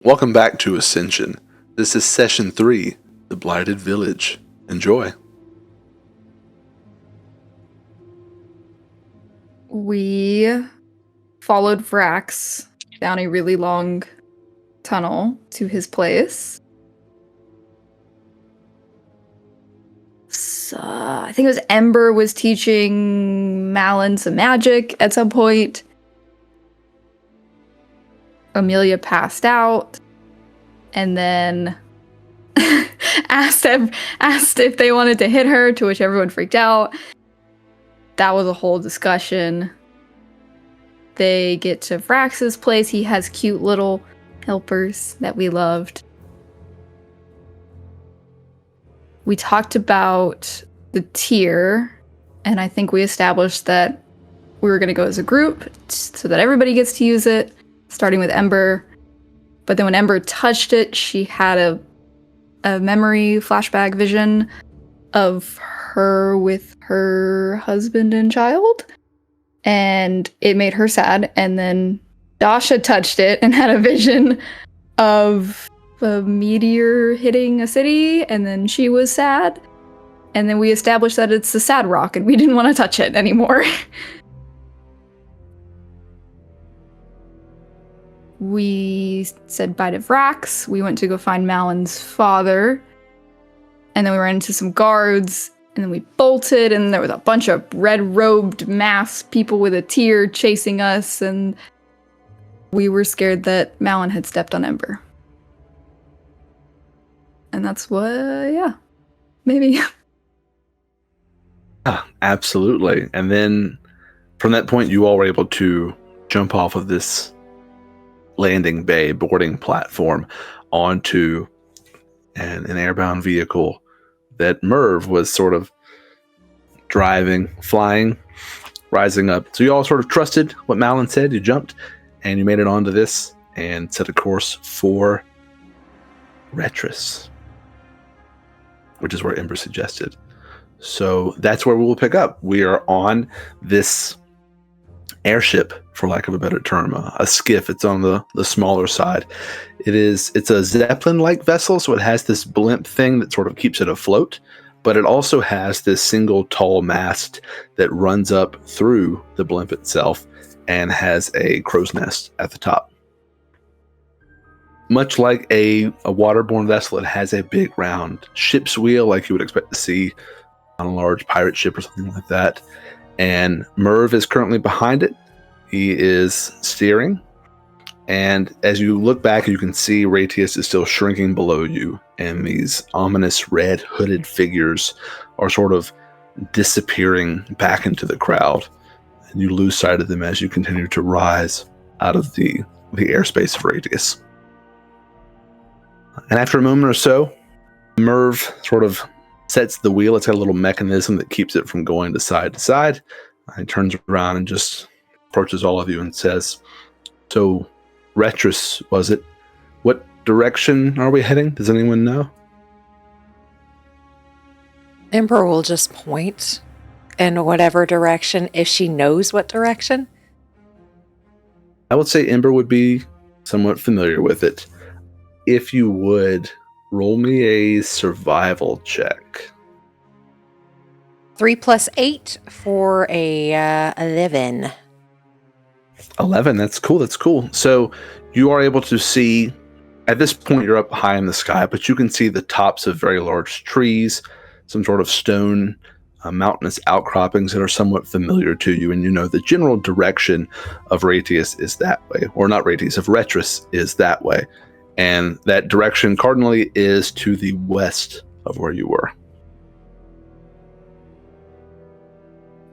Welcome back to Ascension. This is Session 3, The Blighted Village. Enjoy. We followed Vrax down a really long tunnel to his place. So, I think it was Ember was teaching Malin some magic at some point. Amelia passed out and then asked if they wanted to hit her, to which everyone freaked out. That was a whole discussion. They get to Vrax's place. He has cute little helpers that we loved. We talked about the tier, and I think we established that we were going to go as a group so that everybody gets to use it, starting with Ember. But then when Ember touched it, she had a memory flashback vision of her with her husband and child, and it made her sad. And then Dasha touched it and had a vision of a meteor hitting a city, and then she was sad. And then we established that it's the sad rock, and we didn't want to touch it anymore. We said bye to Vrax. We went to go find Malin's father. And then we ran into some guards, and then we bolted, and there was a bunch of red-robed masked people with a tear chasing us, and we were scared that Malin had stepped on Ember. And that's maybe. Absolutely. And then from that point, you all were able to jump off of this landing bay boarding platform onto an airbound vehicle that Merv was sort of driving, flying, rising up. So you all sort of trusted what Malin said. You jumped and you made it onto this and set a course for Retras, which is where Ember suggested. So that's where we will pick up. We are on this airship, for lack of a better term, a skiff. It's on the smaller side. It's a Zeppelin-like vessel, so it has this blimp thing that sort of keeps it afloat, but it also has this single tall mast that runs up through the blimp itself and has a crow's nest at the top. Much like a waterborne vessel, it has a big round ship's wheel like you would expect to see on a large pirate ship or something like that. And Merv is currently behind it. He is steering. And as you look back, you can see Ratius is still shrinking below you. And these ominous red hooded figures are sort of disappearing back into the crowd. And you lose sight of them as you continue to rise out of the airspace of Ratius. And after a moment or so, Merv sort of sets the wheel. It's got a little mechanism that keeps it from going to side. He turns around and just approaches all of you and says, "So, Retras, was it? What direction are we heading? Does anyone know?" Ember will just point in whatever direction, if she knows what direction. I would say Ember would be somewhat familiar with it. If you would, roll me a survival check. 3 + 8 for a 11. 11, that's cool. So you are able to see, at this point you're up high in the sky, but you can see the tops of very large trees, some sort of stone, mountainous outcroppings that are somewhat familiar to you, and you know the general direction of Ratius is that way, or not Ratius, of Retras is that way. And that direction cardinally is to the west of where you were.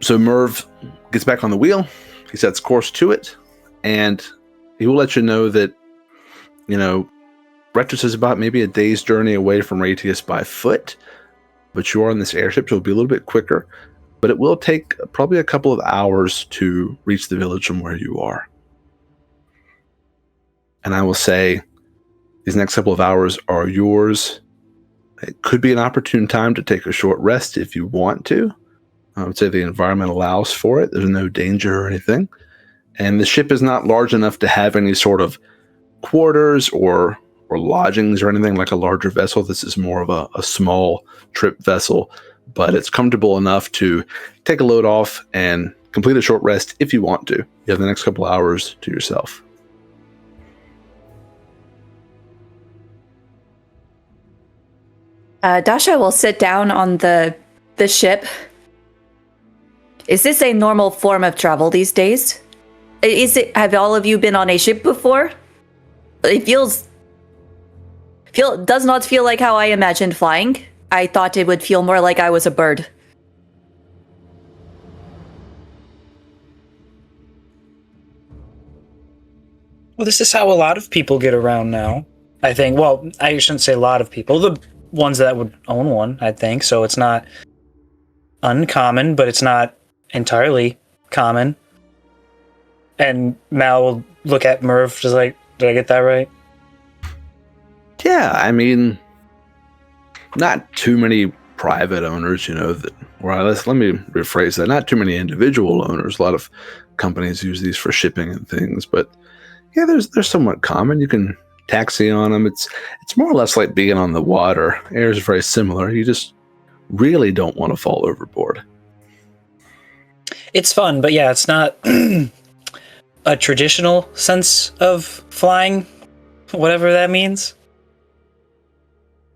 So Merv gets back on the wheel. He sets course to it. And he will let you know that, Retras is about maybe a day's journey away from Ratius by foot. But you are in this airship, so it'll be a little bit quicker. But it will take probably a couple of hours to reach the village from where you are. And I will say, these next couple of hours are yours. It could be an opportune time to take a short rest if you want to. I would say the environment allows for it. There's no danger or anything. And the ship is not large enough to have any sort of quarters or lodgings or anything like a larger vessel. This is more of a small trip vessel, but it's comfortable enough to take a load off and complete a short rest if you want to. You have the next couple hours to yourself. Dasha will sit down on the ship. Is this a normal form of travel these days? Have all of you been on a ship before? It does not feel like how I imagined flying. I thought it would feel more like I was a bird. Well, this is how a lot of people get around now, I think. Well, I shouldn't say a lot of people. The ones that would own one, I think. So it's not uncommon, but it's not entirely common. And Mal will look at Merv just like, did I get that right? Yeah, I mean, not too many private owners, let me rephrase that. Not too many individual owners. A lot of companies use these for shipping and things, but yeah, they're somewhat common. You can taxi on them. It's more or less like being on the water. Air is very similar. You just really don't want to fall overboard. It's fun, but yeah, it's not a traditional sense of flying, whatever that means.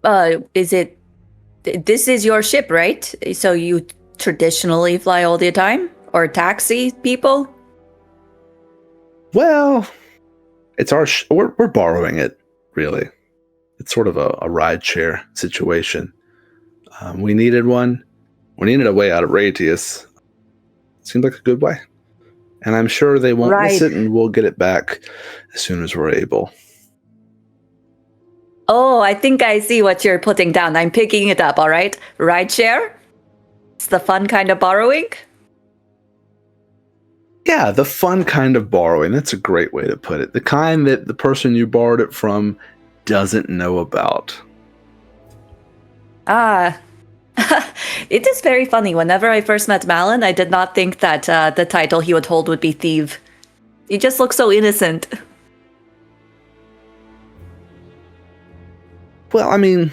This is your ship, right? So you traditionally fly all the time? Or taxi people? Well, it's we're borrowing it, really. It's sort of a ride share situation. We needed one. We needed a way out of Radius. Seemed like a good way. And I'm sure they won't miss it, and we'll get it back as soon as we're able. Oh, I think I see what you're putting down. I'm picking it up, all right? Rideshare? It's the fun kind of borrowing? Yeah, the fun kind of borrowing. That's a great way to put it. The kind that the person you borrowed it from doesn't know about. It is very funny. Whenever I first met Malin, I did not think that the title he would hold would be Thief. He just looks so innocent. Well, I mean,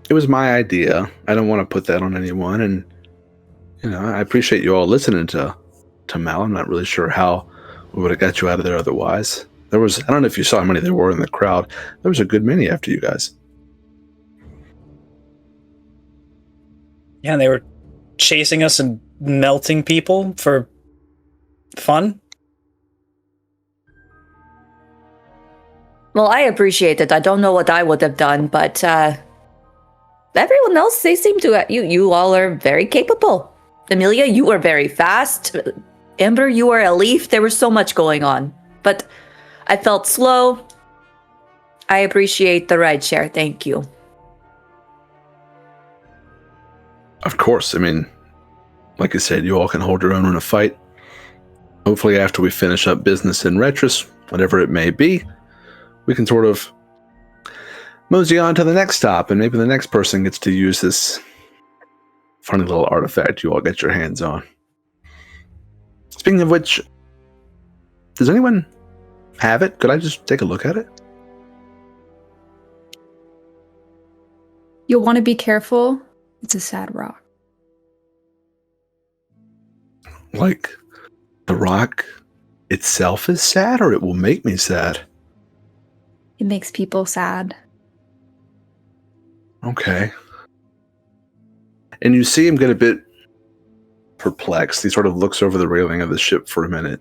it was my idea. I don't want to put that on anyone. And, I appreciate you all listening to Mal. I'm not really sure how we would have got you out of there otherwise. I don't know if you saw how many there were in the crowd. There was a good many after you guys. Yeah, and they were chasing us and melting people for fun. Well, I appreciate it. I don't know what I would have done, but everyone else, they seem to... You all are very capable. Amelia, you were very fast. Ember, you were a leaf. There was so much going on. But I felt slow. I appreciate the rideshare. Thank you. Of course. I mean, like I said, you all can hold your own in a fight. Hopefully after we finish up business in Retras, whatever it may be, we can sort of mosey on to the next stop, and maybe the next person gets to use this funny little artifact you all get your hands on. Speaking of which, does anyone have it? Could I just take a look at it? You'll want to be careful. It's a sad rock. Like, the rock itself is sad, or it will make me sad? It makes people sad. Okay. And you see him get a bit perplexed. He sort of looks over the railing of the ship for a minute.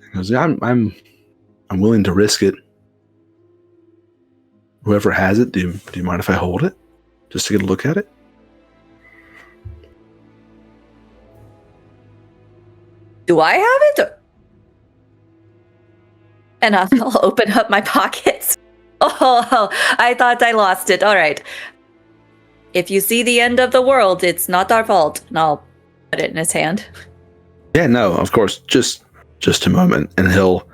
He goes, "Yeah, I'm willing to risk it. Whoever has it, do you mind if I hold it? Just to get a look at it?" Do I have it? And I'll open up my pockets. Oh, I thought I lost it. All right. If you see the end of the world, it's not our fault. And I'll put it in his hand. Yeah, no, of course. Just a moment, and he'll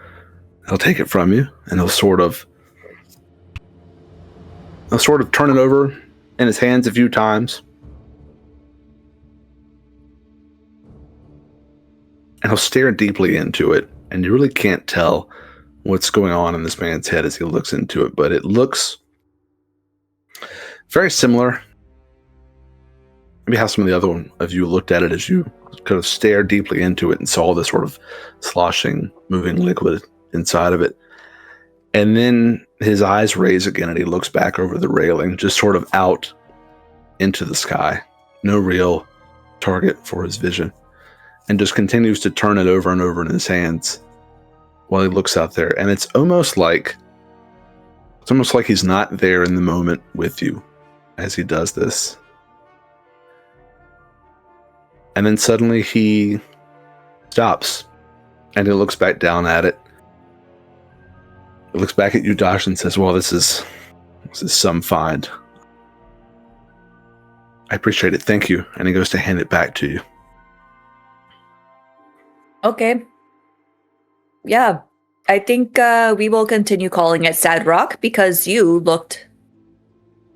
take it from you, and he'll sort of turn it over in his hands a few times, and he'll stare deeply into it, and you really can't tell what's going on in this man's head as he looks into it, but it looks very similar. Maybe how some of the other one of you looked at it as you kind of stared deeply into it and saw this sort of sloshing, moving liquid inside of it. And then his eyes raise again and he looks back over the railing, just sort of out into the sky. No real target for his vision. And just continues to turn it over and over in his hands while he looks out there. And it's almost like he's not there in the moment with you as he does this. And then suddenly he stops and he looks back down at it. He looks back at you, Josh, and says, well, this is some find. I appreciate it. Thank you. And he goes to hand it back to you. Okay. Yeah. I think we will continue calling it Sad Rock because you looked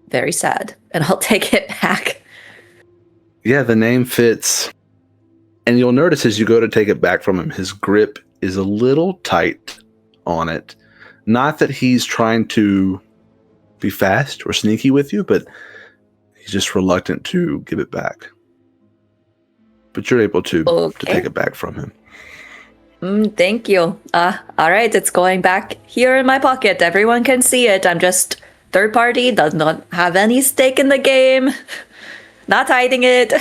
very sad. And I'll take it back. Yeah, the name fits. And you'll notice as you go to take it back from him, his grip is a little tight on it. Not that he's trying to be fast or sneaky with you, but he's just reluctant to give it back. But you're able to take it back from him. Thank you. All right, it's going back here in my pocket. Everyone can see it. I'm just third party, does not have any stake in the game. Not hiding it.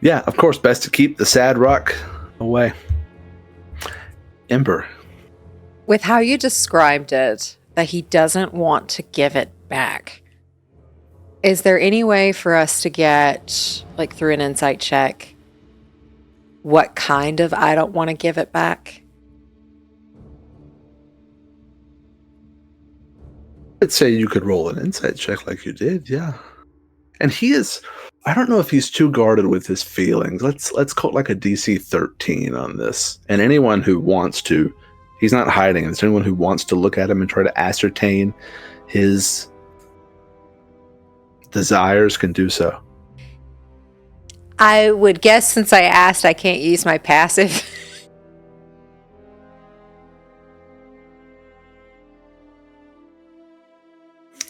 Yeah, of course, best to keep the sad rock away. Ember. With how you described it, that he doesn't want to give it back, is there any way for us to get, like through an insight check, what kind of I don't want to give it back? I'd say you could roll an insight check like you did, yeah. And he is, I don't know if he's too guarded with his feelings. Let's call it like a DC 13 on this. And anyone who wants to, he's not hiding. There's anyone who wants to look at him and try to ascertain his desires can do so. I would guess since I asked, I can't use my passive.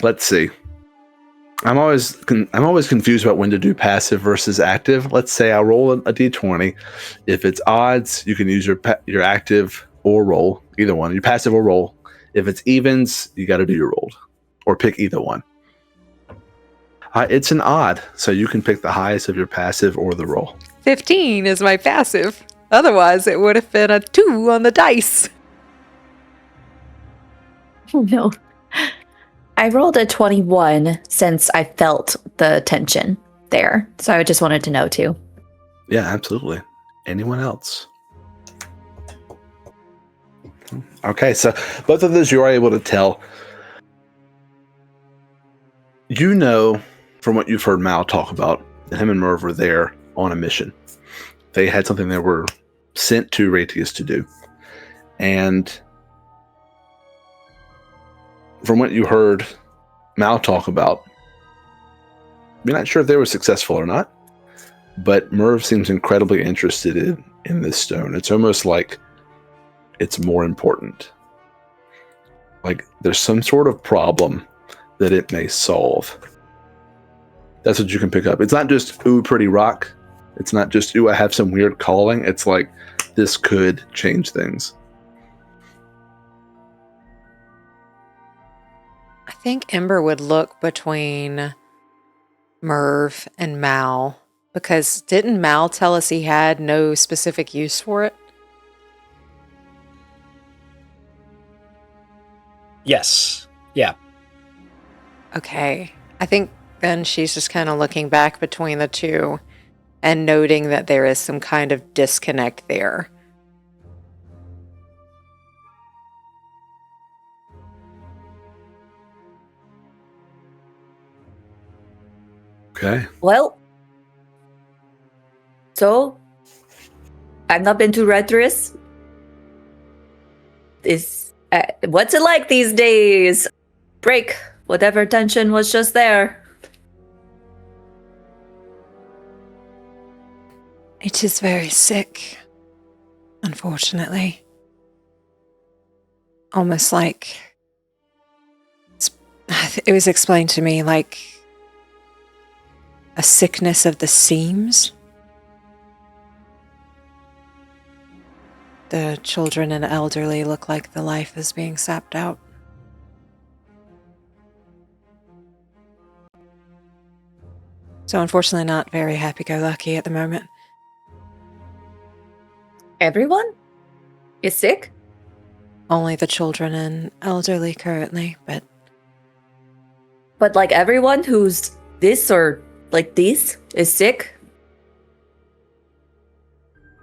Let's see. I'm always confused about when to do passive versus active. Let's say I roll a d20. If it's odds, you can use your active or roll, either one. Your passive or roll. If it's evens, you got to do your roll or pick either one. It's an odd, so you can pick the highest of your passive or the roll. 15 is my passive. Otherwise, it would have been a 2 on the dice. Oh, no. I rolled a 21 since I felt the tension there. So I just wanted to know too. Yeah, absolutely. Anyone else? Okay, so both of those you are able to tell. You know from what you've heard Mal talk about that him and Merv were there on a mission. They had something they were sent to Retras to do. And from what you heard Mal talk about, you're not sure if they were successful or not, but Merv seems incredibly interested in this stone. It's almost like it's more important. Like there's some sort of problem that it may solve. That's what you can pick up. It's not just, ooh, pretty rock. It's not just, ooh, I have some weird calling. It's like, this could change things. I think Ember would look between Merv and Mal, because didn't Mal tell us he had no specific use for it? Yes. Yeah. Okay. I think then she's just kind of looking back between the two and noting that there is some kind of disconnect there. Okay. Well, so I've not been to Retras. What's it like these days? Break whatever tension was just there. It is very sick, unfortunately. almost like it was explained to me like a sickness of the seams. The children and elderly look like the life is being sapped out. So unfortunately not very happy-go-lucky at the moment. Everyone is sick? Only the children and elderly currently, but But like everyone who's this or like this is sick?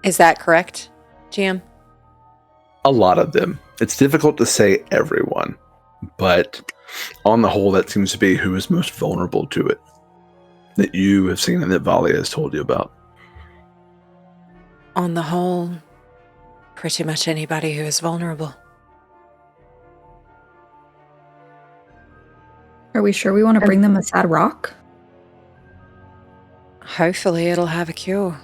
is that correct, GM? A lot of them. It's difficult to say everyone, but on the whole, that seems to be who is most vulnerable to it. That you have seen and that Valia has told you about. On the whole, pretty much anybody who is vulnerable. Are we sure we want to bring them a sad rock? Hopefully it'll have a cure.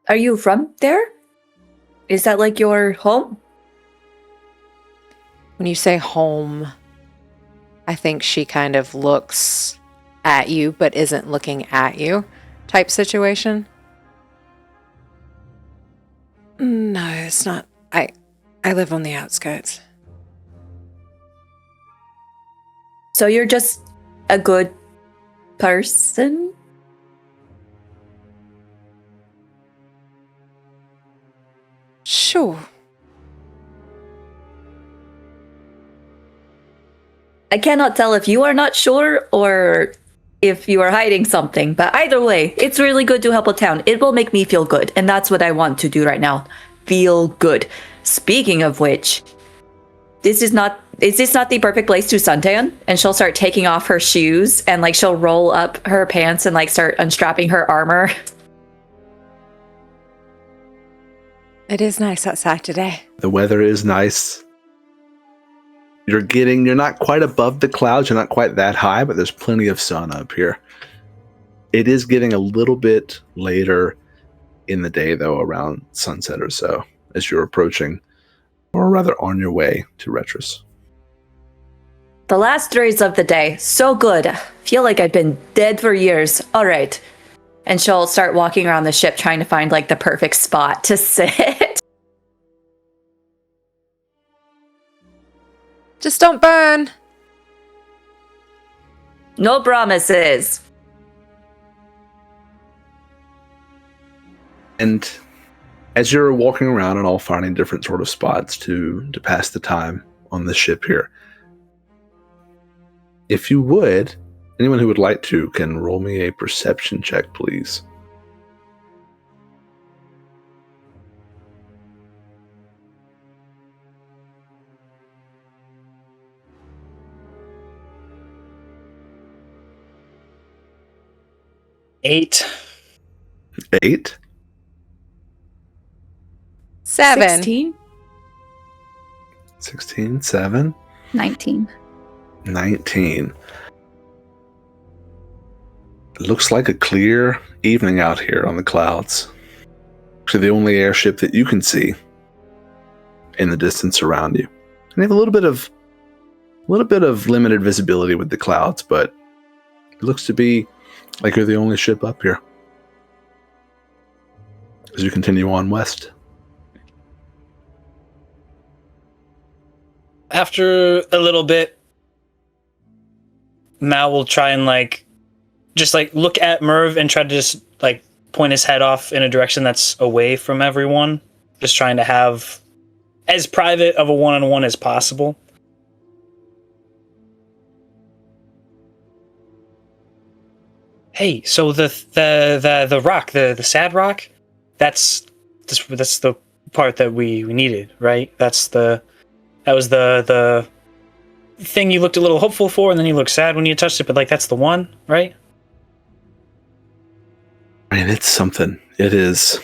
Are you from there? Is that like your home? When you say home, I think she kind of looks at you but isn't looking at you type situation. No, it's not. I live on the outskirts. So you're just a good person? Sure. I cannot tell if you are not sure or if you are hiding something, but either way, it's really good to help a town. It will make me feel good, and that's what I want to do right now. Feel good. Speaking of which, is this not the perfect place to suntan? And she'll start taking off her shoes and like she'll roll up her pants and like start unstrapping her armor. It is nice outside today. The weather is nice. You're not quite above the clouds, you're not quite that high, but there's plenty of sun up here. It is getting a little bit later in the day, though, around sunset or so, as you're approaching, or rather on your way to Retras. The last rays of the day, so good. Feel like I've been dead for years. All right. And she'll start walking around the ship trying to find like the perfect spot to sit. Just don't burn. No promises. And as you're walking around and all finding different sort of spots to pass the time on the ship here, if you would, anyone who would like to can roll me a perception check, please. Eight. 8? 7. 16? 16, 7, 19. 19. It looks like a clear evening out here on the clouds. Actually, the only airship that you can see in the distance around you. And you have a little bit of limited visibility with the clouds, but it looks to be like you're the only ship up here as you continue on west. After a little bit, Mal will try and just look at Merv and try to just point his head off in a direction that's away from everyone. Just trying to have as private of a one-on-one as possible. Hey, so the rock, the sad rock, that's the part that we needed, right? That was the thing you looked a little hopeful for, and then you looked sad when you touched it, but that's the one, right? I mean, it's something. It is.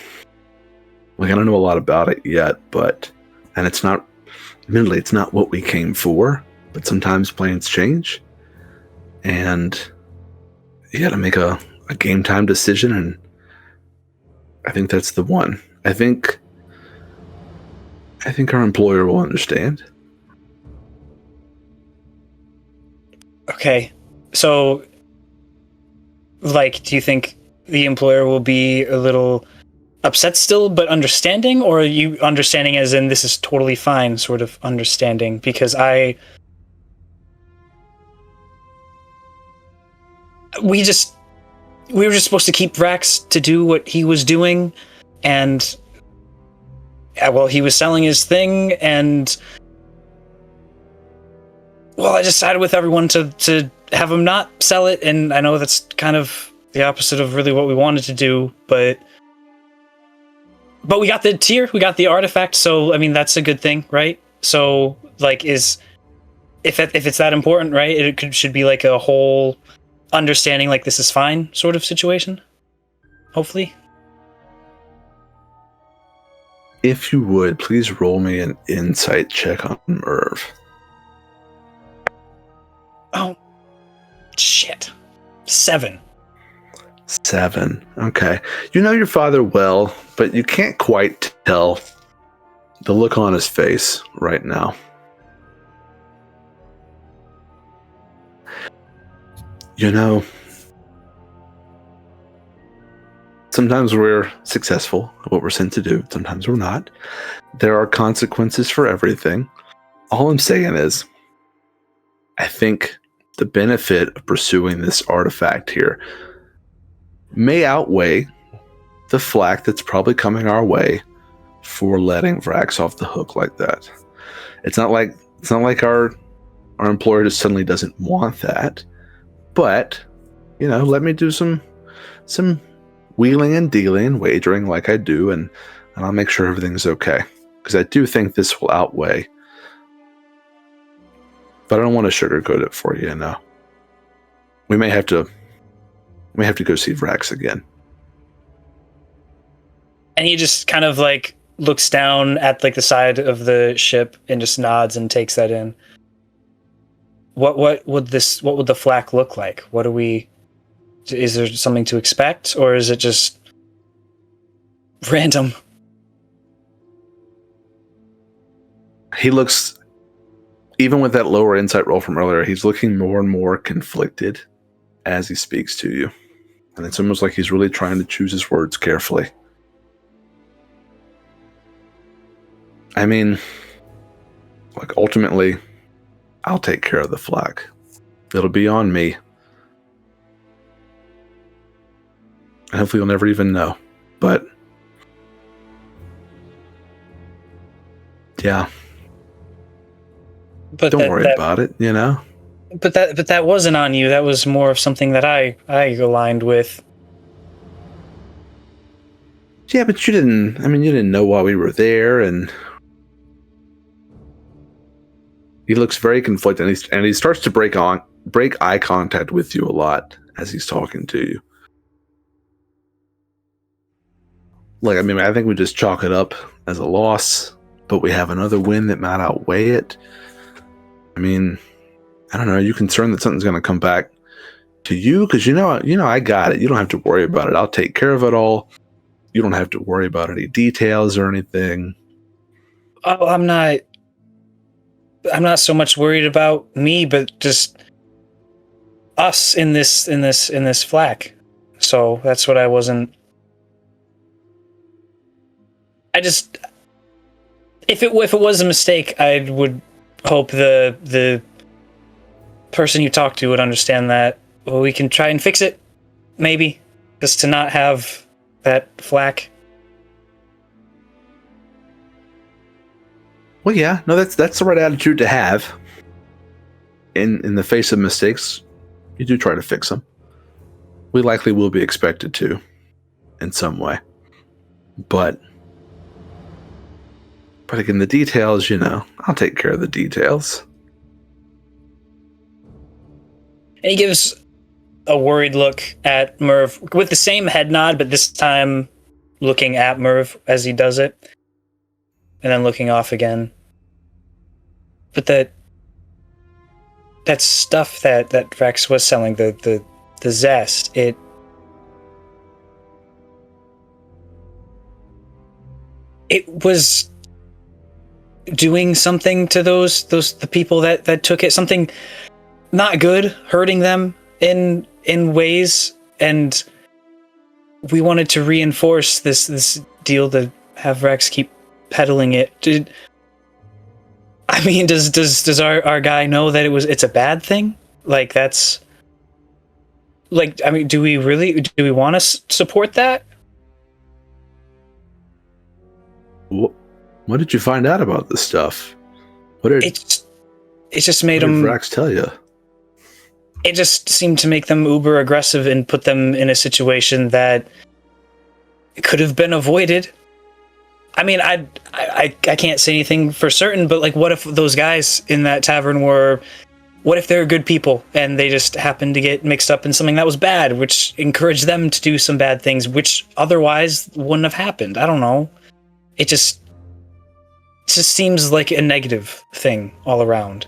I don't know a lot about it yet, and it's not, admittedly, it's not what we came for, but sometimes plans change. And you got to make a game time decision, and I think that's the one. I think our employer will understand. Okay, so, like, do you think the employer will be a little upset still, but understanding, or are you understanding as in this is totally fine, sort of understanding? Because we were just supposed to keep Vrax to do what he was doing, and well, he was selling his thing, and well, I decided with everyone to have him not sell it, and I know that's kind of the opposite of really what we wanted to do, but we got the tier, we got the artifact, so I mean that's a good thing, right? So like, if it's that important, right? Should be like a whole understanding, like this is fine sort of situation. Hopefully. If you would, please roll me an insight check on Merv. Oh, shit. 7. 7. Okay. You know your father well, but you can't quite tell the look on his face right now. You know, sometimes we're successful at what we're sent to do. Sometimes we're not. There are consequences for everything. All I'm saying is, I think the benefit of pursuing this artifact here may outweigh the flack that's probably coming our way for letting Vrax off the hook like that. It's not like our employer just suddenly doesn't want that. But, you know, let me do some wheeling and dealing and wagering like I do, and I'll make sure everything's okay. Because I do think this will outweigh. But I don't want to sugarcoat it for you, you know. We may have to go see Vrax again. And he just kind of like looks down at like the side of the ship and just nods and takes that in. What would the flak look like? Is there something to expect, or is it just random? He looks, even with that lower insight roll from earlier, he's looking more and more conflicted as he speaks to you. And it's almost like he's really trying to choose his words carefully. I mean, like, ultimately, I'll take care of the flak. It'll be on me. And hopefully you'll never even know. But yeah. But don't worry about it, you know? But that wasn't on you. That was more of something that I aligned with. Yeah, but you didn't know why we were there, and he looks very conflicted, and he starts to break eye contact with you a lot as he's talking to you. Like, I mean, I think we just chalk it up as a loss, but we have another win that might outweigh it. I mean, I don't know. Are you concerned that something's going to come back to you? Because you know, I got it. You don't have to worry about it. I'll take care of it all. You don't have to worry about any details or anything. Oh, I'm not so much worried about me, but just us in this flak. So that's what I wasn't. If it was a mistake, I would hope the person you talk to would understand that. Well, we can try and fix it, maybe, just to not have that flak. Well, yeah, no, that's the right attitude to have. In the face of mistakes, you do try to fix them. We likely will be expected to, in some way. But again, the details, you know, I'll take care of the details. And he gives a worried look at Merv with the same head nod, but this time looking at Merv as he does it, and then looking off again. But that stuff that Rex was selling, the zest. It was doing something to the people that took it, something not good, hurting them in ways, and we wanted to reinforce this deal to have Rex keep peddling it. Does our guy know that it's a bad thing? Like, that's like, I mean, do we want to support that? What did you find out about this stuff? It just made them. What did Rex tell you? It just seemed to make them uber aggressive and put them in a situation that could have been avoided. I mean, I can't say anything for certain, but like, what if those guys in that tavern what if they're good people and they just happened to get mixed up in something that was bad, which encouraged them to do some bad things, which otherwise wouldn't have happened? I don't know. It just seems like a negative thing all around.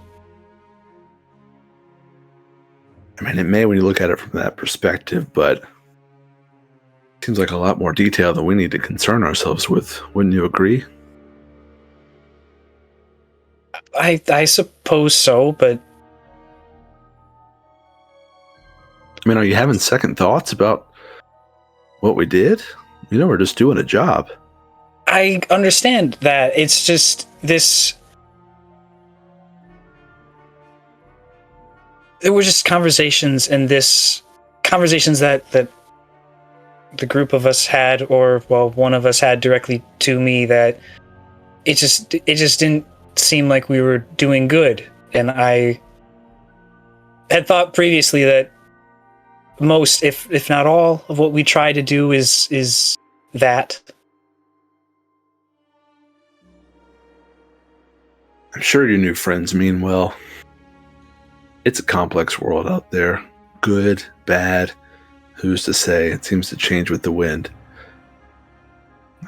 I mean, it may when you look at it from that perspective, but it seems like a lot more detail that we need to concern ourselves with. Wouldn't you agree? I suppose so, but I mean, are you having second thoughts about what we did? We're just doing a job. I understand that. It's just this. There were just conversations and conversations that the group of us had, or one of us had directly to me, that it just didn't seem like we were doing good. And I had thought previously that most, if not all, of what we try to do is that. I'm sure your new friends mean well. It's a complex world out there. Good, bad, who's to say? It seems to change with the wind.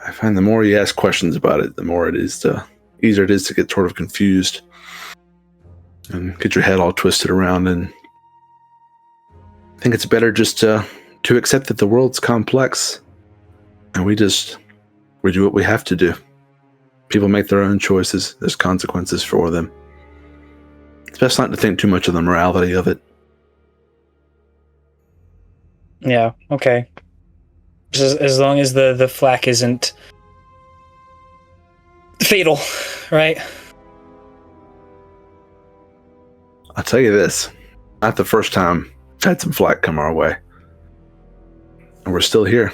I find the more you ask questions about it, the more easier it is to get sort of confused and get your head all twisted around. And I think it's better just to accept that the world's complex, and we do what we have to do. People make their own choices. There's consequences for them. It's best not to think too much of the morality of it. Yeah, okay. Just as long as the flak isn't fatal, right? I'll tell you this. Not the first time I've had some flak come our way. And we're still here.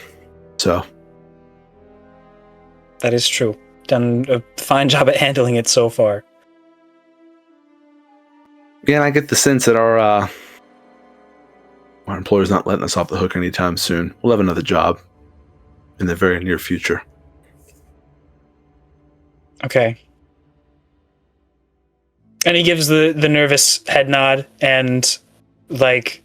So. That is true. Done a fine job at handling it so far. Again, I get the sense that our employer's not letting us off the hook anytime soon. We'll have another job in the very near future. Okay. And he gives the nervous head nod and, like,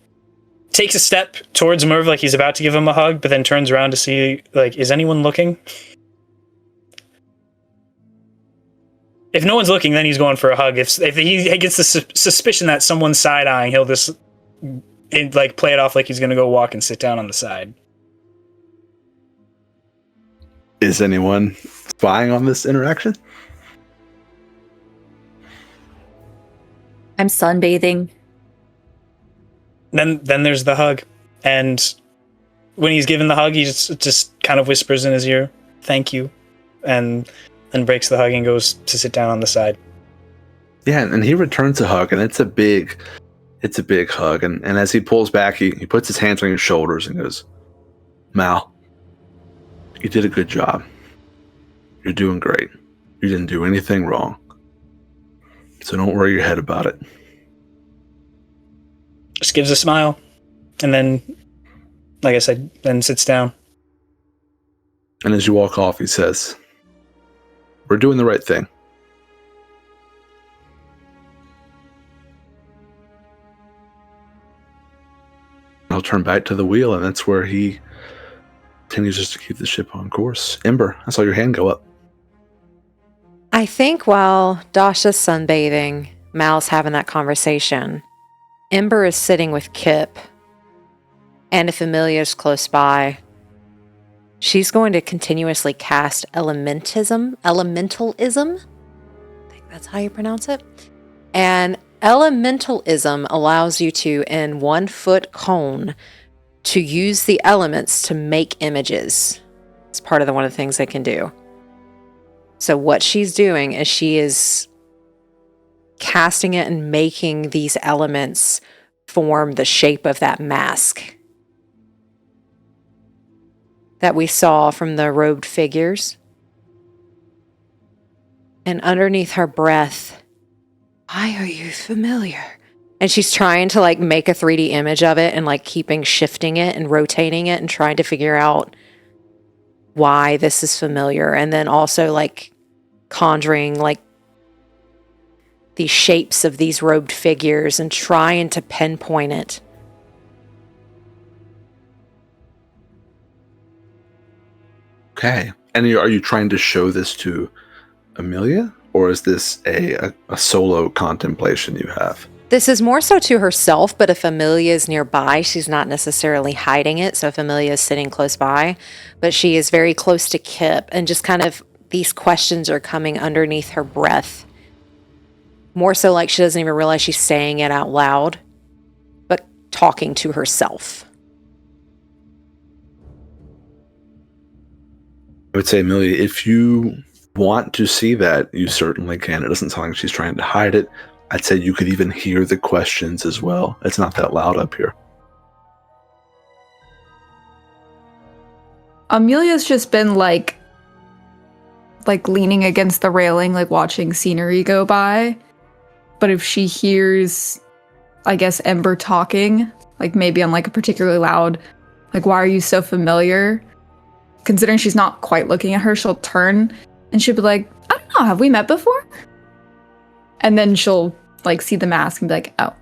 takes a step towards Merv like he's about to give him a hug, but then turns around to see, like, is anyone looking? If no one's looking, then he's going for a hug. If he gets the suspicion that someone's side-eyeing, he'll just play it off like he's going to go walk and sit down on the side. Is anyone spying on this interaction? I'm sunbathing. Then there's the hug. And when he's given the hug, he just kind of whispers in his ear, "Thank you." And then breaks the hug and goes to sit down on the side. Yeah, and he returns a hug, and it's a big hug. And as he pulls back, he puts his hands on your shoulders and goes, "Mal, you did a good job. You're doing great. You didn't do anything wrong. So don't worry your head about it." Just gives a smile, and then, like I said, then sits down. And as you walk off, he says, "We're doing the right thing." I'll turn back to the wheel, and that's where he continues just to keep the ship on course. Ember, I saw your hand go up. I think while Dasha's sunbathing, Mal's having that conversation, Ember is sitting with Kip and if Amelia's close by, she's going to continuously cast elementalism. I think that's how you pronounce it. And elementalism allows you to, in 1 foot cone, to use the elements to make images. It's part of one of the things they can do. So what she's doing is she is casting it and making these elements form the shape of that mask that we saw from the robed figures. And underneath her breath, why are you familiar? And she's trying to like make a 3D image of it and like keeping shifting it and rotating it and trying to figure out why this is familiar. And then also like conjuring like these shapes of these robed figures and trying to pinpoint it. Okay. And are you trying to show this to Amelia? Or is this a solo contemplation you have? This is more so to herself, but if Amelia is nearby, she's not necessarily hiding it. So if Amelia is sitting close by, but she is very close to Kip, and just kind of these questions are coming underneath her breath. More so like she doesn't even realize she's saying it out loud, but talking to herself. I would say, Amelia, if you want to see that, you certainly can. It doesn't sound like she's trying to hide it. I'd say you could even hear the questions as well. It's not that loud up here. Amelia's just been like leaning against the railing, like watching scenery go by. But if she hears, I guess, Ember talking, like maybe on like a particularly loud, like, why are you so familiar? Considering she's not quite looking at her, she'll turn and she'll be like, I don't know, have we met before? And then she'll like see the mask and be like, oh.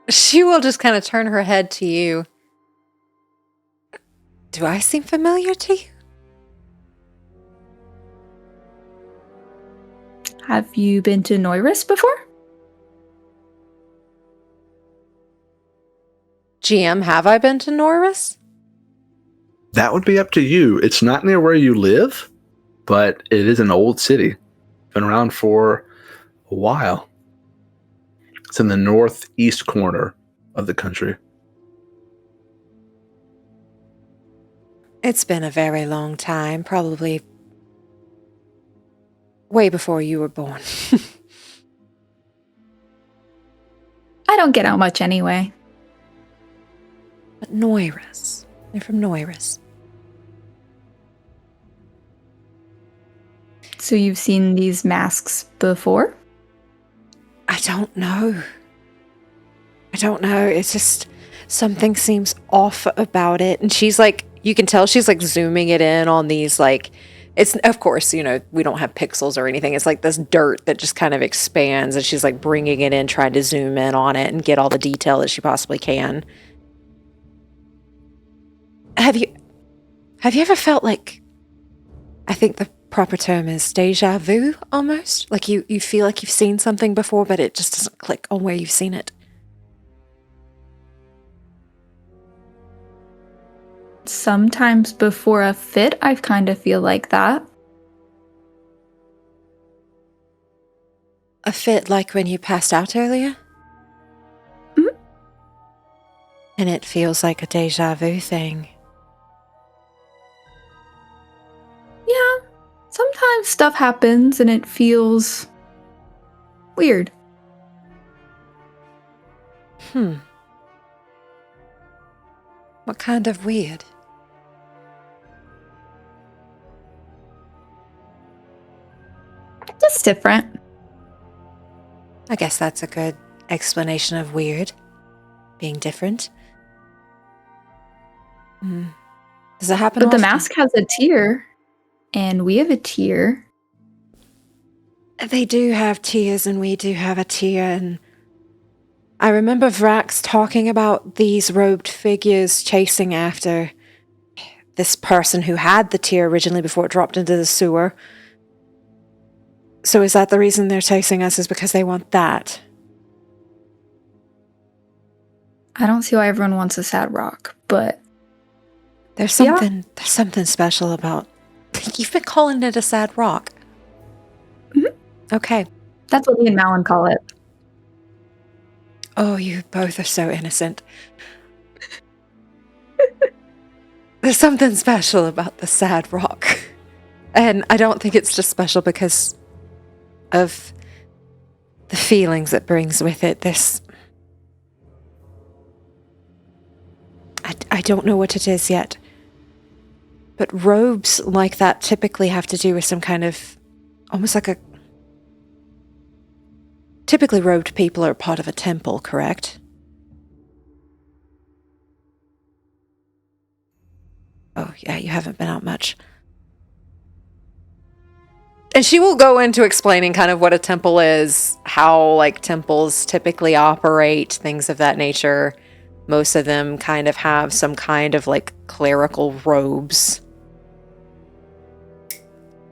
She will just kind of turn her head to you. Do I seem familiar to you? Have you been to Noiris before? GM, have I been to Norris? That would be up to you. It's not near where you live, but it is an old city. Been around for a while. It's in the northeast corner of the country. It's been a very long time, probably way before you were born. I don't get out much anyway. But Noiris. They're from Noiris. So you've seen these masks before? I don't know. It's just something seems off about it. And she's like, you can tell she's like zooming it in on these like, it's, of course, you know, we don't have pixels or anything. It's like this dirt that just kind of expands, and she's like bringing it in, trying to zoom in on it and get all the detail that she possibly can. Have you ever felt like, I think the proper term is deja vu almost? Like you feel like you've seen something before, but it just doesn't click on where you've seen it. Sometimes before a fit, I kind of feel like that. A fit like when you passed out earlier? Mm-hmm. And it feels like a deja vu thing. Yeah, sometimes stuff happens and it feels weird. What kind of weird? Just different. I guess that's a good explanation of weird. Being different. Does it happen But the often? mask has a tier, and we have a tier. They do have tiers, and we do have a tier, and I remember Vrax talking about these robed figures chasing after this person who had the tier originally before it dropped into the sewer. So is that the reason they're chasing us, is because they want that? I don't see why everyone wants a sad rock, but There's something special about. You've been calling it a sad rock. Mhm. Okay. that's what me and Malin call it. Oh, you both are so innocent. There's something special about the sad rock. And I don't think it's just special because of the feelings it brings with it. I don't know what it is yet. But robes like that typically have to do with some kind of, almost like a... Typically robed people are part of a temple, correct? Oh, yeah, you haven't been out much. And she will go into explaining kind of what a temple is, how, like, temples typically operate, things of that nature. Most of them kind of have some kind of, like, clerical robes.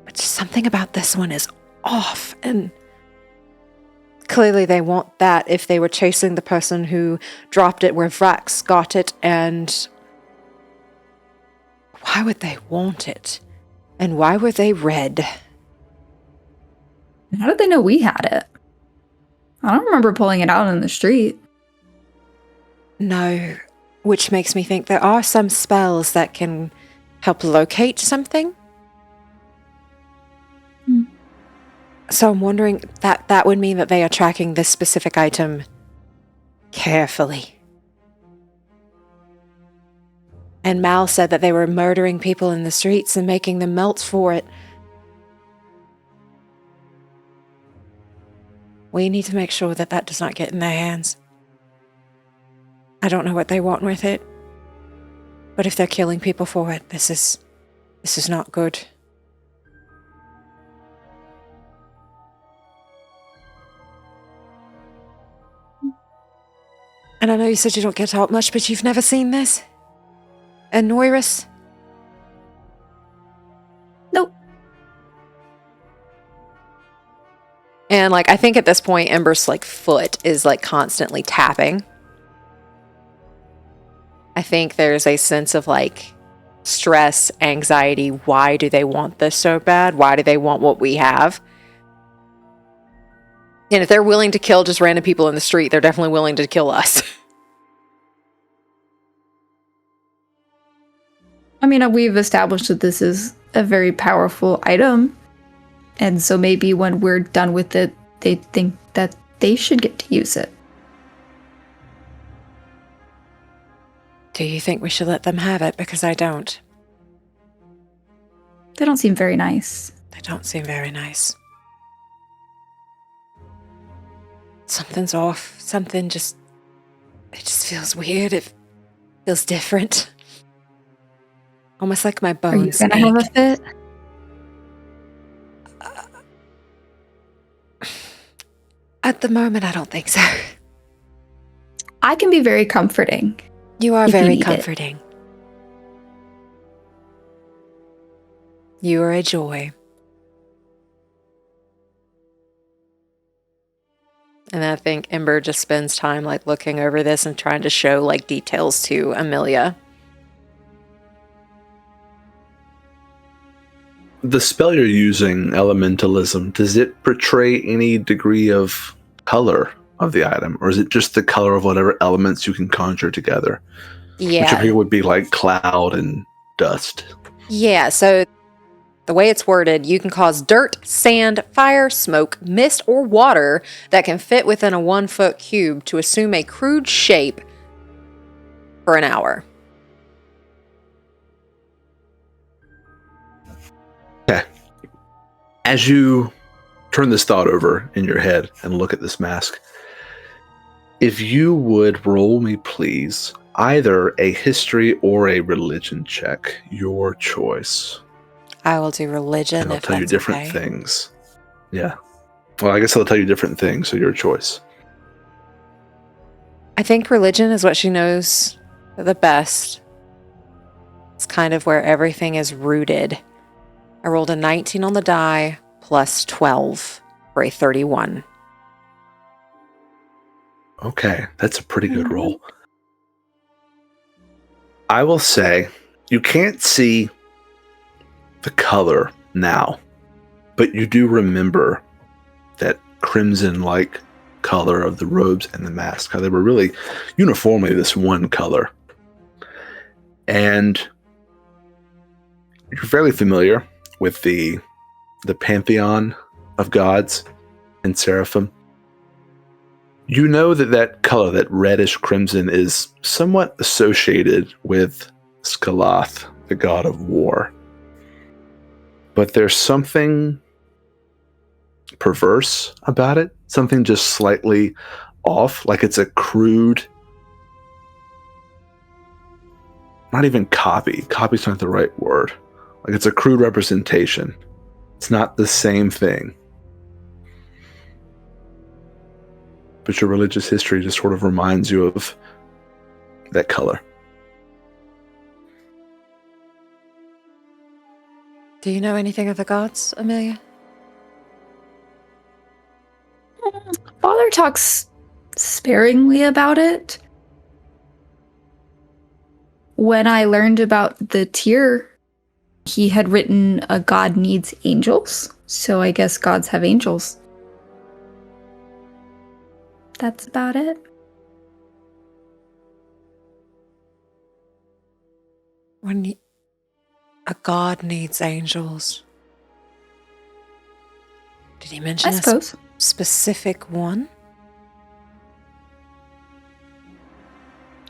But just something about this one is off, and clearly they want that if they were chasing the person who dropped it where Vrax got it, and why would they want it? And why were they red? How did they know we had it? I don't remember pulling it out in the street. No, which makes me think there are some spells that can help locate something. So I'm wondering that would mean that they are tracking this specific item carefully. And Mal said that they were murdering people in the streets and making them melt for it. We need to make sure that that does not get in their hands. I don't know what they want with it, but if they're killing people for it, this is not good. And I know you said you don't get out much, but you've never seen this? And Noirus? Nope. And, like, I think at this point, Ember's, like, foot is, like, constantly tapping. I think there's a sense of, like, stress, anxiety. Why do they want this so bad? Why do they want what we have? And if they're willing to kill just random people in the street, they're definitely willing to kill us. I mean, we've established that this is a very powerful item. And so maybe when we're done with it, they think that they should get to use it. Do you think we should let them have it? Because I don't. They don't seem very nice. They don't seem very nice. Something's off. It just feels weird. It feels different. Almost like my bones. Are you gonna have a fit? At the moment, I don't think so. I can be very comforting. You are if you very need it. comforting. You are a joy. And I think Ember just spends time, like, looking over this and trying to show, like, details to Amelia. The spell you're using, elementalism, does it portray any degree of color of the item, or is it just the color of whatever elements you can conjure together? Yeah. Which up here would be like cloud and dust. Yeah, so the way it's worded, you can cause dirt, sand, fire, smoke, mist, or water that can fit within a 1-foot cube to assume a crude shape for an hour. Okay. As you turn this thought over in your head and look at this mask, if you would roll me, please, either a history or a religion check, your choice. I will do religion. And I'll if tell you that's different okay. things. Yeah. Well, I guess I'll tell you different things, so your choice. I think religion is what she knows the best. It's kind of where everything is rooted. I rolled a 19 on the die plus 12 for a 31. Okay, that's a pretty good roll. I will say you can't see the color now, but you do remember that crimson-like color of the robes and the mask, how they were really uniformly this one color. And you're fairly familiar with the pantheon of gods in Seraphim. You know that color, that reddish crimson, is somewhat associated with Skalath, the god of war. But there's something perverse about it, something just slightly off, like it's a crude, not even copy. Copy's not the right word. Like it's a crude representation. It's not the same thing. But your religious history just sort of reminds you of that color. Do you know anything of the gods, Amelia? Father talks sparingly about it. When I learned about the tier, he had written a god needs angels, so I guess gods have angels. That's about it. When a god needs angels, did he mention I suppose. Specific one?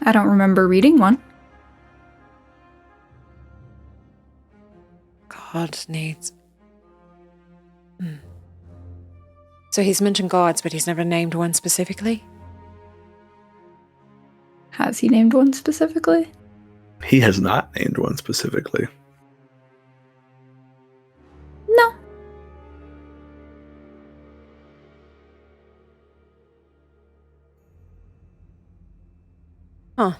I don't remember reading one. God needs... So he's mentioned gods, but he's never named one specifically? Has he named one specifically? He has not named one specifically. No. Huh.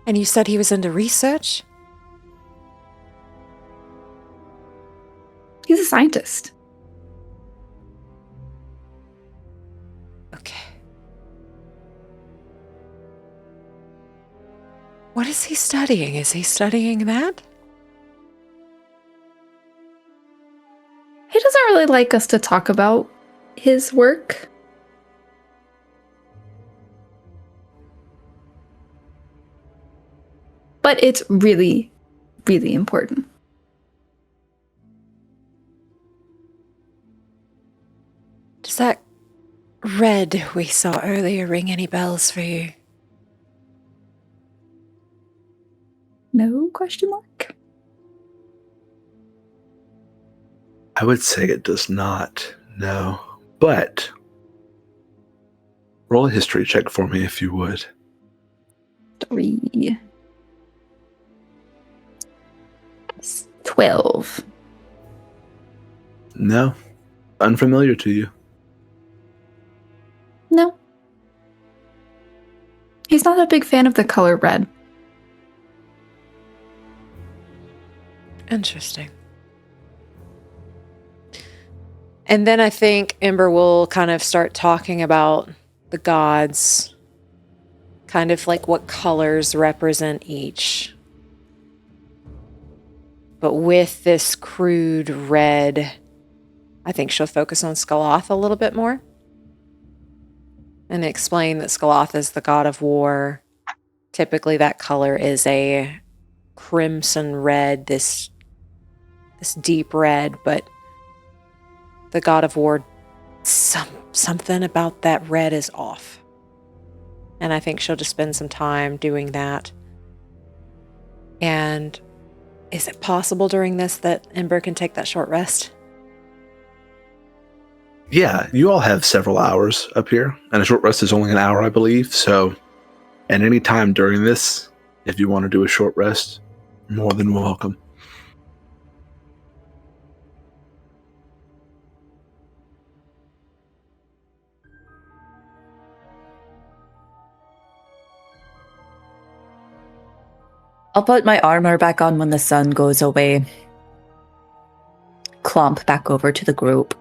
And you said he was into research? He's a scientist. Okay. What is he studying? Is he studying that? He doesn't really like us to talk about his work. But it's really, really important. Does that red we saw earlier ring any bells for you? No question mark? I would say it does not, no. But roll a history check for me if you would. 3. 12. No. Unfamiliar to you. No. He's not a big fan of the color red. Interesting. And then I think Ember will kind of start talking about the gods, kind of like what colors represent each. But with this crude red, I think she'll focus on Skalath a little bit more. And explain that Skalath is the god of war. Typically that color is a crimson red, this deep red, but the god of war, something about that red is off. And I think she'll just spend some time doing that. And is it possible during this that Ember can take that short rest? Yeah, you all have several hours up here, and a short rest is only an hour, I believe. So, at any time during this, if you want to do a short rest, more than welcome. I'll put my armor back on when the sun goes away. Clomp back over to the group.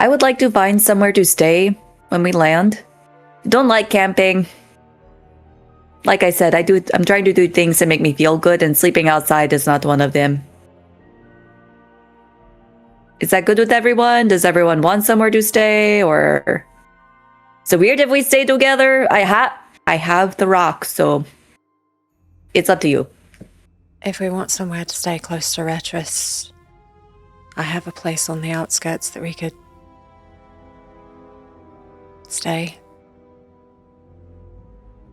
I would like to find somewhere to stay when we land. Don't like camping. Like I said, I'm trying to do things that make me feel good, and sleeping outside is not one of them. Is that good with everyone? Does everyone want somewhere to stay, or is it weird if we stay together? I have the rock, so it's up to you. If we want somewhere to stay close to Retras, I have a place on the outskirts that we could stay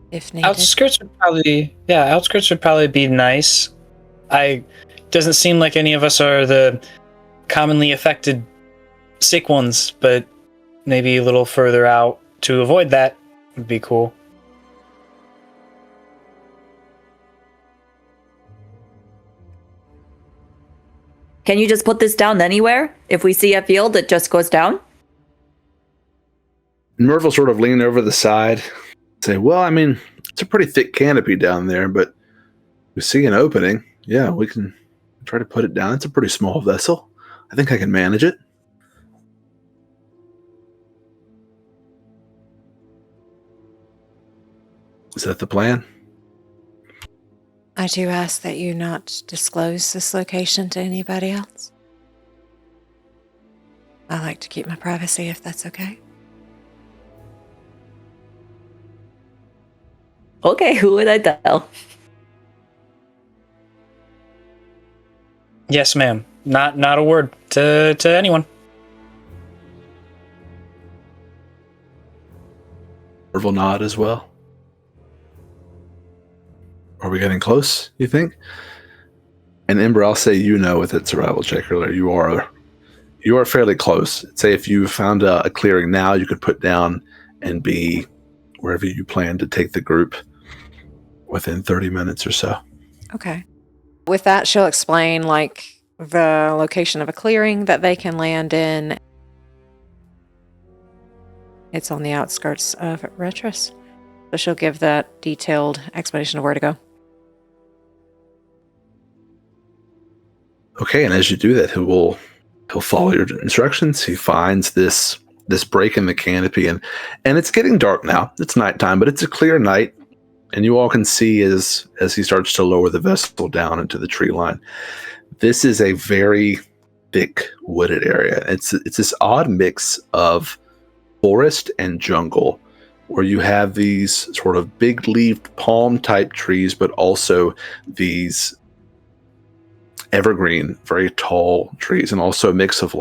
if needed. Outskirts would probably be nice. Doesn't seem like any of us are the commonly affected sick ones, but maybe a little further out to avoid that would be cool. Can you just put this down anywhere? If we see a field, it just goes down? Merv will sort of lean over the side, say, well, I mean, it's a pretty thick canopy down there, but we see an opening. Yeah, we can try to put it down. It's a pretty small vessel. I think I can manage it. Is that the plan? I do ask that you not disclose this location to anybody else. I like to keep my privacy if that's okay. Okay, who would I tell? Yes, ma'am. Not a word to anyone. Merv will nod as well. Are we getting close, you think? And Ember, I'll say with that survival check earlier, you are fairly close. Say if you found a clearing now, you could put down and be wherever you plan to take the group within 30 minutes or so. Okay. With that, she'll explain the location of a clearing that they can land in. It's on the outskirts of Retras. So she'll give that detailed explanation of where to go. Okay, and as you do that, he'll follow your instructions. He finds this break in the canopy, and it's getting dark now. It's nighttime, but it's a clear night, and you all can see as he starts to lower the vessel down into the tree line. This is a very thick wooded area. It's this odd mix of forest and jungle, where you have these sort of big-leaved palm-type trees, but also these evergreen, very tall trees, and also a mix of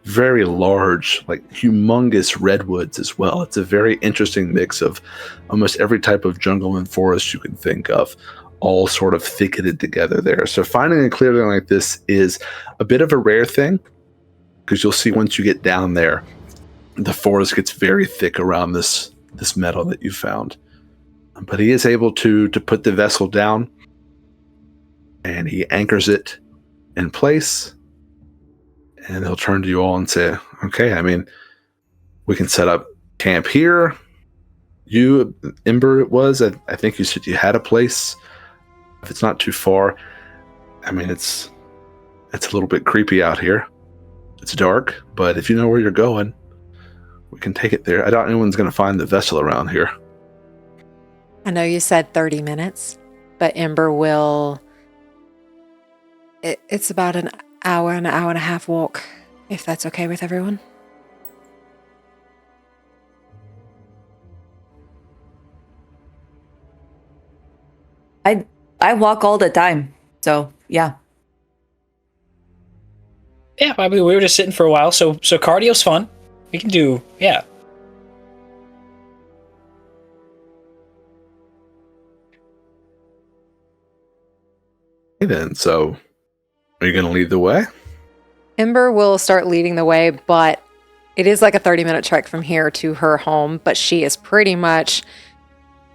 very large, humongous redwoods as well. It's a very interesting mix of almost every type of jungle and forest you can think of, all sort of thicketed together there. So finding a clearing like this is a bit of a rare thing, because you'll see once you get down there, the forest gets very thick around this metal that you found. But he is able to put the vessel down, and he anchors it in place, and he'll turn to you all and say, okay, I mean, we can set up camp here. You, Ember, it was, I think you said you had a place. If it's not too far, I mean, it's a little bit creepy out here. It's dark, but if you know where you're going, we can take it there. I doubt anyone's going to find the vessel around here. I know you said 30 minutes, but Ember will... It's about an hour and a half walk, if that's okay with everyone. I walk all the time, so yeah. Yeah, I mean, we were just sitting for a while, so cardio's fun. We can do, yeah. Okay, then, so are you going to lead the way? Ember will start leading the way, but it is like a 30-minute trek from here to her home, but she is pretty much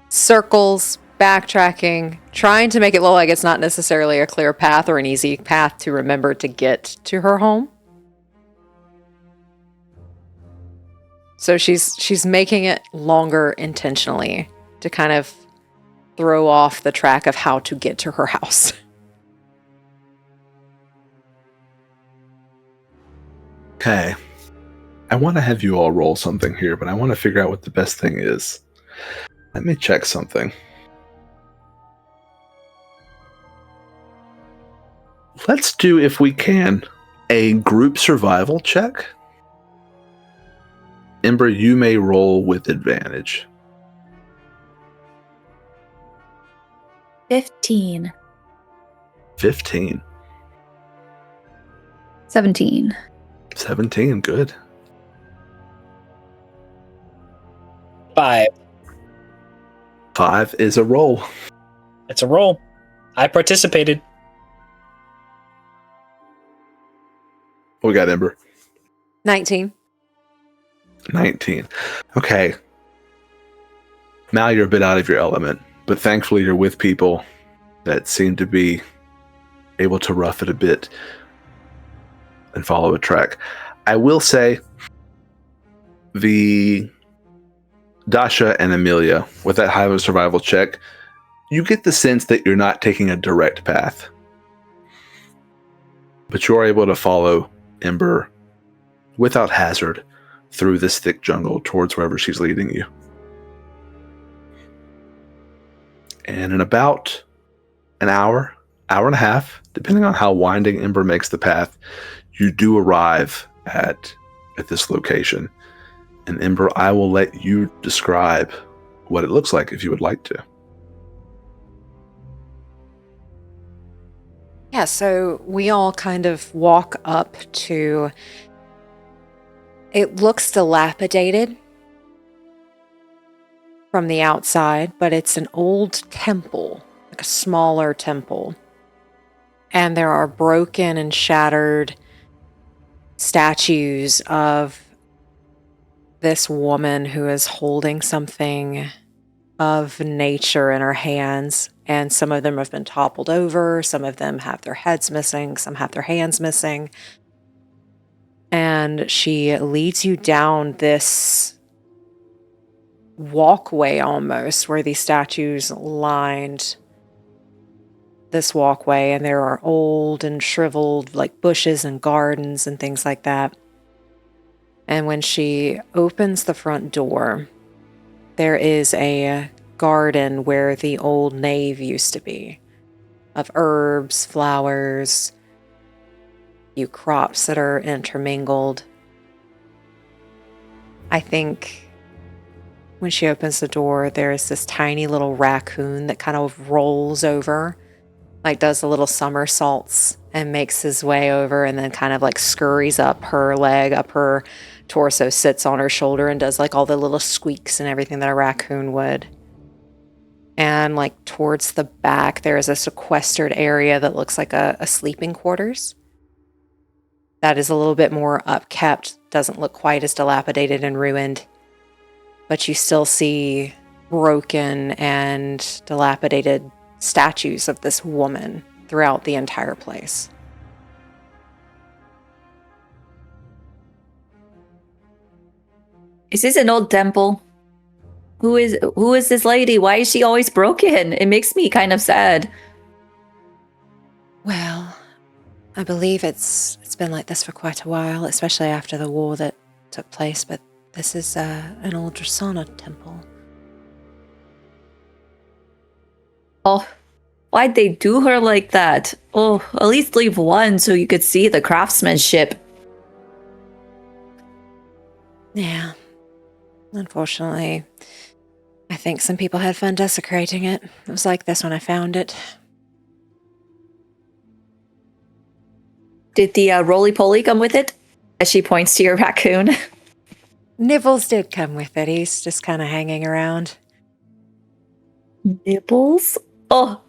circles, backtracking, trying to make it look like it's not necessarily a clear path or an easy path to remember to get to her home. So she's making it longer intentionally to kind of throw off the track of how to get to her house. Okay. I want to have you all roll something here, but I want to figure out what the best thing is. Let me check something. Let's do, if we can, a group survival check. Ember, you may roll with advantage. 15. 15. 17. 17, good. 5. 5 is a roll. It's a roll. I participated. What we got, Ember? 19. 19. Okay. Now you're a bit out of your element, but thankfully you're with people that seem to be able to rough it a bit and follow a track. I will say the Dasha and Amelia, with that high of a survival check, you get the sense that you're not taking a direct path. But you're able to follow Ember without hazard through this thick jungle towards wherever she's leading you. And in about an hour, hour and a half, depending on how winding Ember makes the path, you do arrive at this location. And Ember, I will let you describe what it looks like if you would like to. Yeah, so we all kind of walk up to... It looks dilapidated from the outside, but it's an old temple, like a smaller temple. And there are broken and shattered statues of this woman who is holding something of nature in her hands. And some of them have been toppled over, some of them have their heads missing, some have their hands missing. And she leads you down this walkway almost, where these statues lined this walkway, and there are old and shriveled like bushes and gardens and things like that. And when she opens the front door, there is a garden where the old nave used to be, of herbs, flowers, few crops that are intermingled. I think when she opens the door, there's this tiny little raccoon that kind of rolls over, like does the little somersaults and makes his way over, and then kind of like scurries up her leg, up her torso, sits on her shoulder and does like all the little squeaks and everything that a raccoon would. And like towards the back, there is a sequestered area that looks like a sleeping quarters. That is a little bit more upkept, doesn't look quite as dilapidated and ruined, but you still see broken and dilapidated statues of this woman throughout the entire place. Is this an old temple? Who is this lady? Why is she always broken? It makes me kind of sad. Well, I believe it's been like this for quite a while, especially after the war that took place, but this is an old Drasana temple. Oh, why'd they do her like that? Oh, at least leave one so you could see the craftsmanship. Yeah. Unfortunately, I think some people had fun desecrating it. It was like this when I found it. Did the roly-poly come with it? As she points to your raccoon. Nibbles did come with it. He's just kind of hanging around. Nibbles? Oh,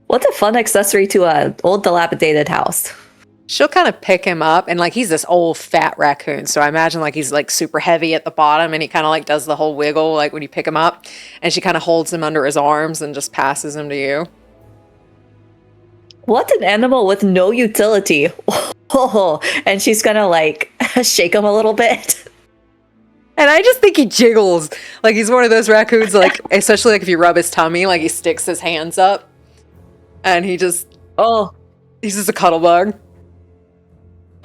what a fun accessory to an old dilapidated house. She'll kind of pick him up, and like he's this old fat raccoon, so I imagine like he's like super heavy at the bottom, and he kind of like does the whole wiggle like when you pick him up, and she kind of holds him under his arms and just passes him to you. What an animal with no utility. Oh, and she's gonna like shake him a little bit. And I just think he jiggles. Like he's one of those raccoons, like, especially like if you rub his tummy, like he sticks his hands up. And he just, Oh, he's just a cuddle bug.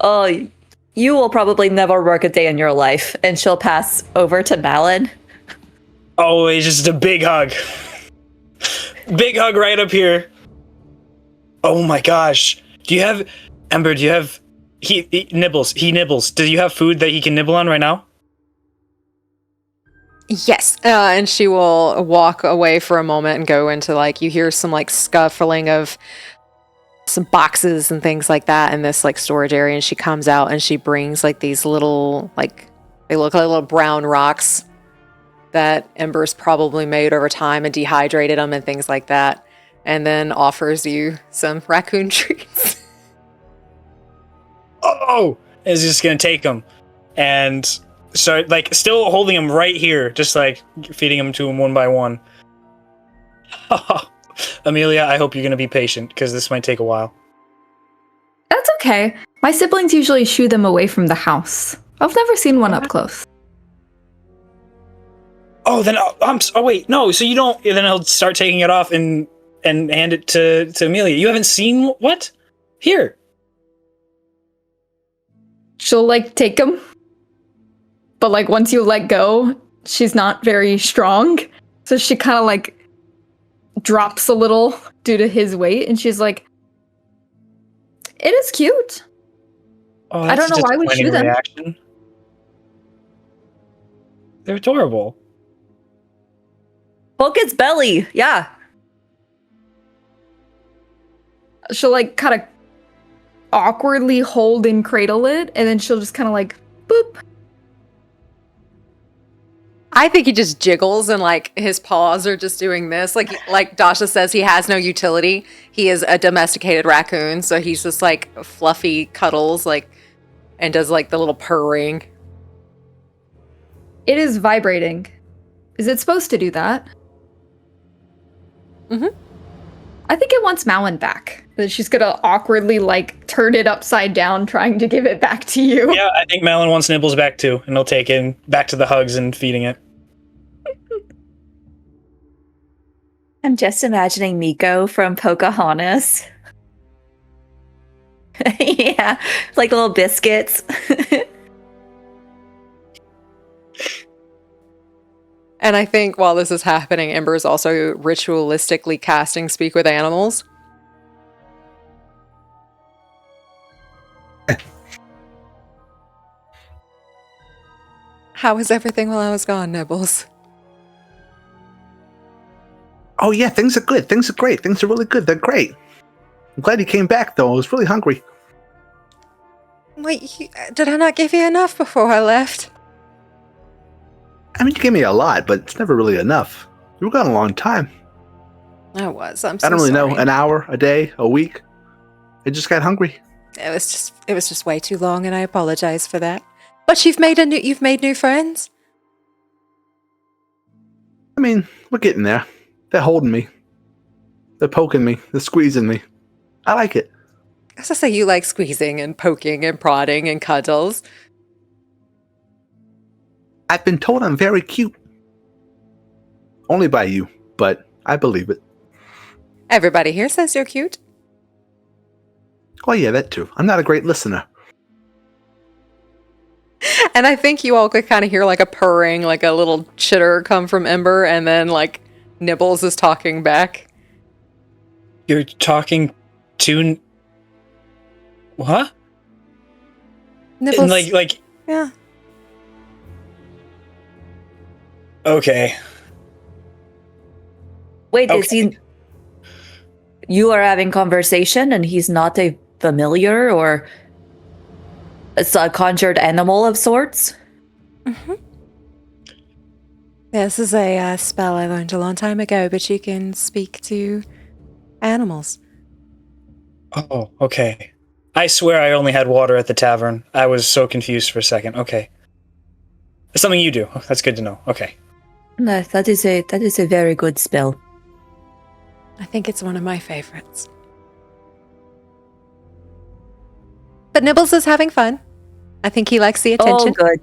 oh, you will probably never work a day in your life. And she'll pass over to Malin. Oh, it's just a big hug. Big hug right up here. Oh my gosh. Ember, he nibbles. He nibbles. Do you have food that he can nibble on right now? Yes. And she will walk away for a moment and go into you hear some scuffling of some boxes and things like that in this storage area. And she comes out and she brings these little, they look like little brown rocks that Ember's probably made over time and dehydrated them and things like that. And then offers you some raccoon treats. Oh! Is just gonna take them. And start, still holding them right here. Just, feeding them to him one by one. Amelia, I hope you're gonna be patient, because this might take a while. That's okay. My siblings usually shoo them away from the house. I've never seen one up close. Oh, then wait, no. So you don't. Then I'll start taking it off and hand it to Amelia. You haven't seen what? Here. She'll take them, but once you let go, she's not very strong, so she kind of drops a little due to his weight, and she's like, "It is cute." Oh, I don't know why we shoot them. Reaction. They're adorable. Poke its belly. Yeah. She'll kind of awkwardly hold and cradle it, and then she'll just kind of boop. I think he just jiggles and his paws are just doing this. Like Dasha says, he has no utility. He is a domesticated raccoon, so he's just fluffy cuddles and does the little purring. It is vibrating. Is it supposed to do that? Mm-hmm. I think it wants Malin back. That she's gonna awkwardly turn it upside down, trying to give it back to you. Yeah, I think Malin wants Nibbles back too, and he'll take it back to the hugs and feeding it. I'm just imagining Miko from Pocahontas. Yeah, little biscuits. And I think while this is happening, Ember is also ritualistically casting Speak with Animals. How was everything while I was gone, Nibbles? Oh yeah, things are good. Things are great. Things are really good. They're great. I'm glad you came back, though. I was really hungry. Wait, did I not give you enough before I left? I mean, you gave me a lot, but it's never really enough. You were gone a long time. I was. I'm so I don't really sorry. know. An hour, a day, a week. I just got hungry. It was just way too long, and I apologize for that. But you've made new friends. I mean, we're getting there. They're holding me. They're poking me. They're squeezing me. I like it. As I say, you like squeezing and poking and prodding and cuddles. I've been told I'm very cute. Only by you, but I believe it. Everybody here says you're cute. Oh yeah, that too. I'm not a great listener. And I think you all could kind of hear a purring, a little chitter come from Ember, and then Nibbles is talking back. You're talking to... What? Nibbles. And Yeah. Okay. Wait, Okay. is he... You are having conversation and he's not a familiar or it's a conjured animal of sorts? Mm-hmm. This is a spell I learned a long time ago, but you can speak to animals. Oh, okay. I swear I only had water at the tavern. I was so confused for a second. Okay. It's something you do. Oh, that's good to know. Okay. No, that is a very good spell. I think it's one of my favorites. But Nibbles is having fun. I think he likes the attention. Oh, good.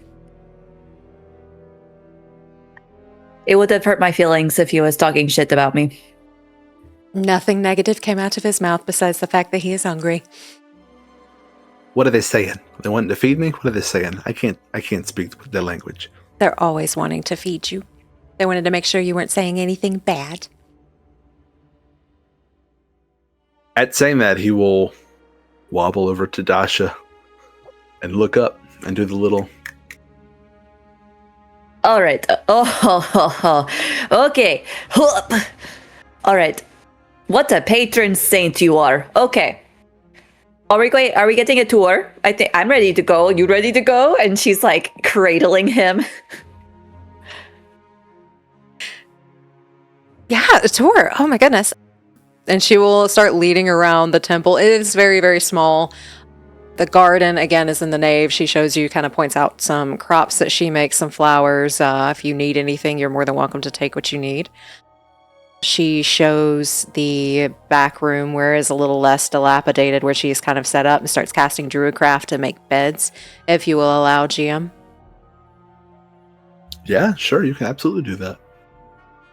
It would have hurt my feelings if he was talking shit about me. Nothing negative came out of his mouth besides the fact that he is hungry. What are they saying? They wanting to feed me? What are they saying? I can't speak their language. They're always wanting to feed you. They wanted to make sure you weren't saying anything bad. At saying that, he will wobble over to Dasha and look up and do the little... All right. Okay. All right. What a patron saint you are. Okay. Are we getting a tour? I think I'm ready to go. You ready to go? And she's like cradling him. Yeah, a tour. Oh my goodness. And she will start leading around the temple. It is very, very small. The garden, again, is in the nave. She shows you, kind of points out some crops that she makes, some flowers. If you need anything, you're more than welcome to take what you need. She shows the back room where it's a little less dilapidated, where she's kind of set up, and starts casting druidcraft to make beds, if you will allow, GM. Yeah, sure, you can absolutely do that.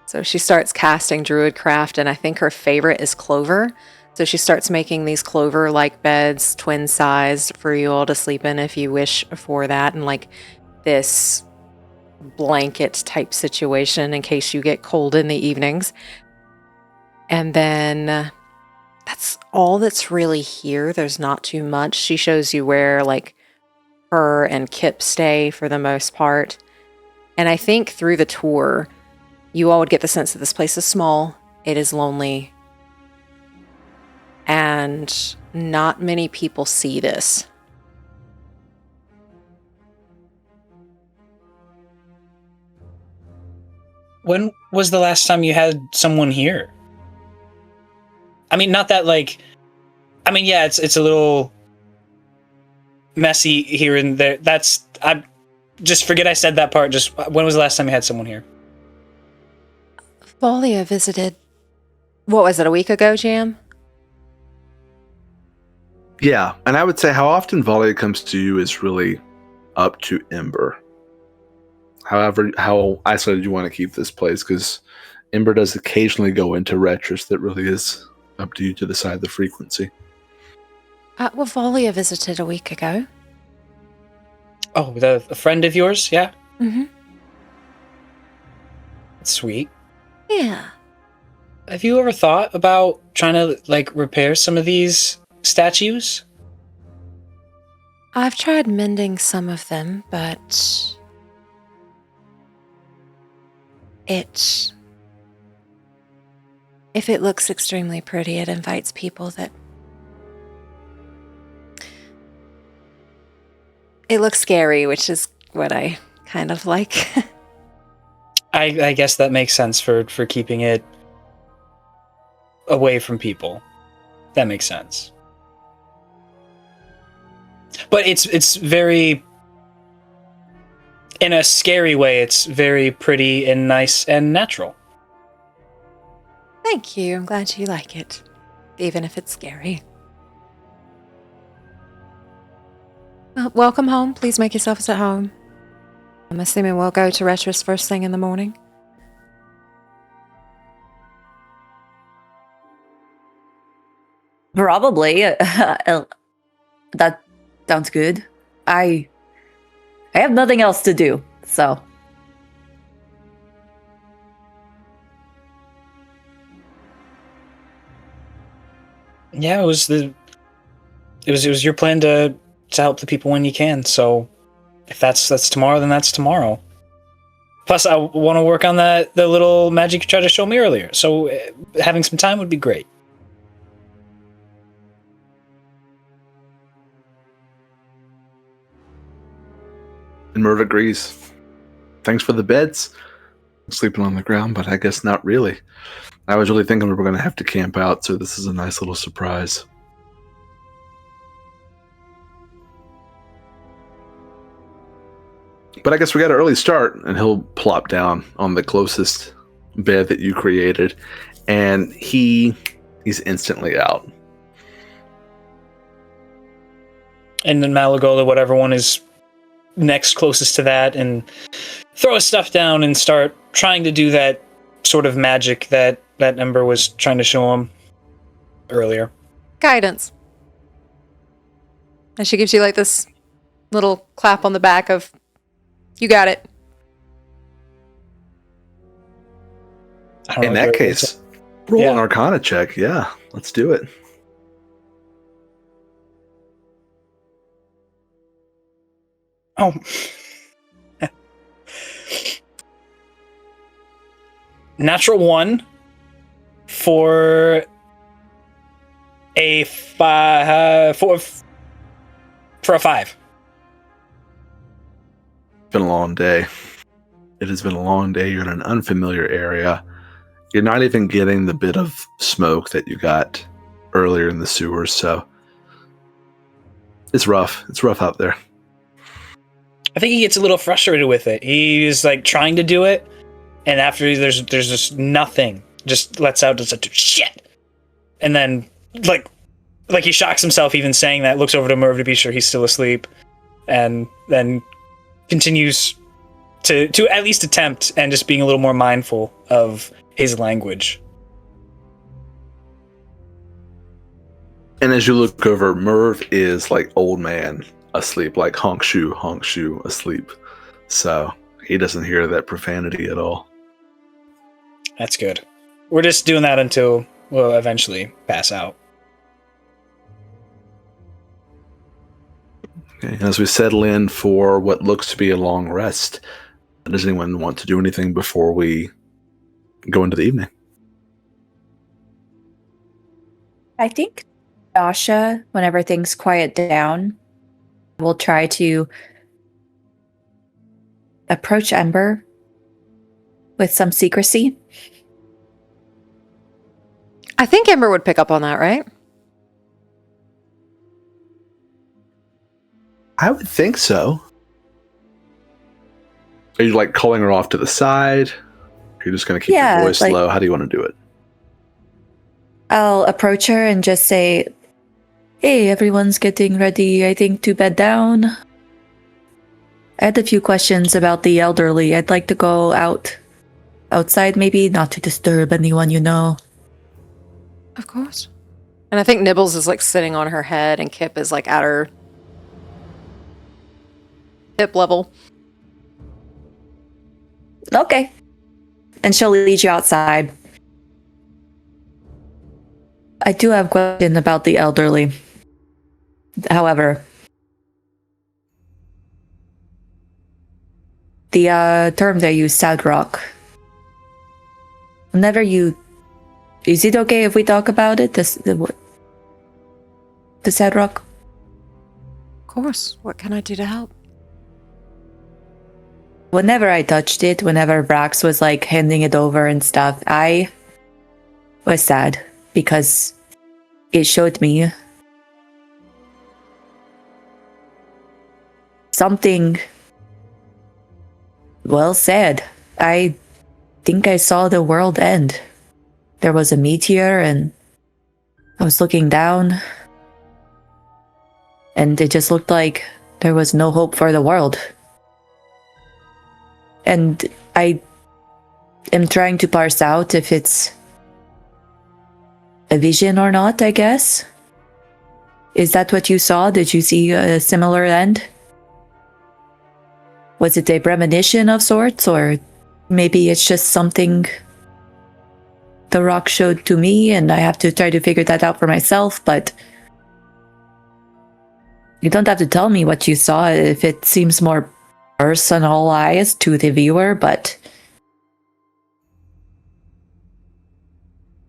So she starts casting druidcraft, and I think her favorite is clover. So she starts making these clover-like beds, twin-sized, for you all to sleep in if you wish for that, and like this blanket-type situation in case you get cold in the evenings. And then that's all that's really here. There's not too much. She shows you where like her and Kip stay for the most part. And I think through the tour, you all would get the sense that this place is small, it is lonely, and not many people see this. When was the last time you had someone here? I mean, not that like... I mean, yeah, it's a little messy here and there. I just forget I said that part. Just when was the last time you had someone here? Valia visited, what was it, a week ago, Jam? Yeah, and I would say how often Valia comes to you is really up to Ember. However, how isolated you want to keep this place, because Ember does occasionally go into Retras. That really is up to you to decide the frequency. Well, Valia visited a week ago. Oh, a friend of yours? Yeah? Mm-hmm. That's sweet. Yeah. Have you ever thought about trying to, like, repair some of these statues? I've tried mending some of them, but if it looks extremely pretty, it invites people that... It looks scary, which is what I kind of like. I guess that makes sense for keeping it away from people. That makes sense. But it's very... In a scary way, it's very pretty and nice and natural. Thank you. I'm glad you like it, even if it's scary. Well, welcome home. Please make yourselves at home. I'm assuming we'll go to Retras first thing in the morning. Probably. That sounds good. I have nothing else to do, so. Yeah, it was your plan to help the people when you can. So if that's tomorrow, then that's tomorrow. Plus, I want to work on the little magic you tried to show me earlier. So having some time would be great. And Merv agrees. Thanks for the beds. I'm sleeping on the ground, but I guess not really. I was really thinking we were going to have to camp out, so this is a nice little surprise. But I guess we got an early start, and he'll plop down on the closest bed that you created, and he's instantly out. And then Malagola, whatever one is next closest to that, and throw his stuff down and start trying to do that sort of magic that Ember was trying to show him earlier. Guidance. And she gives you like this little clap on the back of, you got it. In that case, roll an Arcana check. Yeah, let's do it. Oh. Natural 1 for a 5. For a 5. It's been a long day. It has been a long day. You're in an unfamiliar area. You're not even getting the bit of smoke that you got earlier in the sewers, so it's rough. It's rough out there. I think he gets a little frustrated with it. He's like trying to do it, and after there's just nothing. Just lets out just a shit, and then like he shocks himself even saying that. Looks over to Merv to be sure he's still asleep, and then continues to at least attempt and just being a little more mindful of his language. And as you look over, Merv is like old man asleep, like honk shoe asleep. So he doesn't hear that profanity at all. That's good. We're just doing that until we'll eventually pass out. Okay, as we settle in for what looks to be a long rest, does anyone want to do anything before we go into the evening? I think Dasha, whenever things quiet down, will try to approach Ember with some secrecy. I think Ember would pick up on that, right? I would think so. Are you like calling her off to the side? You're just going to keep your voice low? How do you want to do it? I'll approach her and just say, "Hey, everyone's getting ready, I think, to bed down. I had a few questions about the elderly. I'd like to go outside maybe, not to disturb anyone you know." Of course. And I think Nibbles is like sitting on her head and Kip is like at her hip level. Okay. And she'll lead you outside. I do have a question about the elderly. However, the term they use, sad rock. Whenever you... Is it okay if we talk about it? The sad rock? Of course. What can I do to help? Whenever I touched it, whenever Brax was like handing it over and stuff, I was sad because it showed me something well said. I think I saw the world end. There was a meteor and I was looking down and it just looked like there was no hope for the world. And I am trying to parse out if it's a vision or not, I guess. Is that what you saw? Did you see a similar end? Was it a premonition of sorts, or maybe it's just something the rock showed to me and I have to try to figure that out for myself, but you don't have to tell me what you saw if it seems more personalized to the viewer, but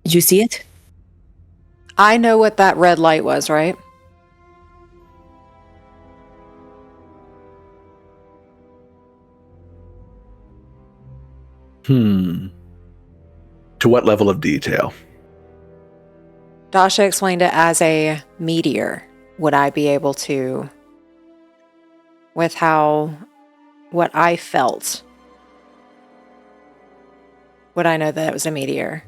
did you see it? I know what that red light was, right? To what level of detail? Dasha explained it as a meteor. Would I be able to, with what I felt, would I know that it was a meteor?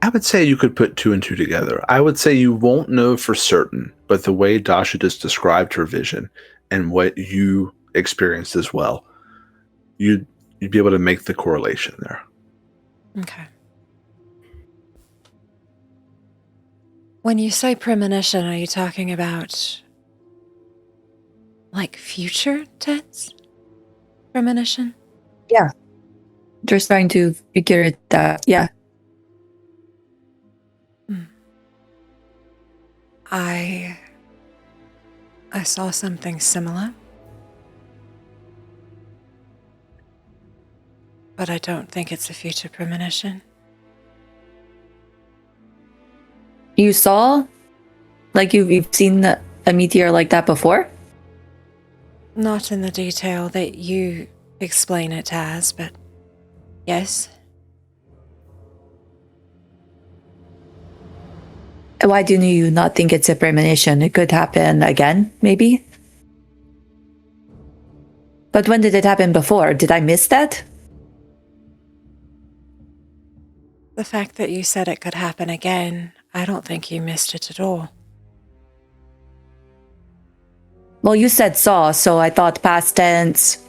I would say you could put two and two together. I would say you won't know for certain, but the way Dasha just described her vision and what you experienced as well, you'd be able to make the correlation there. Okay. When you say premonition, are you talking about Like future tense premonition? Yeah. Just trying to figure it out. Yeah. I saw something similar. But I don't think it's a future premonition. You saw? Like you've seen a meteor like that before? Not in the detail that you explain it as, but yes. Why do you not think it's a premonition? It could happen again, maybe? But when did it happen before? Did I miss that? The fact that you said it could happen again, I don't think you missed it at all. Well, you said saw, so I thought past tense.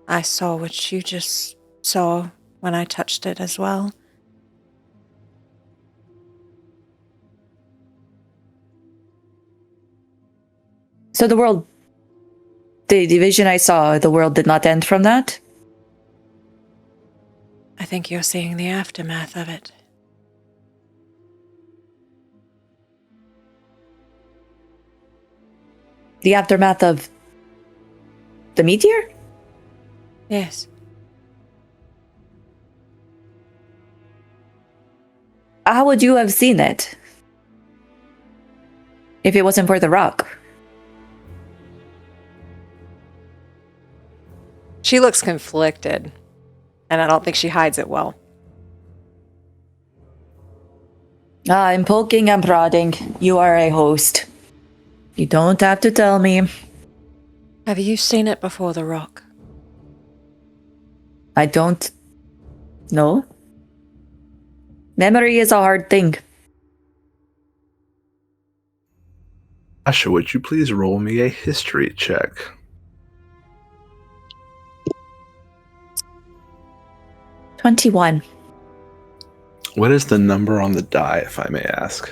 I saw what you just saw when I touched it as well. So the vision I saw, the world did not end from that? I think you're seeing the aftermath of it. The aftermath of the meteor? Yes. How would you have seen it? If it wasn't for the rock? She looks conflicted, and I don't think she hides it well. I'm poking and prodding. You are a host. You don't have to tell me. Have you seen it before the rock? I don't know. Memory is a hard thing. Asha, would you please roll me a history check? $21. What is the number on the die, if I may ask?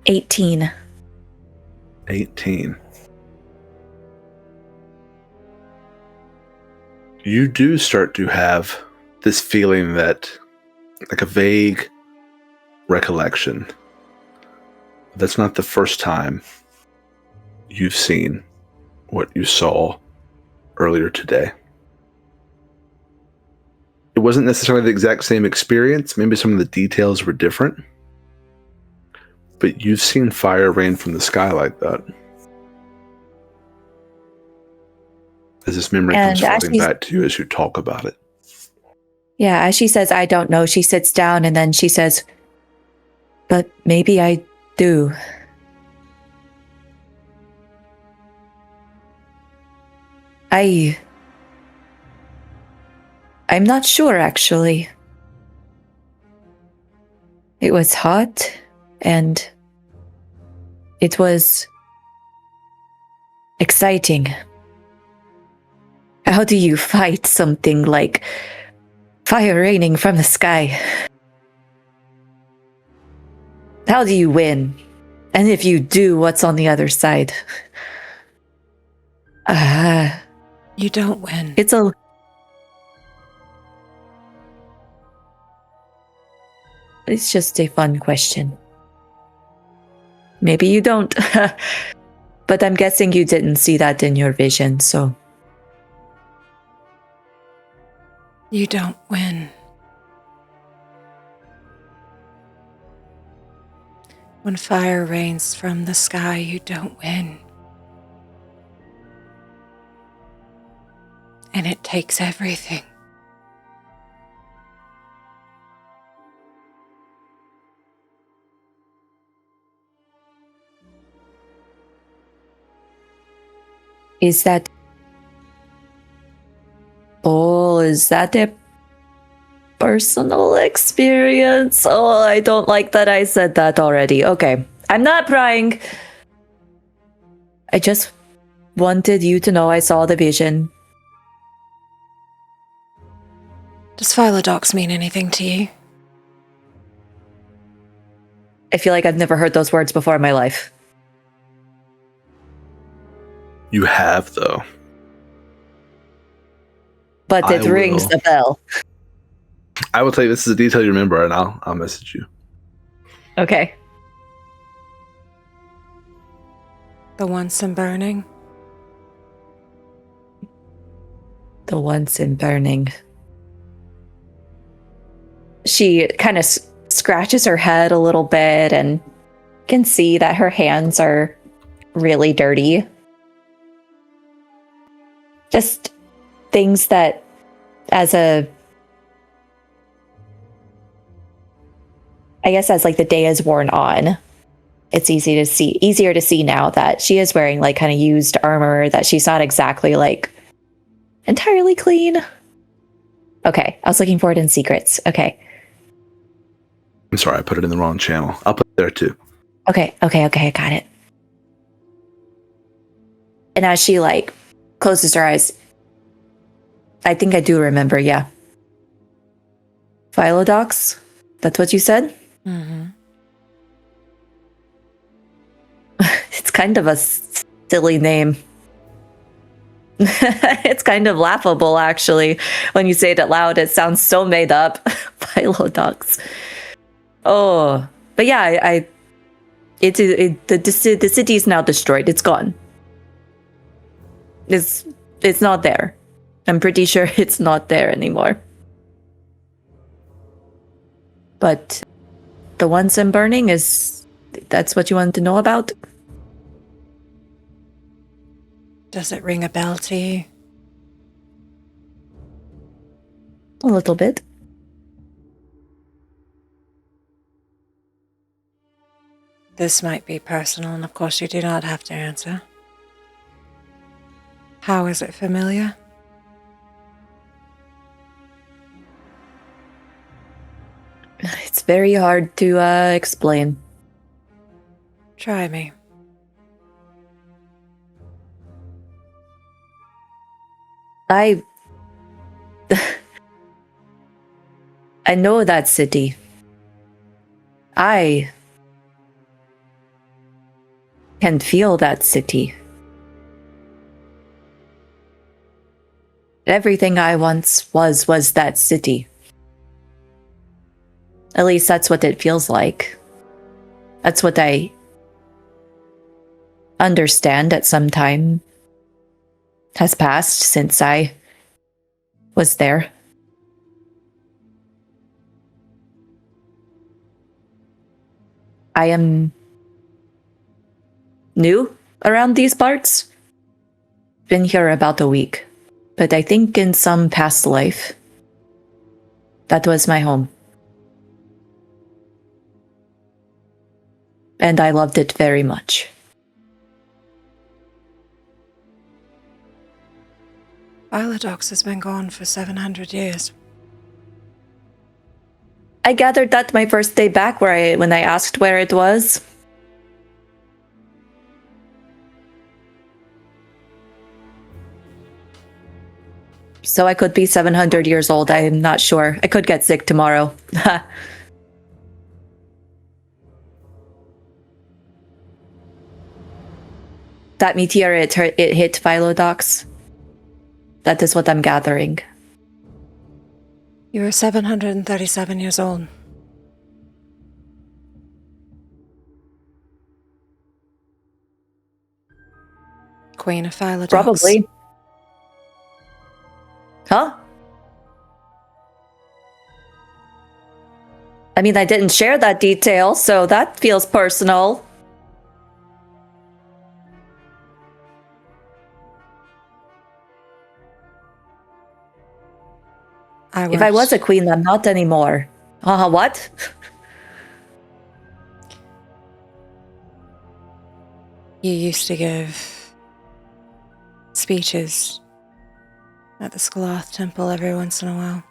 18. 18. You do start to have this feeling that, like a vague recollection. That's not the first time you've seen what you saw earlier today. It wasn't necessarily the exact same experience. Maybe some of the details were different. But you've seen fire rain from the sky like that. As this memory comes floating back to you as you talk about it. Yeah, as she says, I don't know, she sits down and then she says, but maybe I do. I'm not sure, actually. It was hot, and it was exciting. How do you fight something like fire raining from the sky? How do you win? And if you do, what's on the other side? You don't win. It's just a fun question. Maybe you don't. But I'm guessing you didn't see that in your vision, so. You don't win. When fire rains from the sky, you don't win. And it takes everything. Is that a personal experience? Oh, I don't like that I said that already. Okay, I'm not prying. I just wanted you to know I saw the vision. Does Philodox mean anything to you? I feel like I've never heard those words before in my life. You have, though. But it I rings will. the bell. I will tell you this is a detail you remember, and I'll message you. Okay. The once in burning. The once in burning. She kind of scratches her head a little bit and can see that her hands are really dirty. Just things that, as like the day is worn on, it's easier to see now that she is wearing like kind of used armor, that she's not exactly like entirely clean. Okay, I was looking for it in secrets. Okay. I'm sorry, I put it in the wrong channel. I'll put it there too. Okay, I got it. And as she like closes her eyes, I think I do remember, yeah. Philodox? That's what you said? Mm-hmm. It's kind of a silly name. It's kind of laughable, actually. When you say it out loud, it sounds so made up. Philodox. Oh, but yeah, the city is now destroyed. It's gone. It's not there. I'm pretty sure it's not there anymore. But the once in burning that's what you wanted to know about? Does it ring a bell to you? A little bit. This might be personal, and of course you do not have to answer. How is it familiar? It's very hard to explain. Try me. I know that city. I can feel that city. Everything I once was that city. At least that's what it feels like. That's what I understand at some time has passed since I was there. I am new around these parts. Been here about a week, but I think in some past life, that was my home. And I loved it very much. Philodox has been gone for 700 years. I gathered that my first day back when I asked where it was. So I could be 700 years old, I'm not sure. I could get sick tomorrow. That meteor, it hit Philodox. That is what I'm gathering. You are 737 years old. Queen of Philodox. Probably. Huh? I mean, I didn't share that detail, so that feels personal. If I was a queen, I'm not anymore. What? You used to give speeches at the Skalath Temple every once in a while.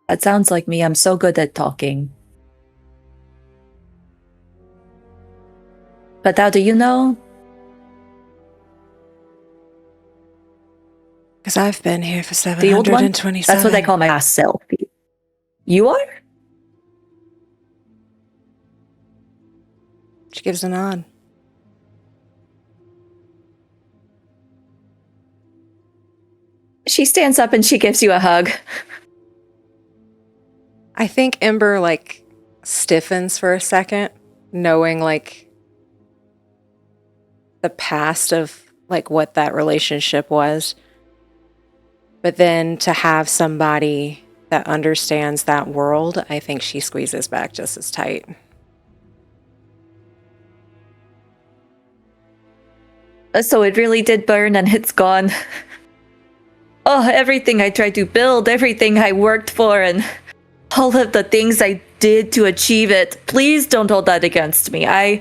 That sounds like me. I'm so good at talking. But how do you know? Because I've been here for The old one? 727. That's what I call my past self. You are? She gives a nod. She stands up and she gives you a hug. I think Ember, like, stiffens for a second, knowing, like, the past of, like, what that relationship was. But then to have somebody that understands that world, I think she squeezes back just as tight. So it really did burn and it's gone. Oh, everything I tried to build, everything I worked for, and all of the things I did to achieve it. Please don't hold that against me. I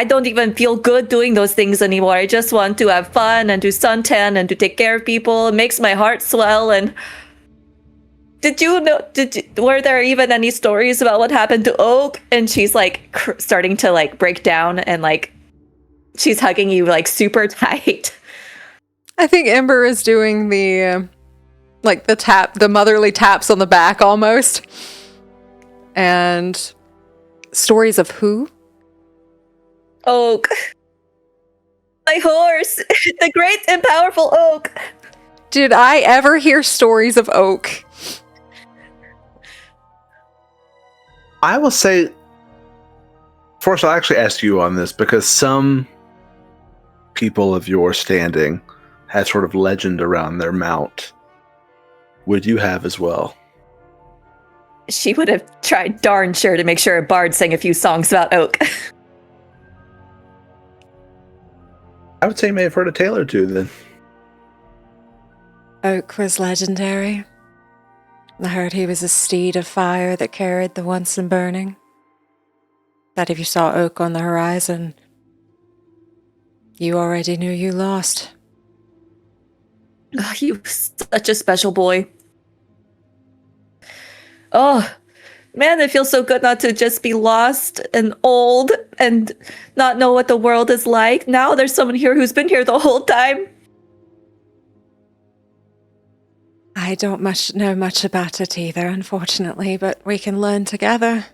don't even feel good doing those things anymore. I just want to have fun and do suntan and to take care of people. It makes my heart swell. And were there even any stories about what happened to Oak? And she's like starting to like break down and like she's hugging you like super tight. I think Ember is doing the like the motherly taps on the back almost. And stories of who? Oak. My horse. The great and powerful Oak. Did I ever hear stories of Oak? I will say, first, I'll actually ask you on this because some people of your standing have sort of legend around their mount. Would you have as well? She would have tried darn sure to make sure a bard sang a few songs about Oak. I would say you may have heard a tale or two then. Oak was legendary. I heard he was a steed of fire that carried the once and burning. That if you saw Oak on the horizon, you already knew you lost. Oh, he was such a special boy. Oh, man, it feels so good not to just be lost and old and not know what the world is like. Now there's someone here who's been here the whole time. I don't know much about it either, unfortunately, but we can learn together.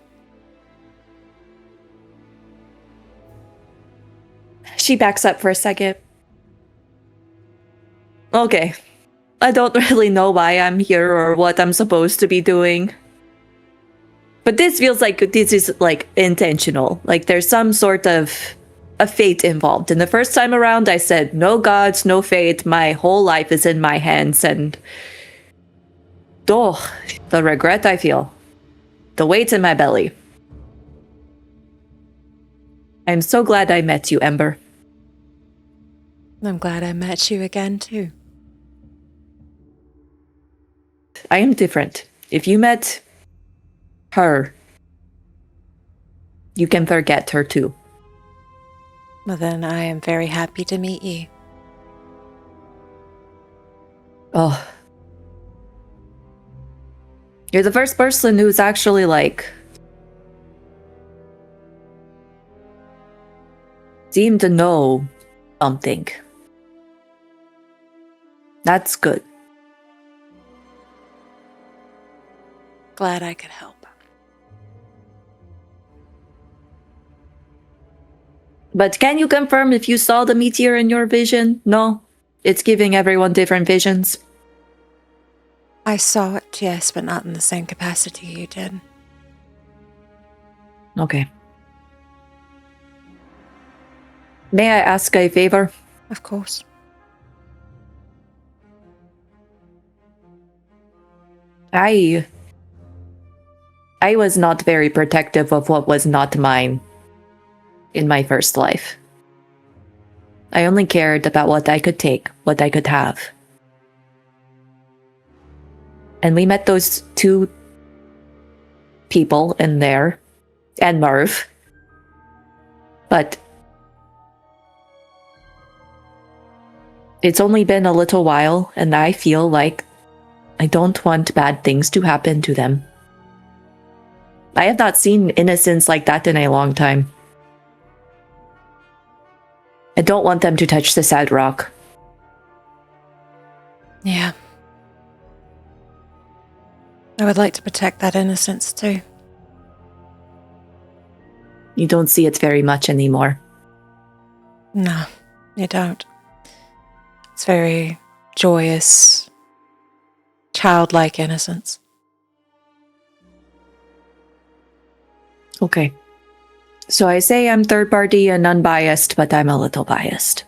She backs up for a second. Okay. I don't really know why I'm here or what I'm supposed to be doing. But this feels like this is like intentional. Like there's some sort of a fate involved. And the first time around I said, no gods, no fate. My whole life is in my hands. And oh, the regret I feel. The weight in my belly. I'm so glad I met you, Ember. I'm glad I met you again, too. I am different. If you met her, you can forget her too. Well, then I am very happy to meet you. Oh. You're the first person who's actually, like, seemed to know something. That's good. Glad I could help. But can you confirm if you saw the meteor in your vision? No? It's giving everyone different visions. I saw it, yes, but not in the same capacity you did. Okay. May I ask a favor? Of course. I was not very protective of what was not mine in my first life. I only cared about what I could take, what I could have. And we met those two people in there, and Merv. But it's only been a little while, and I feel like I don't want bad things to happen to them. I have not seen innocence like that in a long time. I don't want them to touch the sad rock. Yeah. I would like to protect that innocence too. You don't see it very much anymore. No, you don't. It's very joyous, childlike innocence. Okay. So I say I'm third party and unbiased, but I'm a little biased.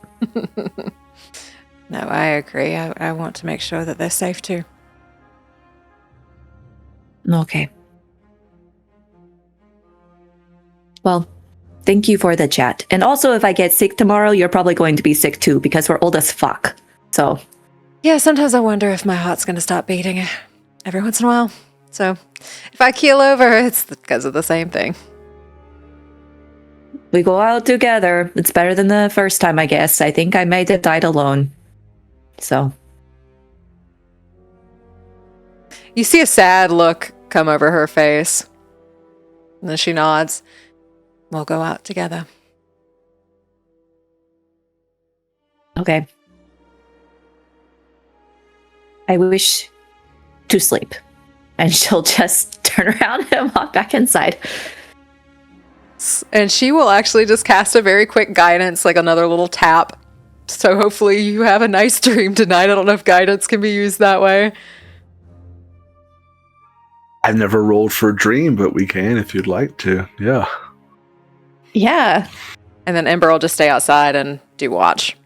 No, I agree. I want to make sure that they're safe too. Okay. Well, thank you for the chat. And also, if I get sick tomorrow, you're probably going to be sick too, because we're old as fuck. So. Yeah, sometimes I wonder if my heart's going to stop beating every once in a while. So if I keel over, it's because of the same thing. We go out together. It's better than the first time, I guess. I think I might have died alone. So. You see a sad look come over her face. And then she nods. We'll go out together. Okay. I wish to sleep. And she'll just turn around and walk back inside. And she will actually just cast a very quick guidance, like another little tap. So hopefully you have a nice dream tonight. I don't know if guidance can be used that way. I've never rolled for a dream, but we can if you'd like to. Yeah. Yeah. And then Ember will just stay outside and do watch.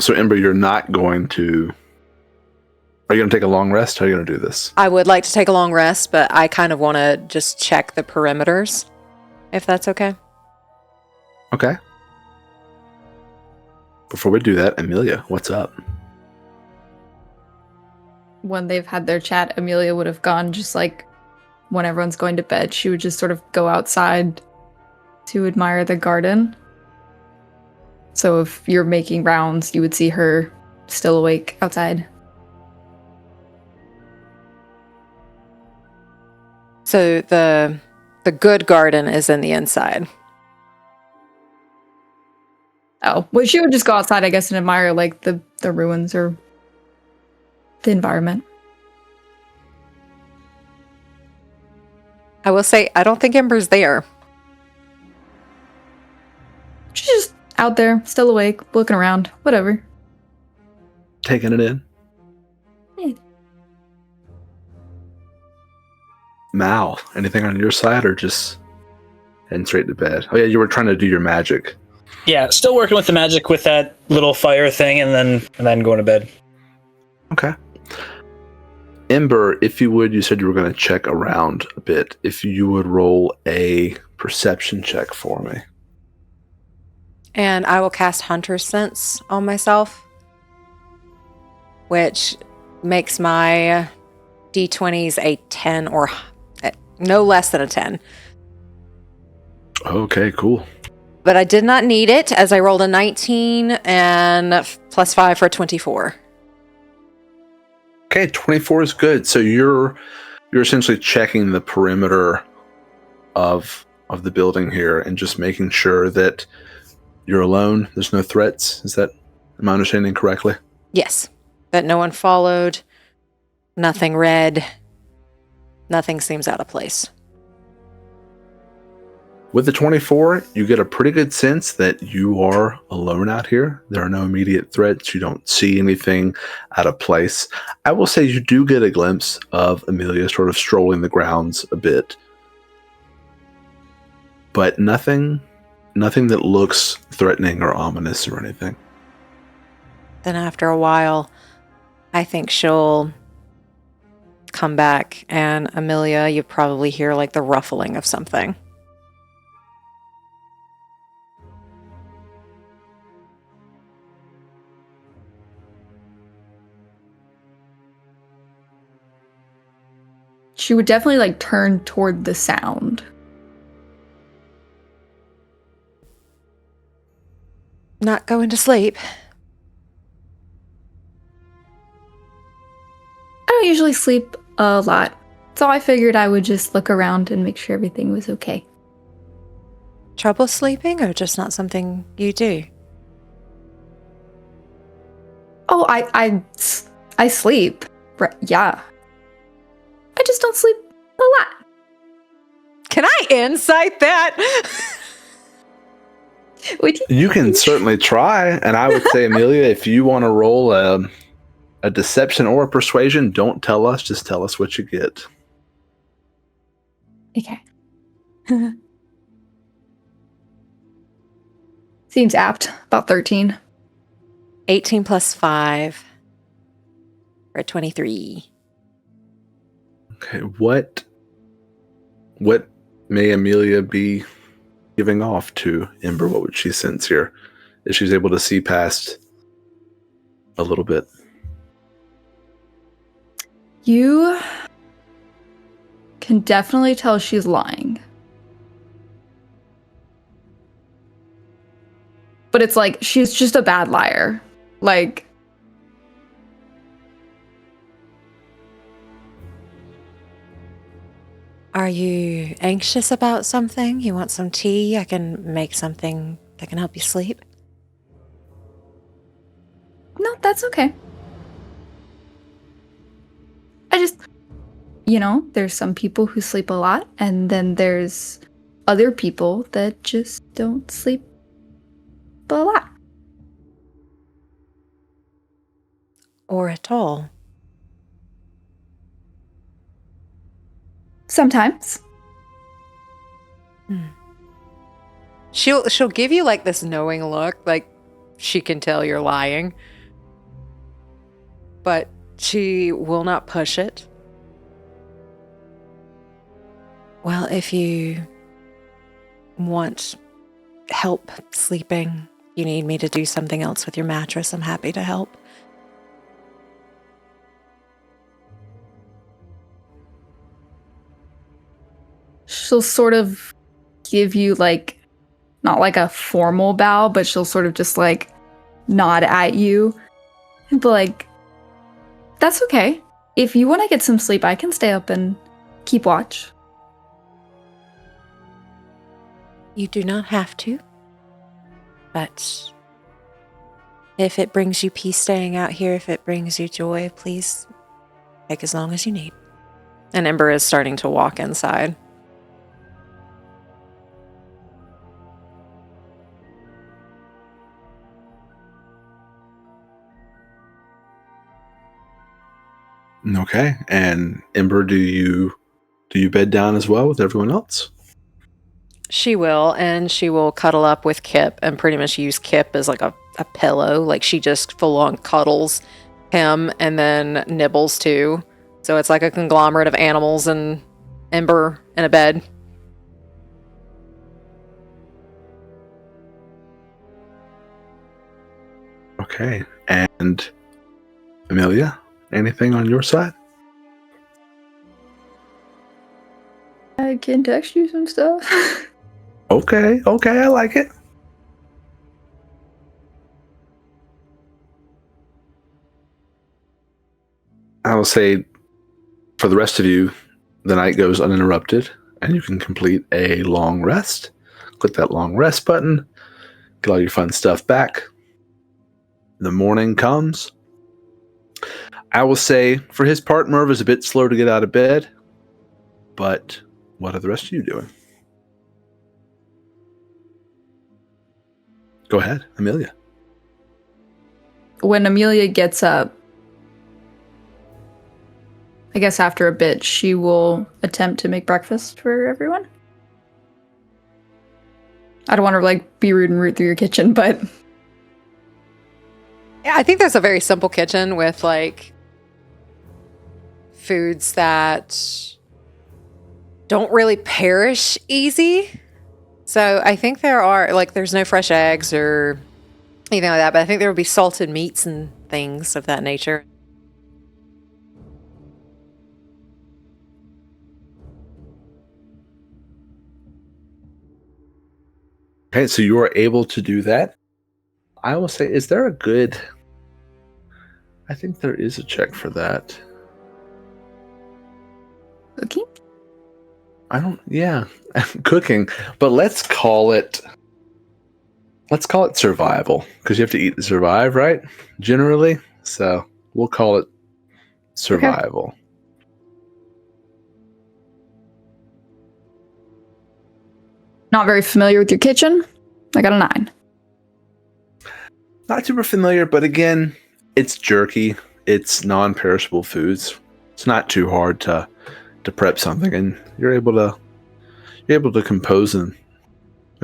So, Ember, you're not going to... Are you going to take a long rest? How are you going to do this? I would like to take a long rest, but I kind of want to just check the perimeters, if that's okay. Okay. Before we do that, Amelia, what's up? When they've had their chat, Amelia would have gone just like when everyone's going to bed. She would just sort of go outside to admire the garden. So if you're making rounds, you would see her still awake outside. So the good garden is in the inside. Oh, well, she would just go outside, I guess, and admire like the ruins or the environment. I will say, I don't think Ember's there. She's just out there, still awake, looking around, whatever. Taking it in? Yeah. Mal, anything on your side or just heading straight to bed? Oh yeah, you were trying to do your magic. Yeah, still working with the magic with that little fire thing and then going to bed. Okay. Ember, if you would, you said you were going to check around a bit. If you would roll a perception check for me. And I will cast Hunter's Sense on myself, which makes my D20s a 10 or no less than a 10. Okay, cool. But I did not need it as I rolled a 19 and plus 5 for a 24. Okay, 24 is good. So you're essentially checking the perimeter of the building here and just making sure that you're alone. There's no threats. Am I understanding correctly? Yes. That no one followed, nothing read, nothing seems out of place. With the 24, you get a pretty good sense that you are alone out here. There are no immediate threats. You don't see anything out of place. I will say you do get a glimpse of Amelia sort of strolling the grounds a bit. But nothing that looks threatening or ominous or anything. Then after a while, I think she'll come back, and Amelia, you probably hear like the ruffling of something. She would definitely like turn toward the sound. Not going to sleep. I don't usually sleep a lot, so I figured I would just look around and make sure everything was okay. Trouble sleeping, or just not something you do? Oh, I sleep. Yeah. I just don't sleep a lot. Can I insight that? You can certainly try, and I would say, Amelia, if you want to roll a deception or a persuasion, don't tell us, just tell us what you get. Okay. Seems apt. About 13. 18 plus 5 for 23. Okay, what may Amelia be giving off to Ember? What would she sense here? If she's able to see past a little bit. You can definitely tell she's lying. But it's like, she's just a bad liar. Like, Are you anxious about something? You want some tea? I can make something that can help you sleep. no, that's okay. I just, there's some people who sleep a lot, and then there's other people that just don't sleep a lot. Or at all. Sometimes. She'll give you like this knowing look, like she can tell you're lying. But she will not push it. Well, if you want help sleeping, you need me to do something else with your mattress, I'm happy to help. She'll sort of give you like, not like a formal bow, but she'll sort of just like nod at you and be like, that's okay. If you want to get some sleep, I can stay up and keep watch. You do not have to. But if it brings you peace staying out here, if it brings you joy, please take as long as you need. And Ember is starting to walk inside. Okay, and Ember, do you bed down as well with everyone else? She will, and she will cuddle up with Kip and pretty much use Kip as like a pillow. Like she just full on cuddles him and then nibbles too. So it's like a conglomerate of animals and Ember in a bed. Okay, and Amelia, anything on your side? I can text you some stuff. Okay, I like it. I will say, for the rest of you, the night goes uninterrupted, and you can complete a long rest. Click that long rest button, get all your fun stuff back. The morning comes. I will say, for his part, Merv is a bit slow to get out of bed, but what are the rest of you doing? Go ahead, Amelia. When Amelia gets up, I guess after a bit, she will attempt to make breakfast for everyone. I don't want to like be rude and root through your kitchen, but Yeah, I think there's a very simple kitchen with like foods that don't really perish easy. So I think there's no fresh eggs or anything like that, but I think there will be salted meats and things of that nature. Okay, so you are able to do that. I will say, is there a good... I think there is a check for that. cooking? Cooking, but let's call it survival, because you have to eat to survive, right? Generally. So we'll call it survival. Okay. Not very familiar with your kitchen? I got a 9. Not super familiar, but again, it's jerky. It's non-perishable foods. It's not too hard to prep something, and you're able to compose a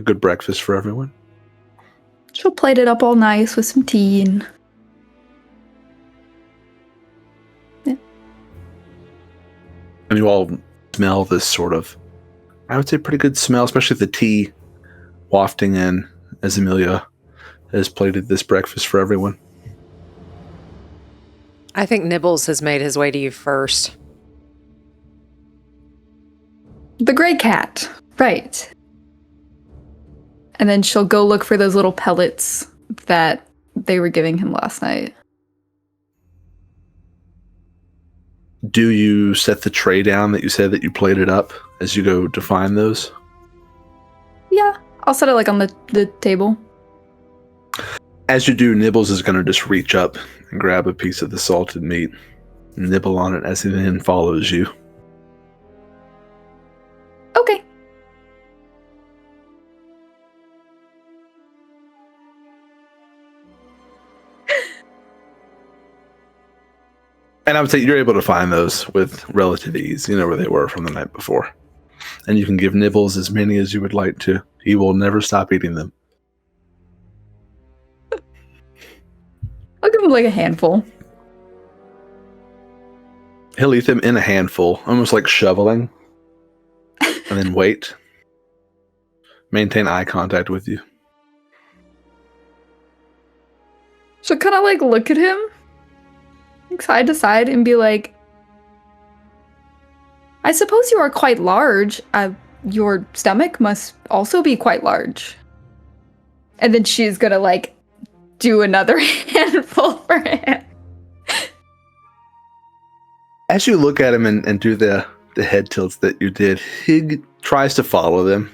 good breakfast for everyone. She'll plate it up all nice with some tea and... Yeah. And you all smell this sort of, I would say, pretty good smell, especially the tea wafting in as Amelia has plated this breakfast for everyone. I think Nibbles has made his way to you first. The gray cat. Right. And then she'll go look for those little pellets that they were giving him last night. Do you set the tray down that you said that you plated up as you go to find those? Yeah, I'll set it like on the table. As you do, Nibbles is going to just reach up and grab a piece of the salted meat and nibble on it as he then follows you. Okay. And I would say you're able to find those with relative ease. You know where they were from the night before. And you can give Nibbles as many as you would like to. He will never stop eating them. I'll give him like a handful. He'll eat them in a handful, almost like shoveling, and then wait. Maintain eye contact with you. She'll kind of like look at him, like side to side, and be like, I suppose you are quite large. Your stomach must also be quite large. And then she's gonna like do another handful for him. As you look at him and do the head tilts that you did, he tries to follow them.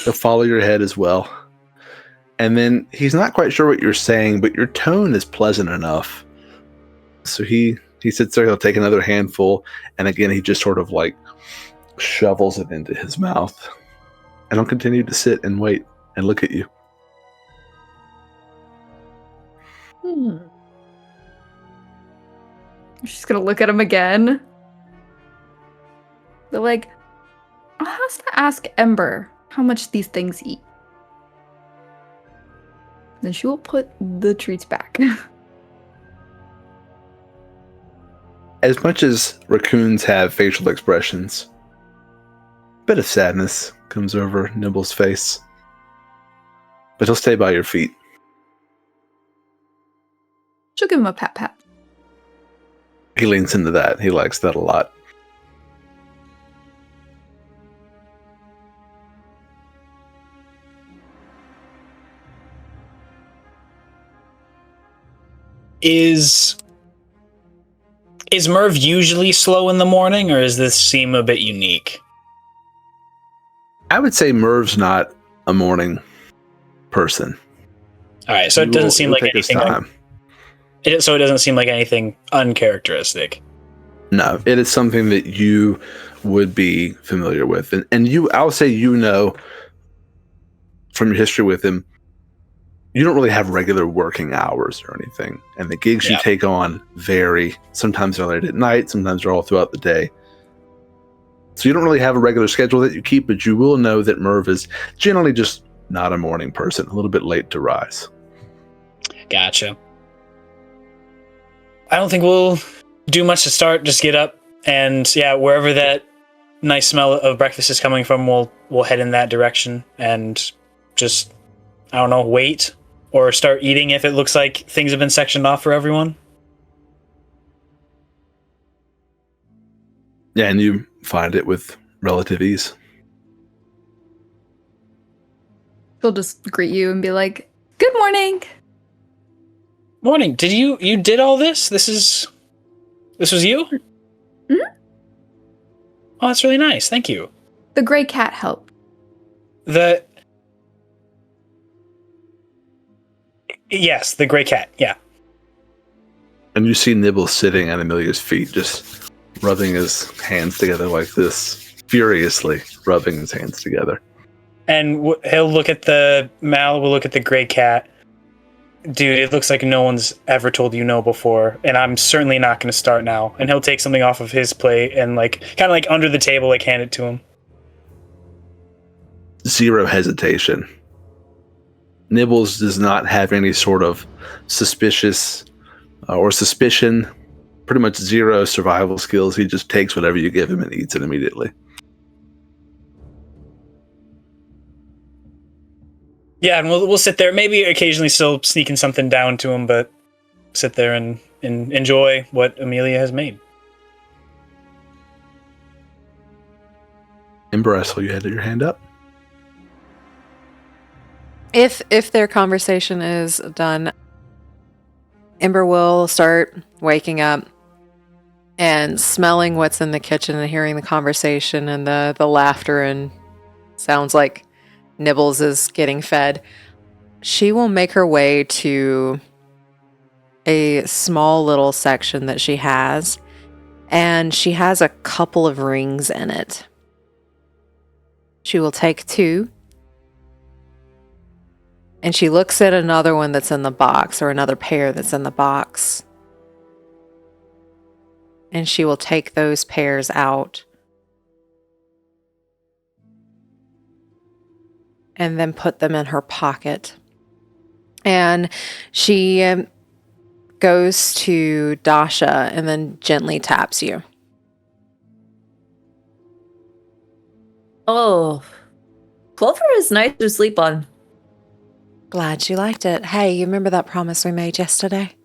He'll follow your head as well. And then he's not quite sure what you're saying, but your tone is pleasant enough. So he sits there, he'll take another handful, and again, he just sort of like shovels it into his mouth. And he'll continue to sit and wait and look at you. She's gonna look at him again. But like, I'll have to ask Ember how much these things eat. Then she will put the treats back. As much as raccoons have facial expressions, a bit of sadness comes over Nibble's face. But he'll stay by your feet. She'll give him a pat pat. He leans into that. He likes that a lot. Is Merv usually slow in the morning, or does this seem a bit unique? I would say Merv's not a morning person. All right, so it doesn't seem like anything. So it doesn't seem like anything uncharacteristic. No, it is something that you would be familiar with, and I'll say from your history with him, you don't really have regular working hours or anything, and the gigs you take on vary. Sometimes they're late at night, sometimes they're all throughout the day. So you don't really have a regular schedule that you keep, but you will know that Merv is generally just not a morning person, a little bit late to rise. Gotcha. I don't think we'll do much to start. Just get up and wherever that nice smell of breakfast is coming from, we'll head in that direction and just, I don't know, wait or start eating if it looks like things have been sectioned off for everyone. Yeah, and you find it with relative ease. She'll just greet you and be like, "Good morning." Morning. Did you did all this? This was you? Mm-hmm. Oh, that's really nice. Thank you. The gray cat helped. Yes, the gray cat. Yeah. And you see Nibble sitting at Amelia's feet, just rubbing his hands together like this, furiously rubbing his hands together. And he'll look at Mal will look at the gray cat. Dude, it looks like no one's ever told you no before, and I'm certainly not going to start now. And he'll take something off of his plate and kind of under the table, hand it to him. Zero hesitation. Nibbles does not have any sort of suspicious or suspicion. Pretty much zero survival skills. He just takes whatever you give him and eats it immediately. Yeah, and we'll sit there, maybe occasionally still sneaking something down to him, but sit there and enjoy what Amelia has made. Ember, I saw you had your hand up. If their conversation is done, Ember will start waking up and smelling what's in the kitchen and hearing the conversation and the laughter and sounds like Nibbles is getting fed. She will make her way to a small little section that she has, and she has a couple of rings in it. She will take 2, and she looks at another one that's in the box, or another pair that's in the box, and she will take those pairs out and then put them in her pocket. And she goes to Dasha and then gently taps you. Oh, Clover is nice to sleep on. Glad you liked it. Hey, you remember that promise we made yesterday?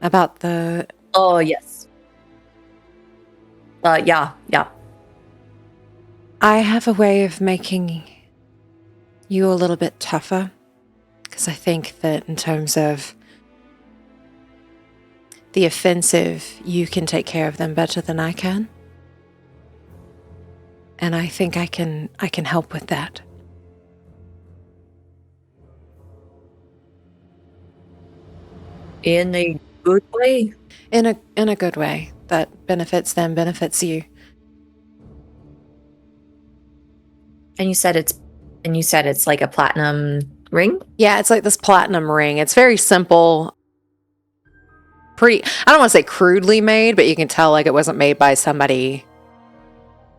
About the... Oh, yes. Yeah. I have a way of making you a little bit tougher, because I think that in terms of the offensive, you can take care of them better than I can. And I think I can help with that. In a good way? In a good way that benefits them, benefits you. And you said it's like a platinum ring? Yeah, it's like this platinum ring. It's very simple. Pretty, I don't want to say crudely made, but you can tell it wasn't made by somebody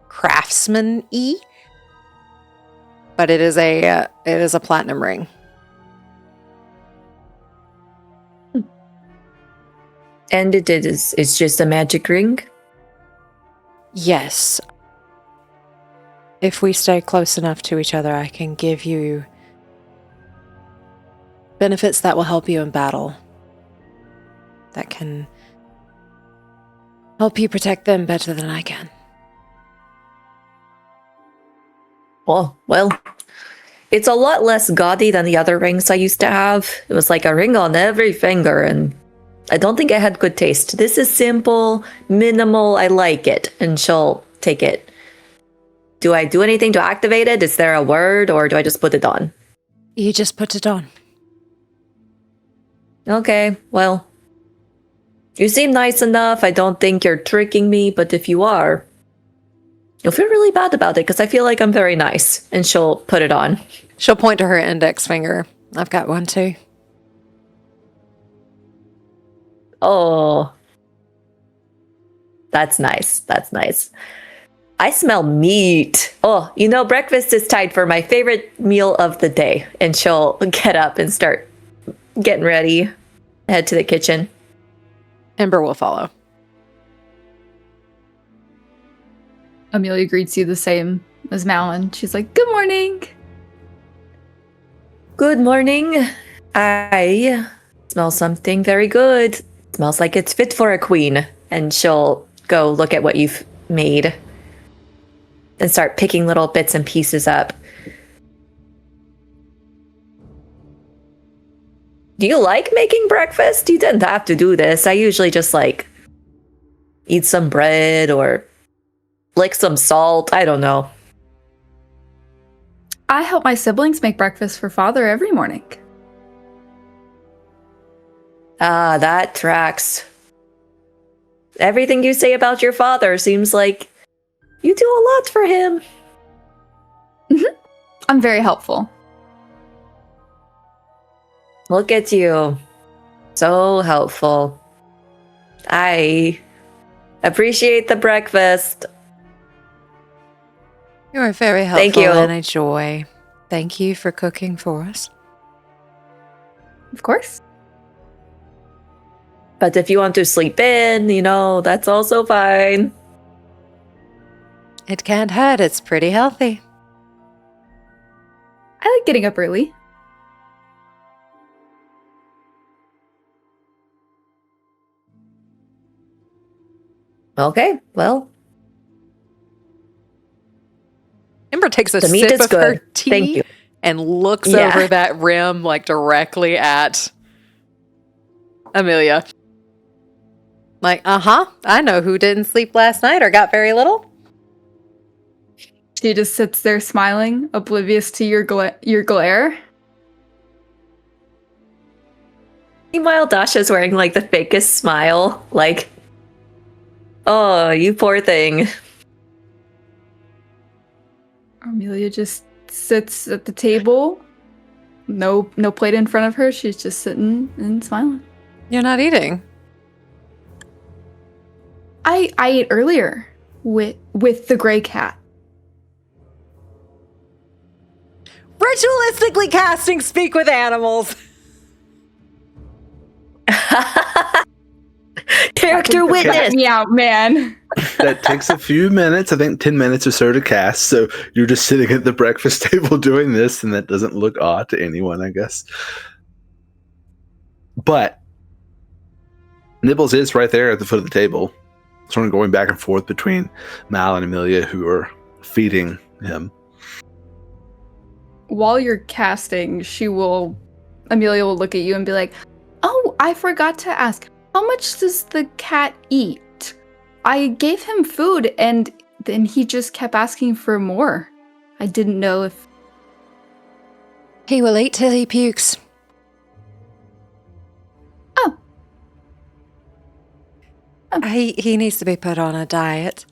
craftsman-y. But it is a platinum ring. And it's just a magic ring? Yes. If we stay close enough to each other, I can give you benefits that will help you in battle. That can help you protect them better than I can. Oh, well, it's a lot less gaudy than the other rings I used to have. It was like a ring on every finger, and I don't think I had good taste. This is simple, minimal, I like it, and she'll take it. Do I do anything to activate it? Is there a word, or do I just put it on? You just put it on. Okay, well, you seem nice enough. I don't think you're tricking me, but if you are, you'll feel really bad about it because I feel like I'm very nice. And she'll put it on. She'll point to her index finger. I've got one too. Oh, that's nice. That's nice. I smell meat. Oh, breakfast is tied for my favorite meal of the day. And she'll get up and start getting ready, head to the kitchen. Ember will follow. Amelia greets you the same as Malin. She's like, "Good morning." Good morning. I smell something very good. Smells like it's fit for a queen. And she'll go look at what you've made and start picking little bits and pieces up. Do you like making breakfast? You didn't have to do this. I usually just eat some bread or lick some salt. I don't know. I help my siblings make breakfast for father every morning. Ah, that tracks. Everything you say about your father seems like You do a lot for him. I'm very helpful. Look at you. So helpful. I appreciate the breakfast. You are very helpful Thank you. and a joy. Thank you for cooking for us. Of course. But if you want to sleep in, that's also fine. It can't hurt. It's pretty healthy. I like getting up early. Okay, well, Ember takes a the meat sip is of her good. tea Thank you. and looks Yeah. over that rim like directly at Amelia. Like, I know who didn't sleep last night or got very little. She just sits there smiling, oblivious to your glare. Meanwhile, Dasha's wearing like the fakest smile. Like, oh, you poor thing. Amelia just sits at the table. No plate in front of her. She's just sitting and smiling. You're not eating. I ate earlier with the gray cat. Ritualistically casting Speak with Animals. Character witness. Meow, man. That takes a few minutes, I think 10 minutes or so to cast. So you're just sitting at the breakfast table doing this, and that doesn't look odd to anyone, I guess. But Nibbles is right there at the foot of the table, sort of going back and forth between Mal and Amelia, who are feeding him. While you're casting, Amelia will look at you and be like, "Oh, I forgot to ask. How much does the cat eat? I gave him food and then he just kept asking for more. I didn't know if..." He will eat till he pukes. Oh. He needs to be put on a diet.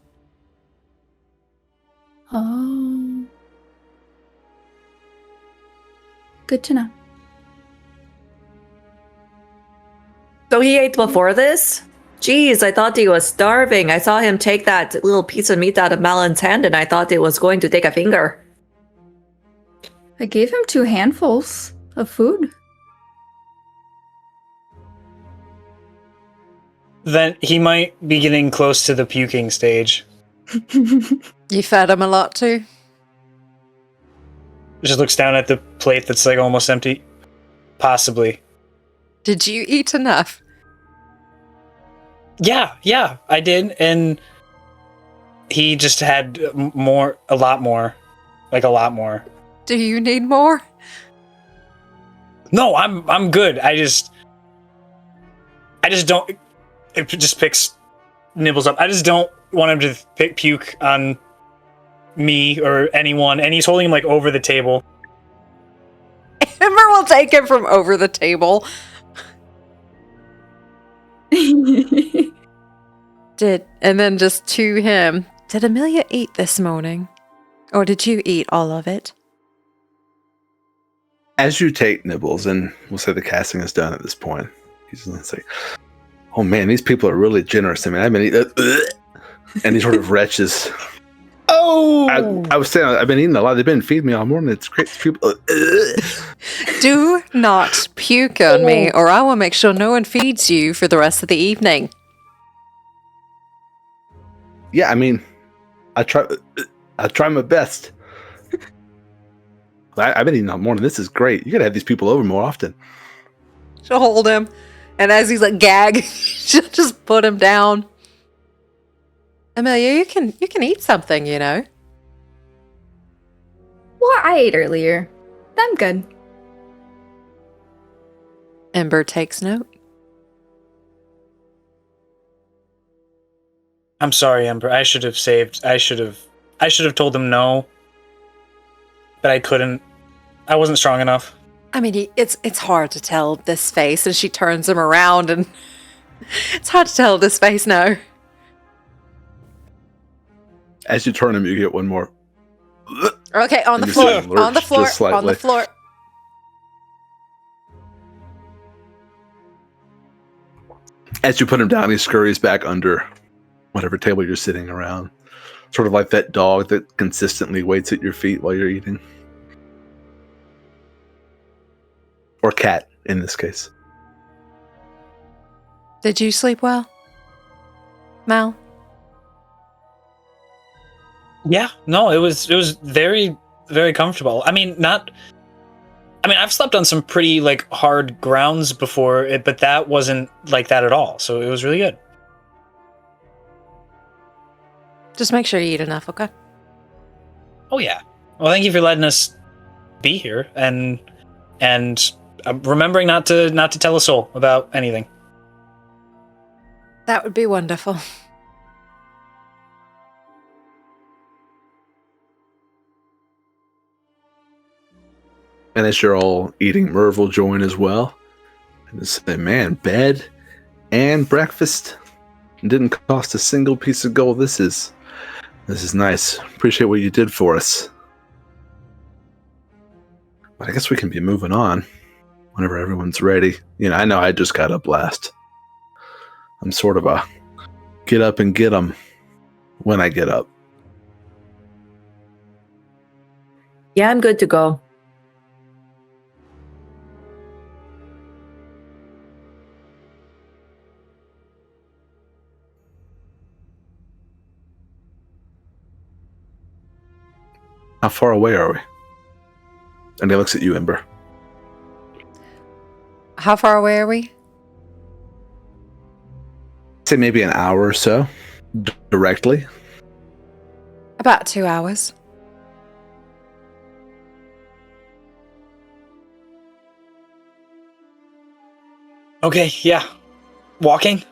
Oh. Good to know. So he ate before this? Jeez, I thought he was starving. I saw him take that little piece of meat out of Malon's hand and I thought it was going to take a finger. I gave him 2 handfuls of food. Then he might be getting close to the puking stage. You fed him a lot too? Just looks down at the plate that's like almost empty. Possibly. Did you eat enough? Yeah, I did, and he just had a lot more. Do you need more? No, I'm good. I just don't. It just picks Nibbles up. I just don't want him to puke on me or anyone, and he's holding him like over the table. Ember will take him from over the table. And then just to him, did Amelia eat this morning? Or did you eat all of it? As you take Nibbles, and we'll say the casting is done at this point, he's going to say, "Oh man, these people are really generous. I mean, I've been eating," and he sort of retches. Oh! I was saying, I've been eating a lot. They've been feeding me all morning. It's great. People. Do not puke on me, or I will make sure no one feeds you for the rest of the evening. Yeah, I mean, I try my best. I've been eating all morning. This is great. You gotta have these people over more often. She'll hold him, and as he's like gag, she'll just put him down. Amelia, you can eat something, you know. Well, I ate earlier. I'm good. Ember takes note. I'm sorry, Ember. I should have told them no. But I couldn't. I wasn't strong enough. I mean, it's hard to tell this face, and she turns him around, and it's hard to tell this face no. As you turn him, you get one more. Okay, on And the you floor. see him lurch On the floor. just On the slightly. floor. As you put him down, he scurries back under whatever table you're sitting around. Sort of like that dog that consistently waits at your feet while you're eating. Or cat, in this case. Did you sleep well, Mal? Yeah, no, it was very, very comfortable. I mean, I've slept on some pretty like hard grounds before, but that wasn't like that at all. So it was really good. Just make sure you eat enough, okay? Oh yeah. Well, thank you for letting us be here and remembering not to tell a soul about anything. That would be wonderful. And as you're all eating, Merv will join as well. And say, man, bed and breakfast didn't cost a single piece of gold. This is nice. Appreciate what you did for us. But I guess we can be moving on whenever everyone's ready. I know I just got up last. I'm sort of a get up and get 'em when I get up. Yeah, I'm good to go. How far away are we? And he looks at you, Ember. How far away are we? Say maybe an hour or so, directly. About 2 hours. Okay, yeah. Walking?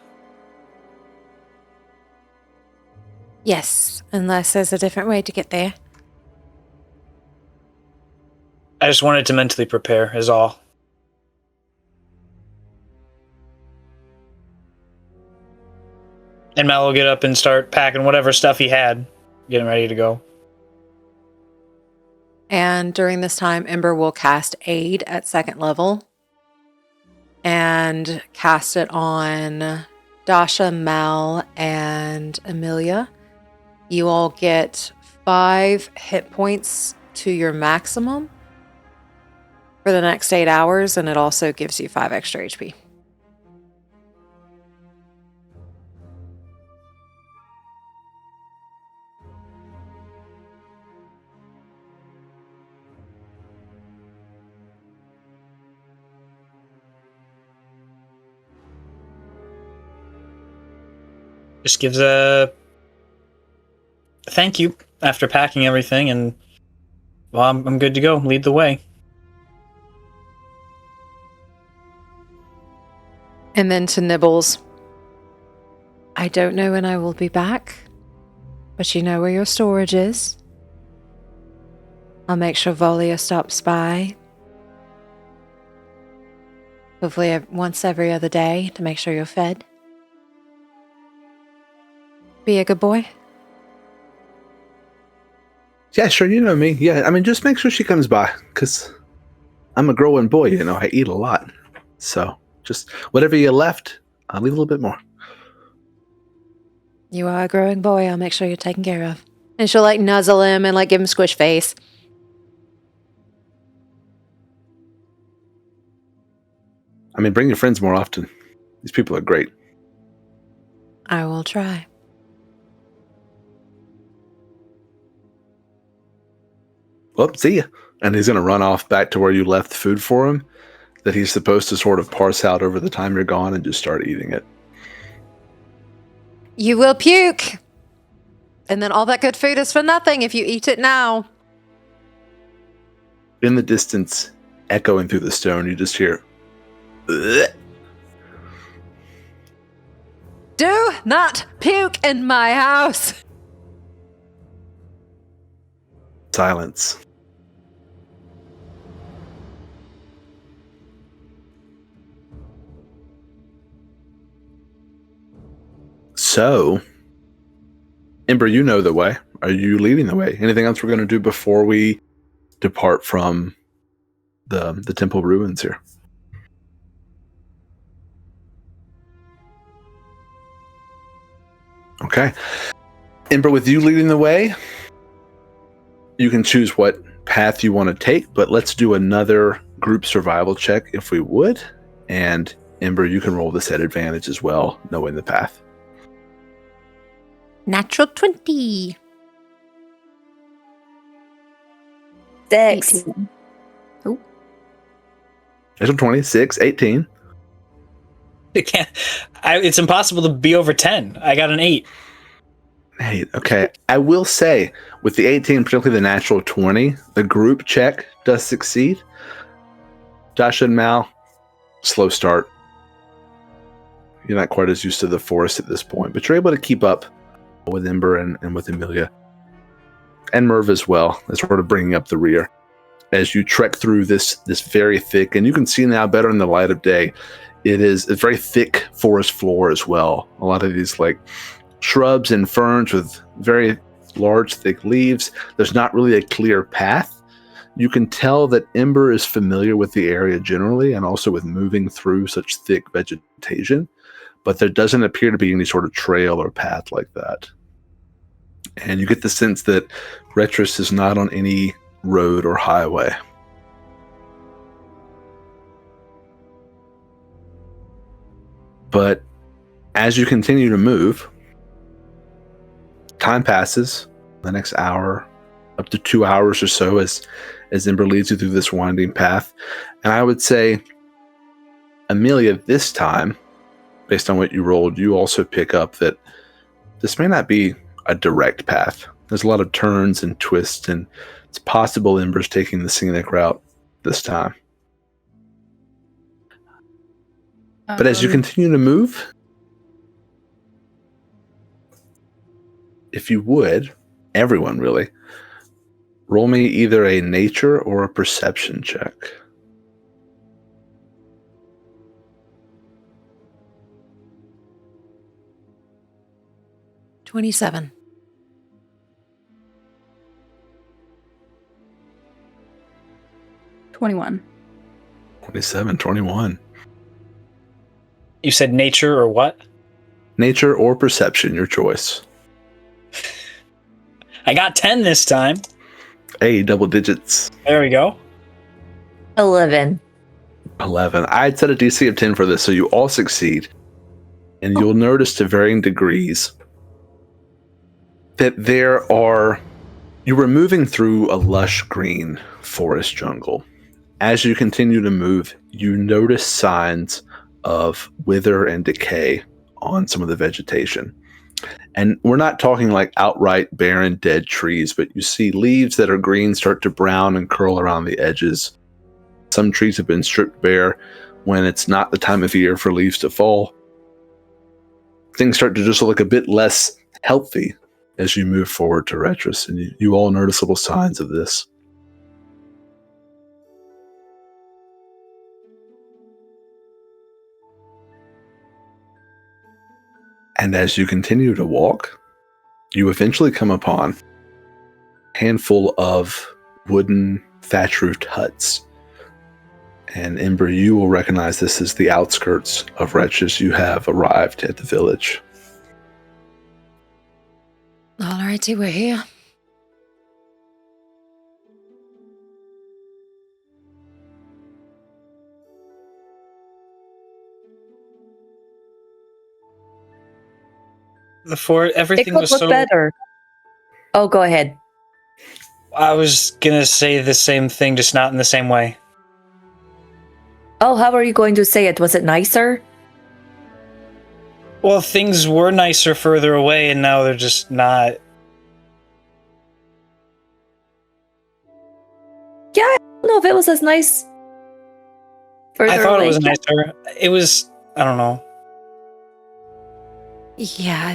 Yes, unless there's a different way to get there. I just wanted to mentally prepare, is all. And Mal will get up and start packing whatever stuff he had, getting ready to go. And during this time, Ember will cast Aid at 2nd level and cast it on Dasha, Mal, and Amelia. You all get 5 hit points to your maximum for the next 8 hours, and it also gives you 5 extra HP. Just gives a thank you after packing everything, and well, I'm good to go. Lead the way. And then to Nibbles. I don't know when I will be back, but you know where your storage is. I'll make sure Volia stops by. Hopefully once every other day to make sure you're fed. Be a good boy. Yeah, sure, you know me. Yeah, I mean, just make sure she comes by, because I'm a growing boy, I eat a lot. So, just whatever you left, I'll leave a little bit more. You are a growing boy. I'll make sure you're taken care of. And she'll like nuzzle him and like give him squish face. I mean, bring your friends more often. These people are great. I will try. Well, see ya. And he's going to run off back to where you left food for him that he's supposed to sort of parse out over the time you're gone and just start eating it. You will puke. And then all that good food is for nothing if you eat it now. In the distance, echoing through the stone, you just hear, "Ugh." Do not puke in my house. Silence. So, Ember, you know the way. Are you leading the way? Anything else we're going to do before we depart from the temple ruins here? Okay. Ember, with you leading the way, you can choose what path you want to take, but let's do another group survival check if we would. And Ember, you can roll this at advantage as well, knowing the path. Natural 20. 6. 18. Oh, Natural 26, 18. It can't. It's impossible to be over 10. I got an 8. Hey, okay. I will say, with the 18, particularly the natural 20, the group check does succeed. Josh and Mal, slow start. You're not quite as used to the forest at this point, but you're able to keep up with Ember and with Amelia. And Merv as well, as sort of bringing up the rear. As you trek through this very thick, and you can see now better in the light of day, it's a very thick forest floor as well. A lot of these like shrubs and ferns with very large, thick leaves. There's not really a clear path. You can tell that Ember is familiar with the area generally and also with moving through such thick vegetation, but there doesn't appear to be any sort of trail or path like that. And you get the sense that Retras is not on any road or highway. But as you continue to move, time passes, the next hour, up to 2 hours or so as Ember leads you through this winding path. And I would say, Amelia, this time, based on what you rolled, you also pick up that this may not be a direct path. There's a lot of turns and twists, and it's possible Ember's taking the scenic route this time. But as you continue to move, if you would, everyone really, roll me either a nature or a perception check. $27. 21. 27, 21. You said nature or what? Nature or perception, your choice. I got 10 this time. Hey, double digits. There we go. 11. 11. I'd set a DC of 10 for this, so you all succeed. And you'll notice to varying degrees that you were moving through a lush green forest jungle. As you continue to move, you notice signs of wither and decay on some of the vegetation. And we're not talking like outright barren dead trees, but you see leaves that are green start to brown and curl around the edges. Some trees have been stripped bare when it's not the time of year for leaves to fall. Things start to just look a bit less healthy as you move forward to Retras, and you all notice little signs of this. And as you continue to walk, you eventually come upon a handful of wooden thatch-roofed huts. And Ember, you will recognize this as the outskirts of Retras. You have arrived at the village. Alrighty, we're here. It It was could look so better. Oh, go ahead. I was gonna say the same thing, just not in the same way. Oh, how are you going to say it? Was it nicer? Well, things were nicer further away, and now they're just not. Yeah, I don't know if it was as nice. I thought away. it was nicer. It was. I don't know. Yeah, I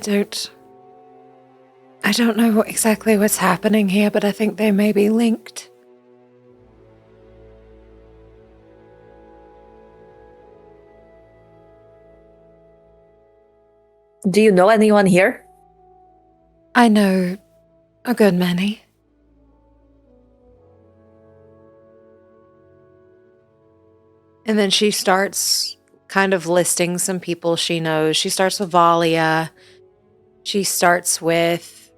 don't know exactly what's happening here, but I think they may be linked. Do you know anyone here? I know a good many. And then she starts kind of listing some people she knows. She starts with Valia. She starts with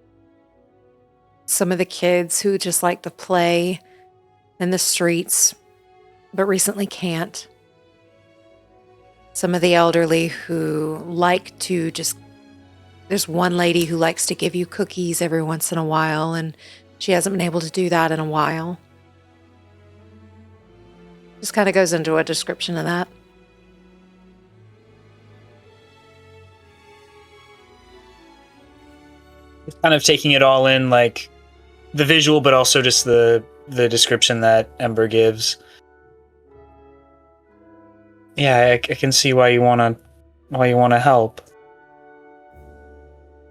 some of the kids who just like to play in the streets, but recently can't. Some of the elderly who like to just... There's one lady who likes to give you cookies every once in a while, and she hasn't been able to do that in a while. Just kind of goes into a description of that. Kind of taking it all in, like the visual, but also just the description that Ember gives. Yeah, I can see why you wanna help.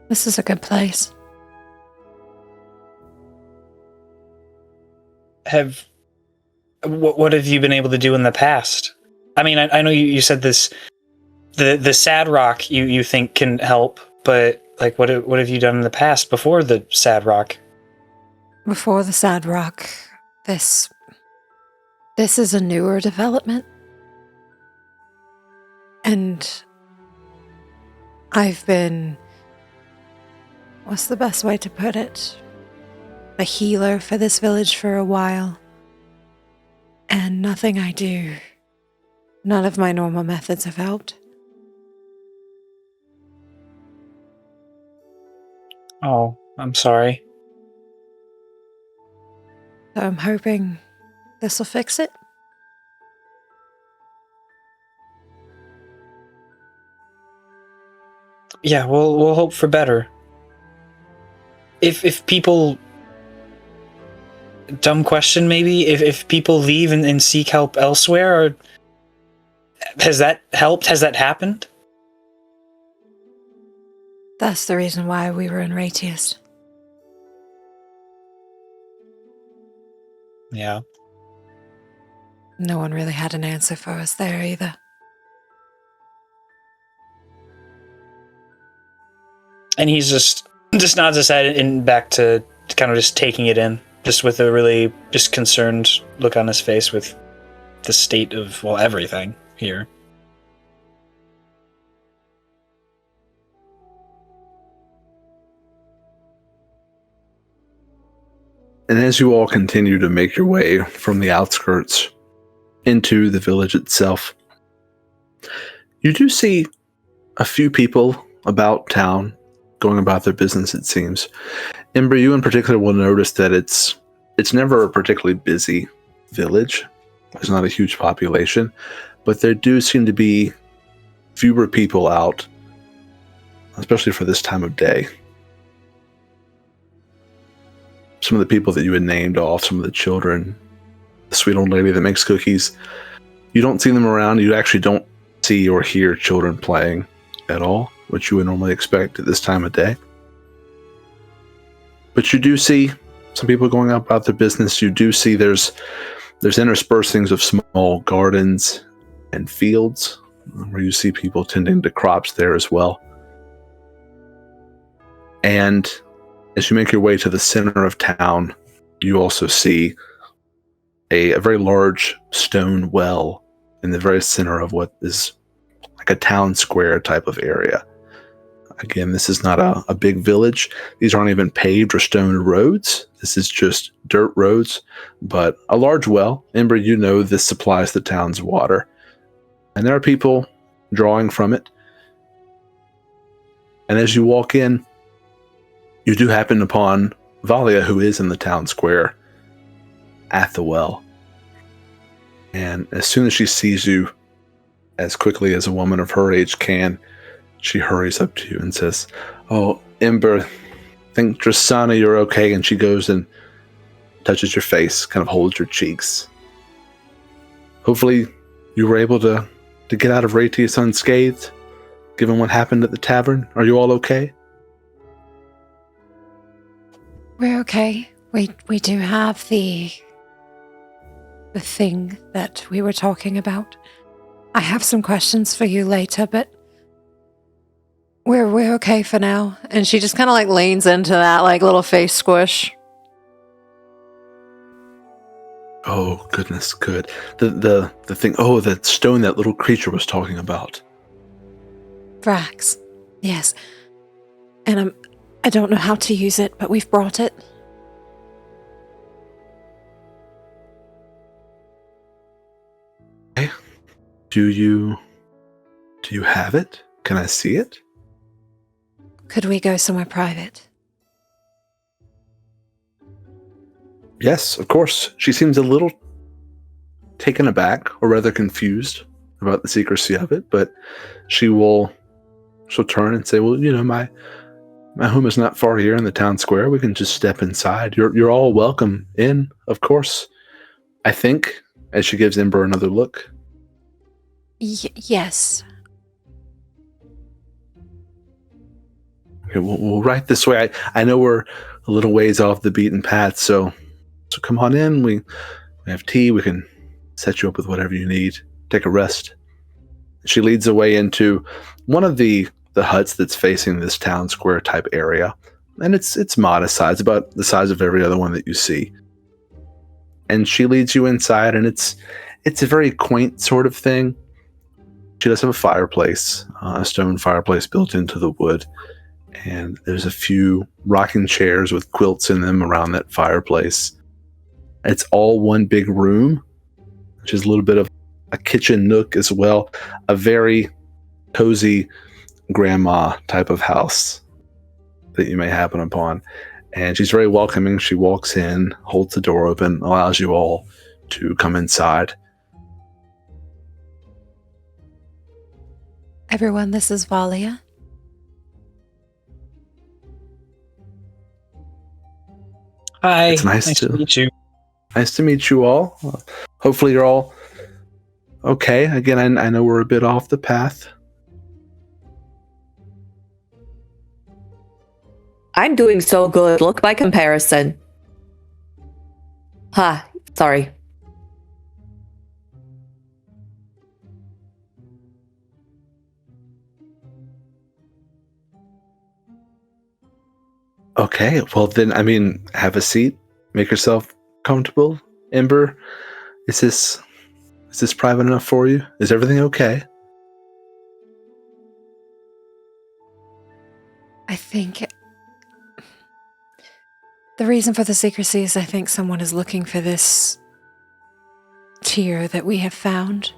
This is a good place. What have you been able to do in the past? I mean, I know you said this, the sad rock you think can help, but like what have you done in the past before the sad rock? Before the sad rock, this is a newer development. And I've been, what's the best way to put it? A healer for this village for a while. And nothing I do, none of my normal methods have helped. Oh, I'm sorry. So I'm hoping this will fix it. Yeah, we'll hope for better. If people, dumb question maybe, if people leave and seek help elsewhere, or has that helped? Has that happened? That's the reason why we were in Retras. Yeah. No one really had an answer for us there either. And he's just nods his head and back to kind of just taking it in, just with a really just concerned look on his face with the state of, well, everything here. And as you all continue to make your way from the outskirts into the village itself, you do see a few people about town going about their business, it seems. Ember, you in particular will notice that it's never a particularly busy village. There's not a huge population, but there do seem to be fewer people out, especially for this time of day. Some of the people that you had named off, some of the children, the sweet old lady that makes cookies, you don't see them around. You actually don't see or hear children playing at all, which you would normally expect at this time of day. But you do see some people going about their business. You do see there's interspersings of small gardens and fields where you see people tending to crops there as well. And as you make your way to the center of town, you also see a very large stone well in the very center of what is like a town square type of area. Again, this is not a big village. These aren't even paved or stone roads. This is just dirt roads, but a large well. Ember, you know this supplies the town's water. And there are people drawing from it. And as you walk in, you do happen upon Valia, who is in the town square at the well. And as soon as she sees you, as quickly as a woman of her age can, she hurries up to you and says, "Oh, Ember, think Drasana, you're okay." And she goes and touches your face, kind of holds your cheeks. Hopefully you were able to get out of Retras unscathed, given what happened at the tavern. Are you all okay? We're okay. We do have the thing that we were talking about. I have some questions for you later, but We're okay for now. And she just kind of like leans into that like little face squish. Oh, goodness, good. The thing, oh, that stone that little creature was talking about. Vrax. Yes. And I don't know how to use it, but we've brought it. Okay. Do you have it? Can I see it? Could we go somewhere private? Yes, of course. She seems a little taken aback, or rather confused about the secrecy of it, but she'll turn and say, well, my home is not far here in the town square. We can just step inside. You're all welcome in, of course. I think, as she gives Ember another look. Yes. Okay, we'll right this way. I know we're a little ways off the beaten path, so come on in. We have tea. We can set you up with whatever you need. Take a rest. She leads the way into one of the huts that's facing this town square type area, and it's modest size, about the size of every other one that you see. And she leads you inside, and it's a very quaint sort of thing. She does have a fireplace, a stone fireplace built into the wood, and there's a few rocking chairs with quilts in them around that fireplace. It's all one big room, which is a little bit of a kitchen nook as well. A very cozy grandma type of house that you may happen upon. And she's very welcoming. She walks in, holds the door open, allows you all to come inside. Everyone, this is Valia. Hi. It's nice to meet you. Nice to meet you all. Hopefully you're all okay. Again, I know we're a bit off the path. I'm doing so good. Look by comparison. Sorry. Okay, well then, have a seat. Make yourself comfortable. Ember, is this private enough for you? Is everything okay? I think the reason for the secrecy is I think someone is looking for this tier that we have found.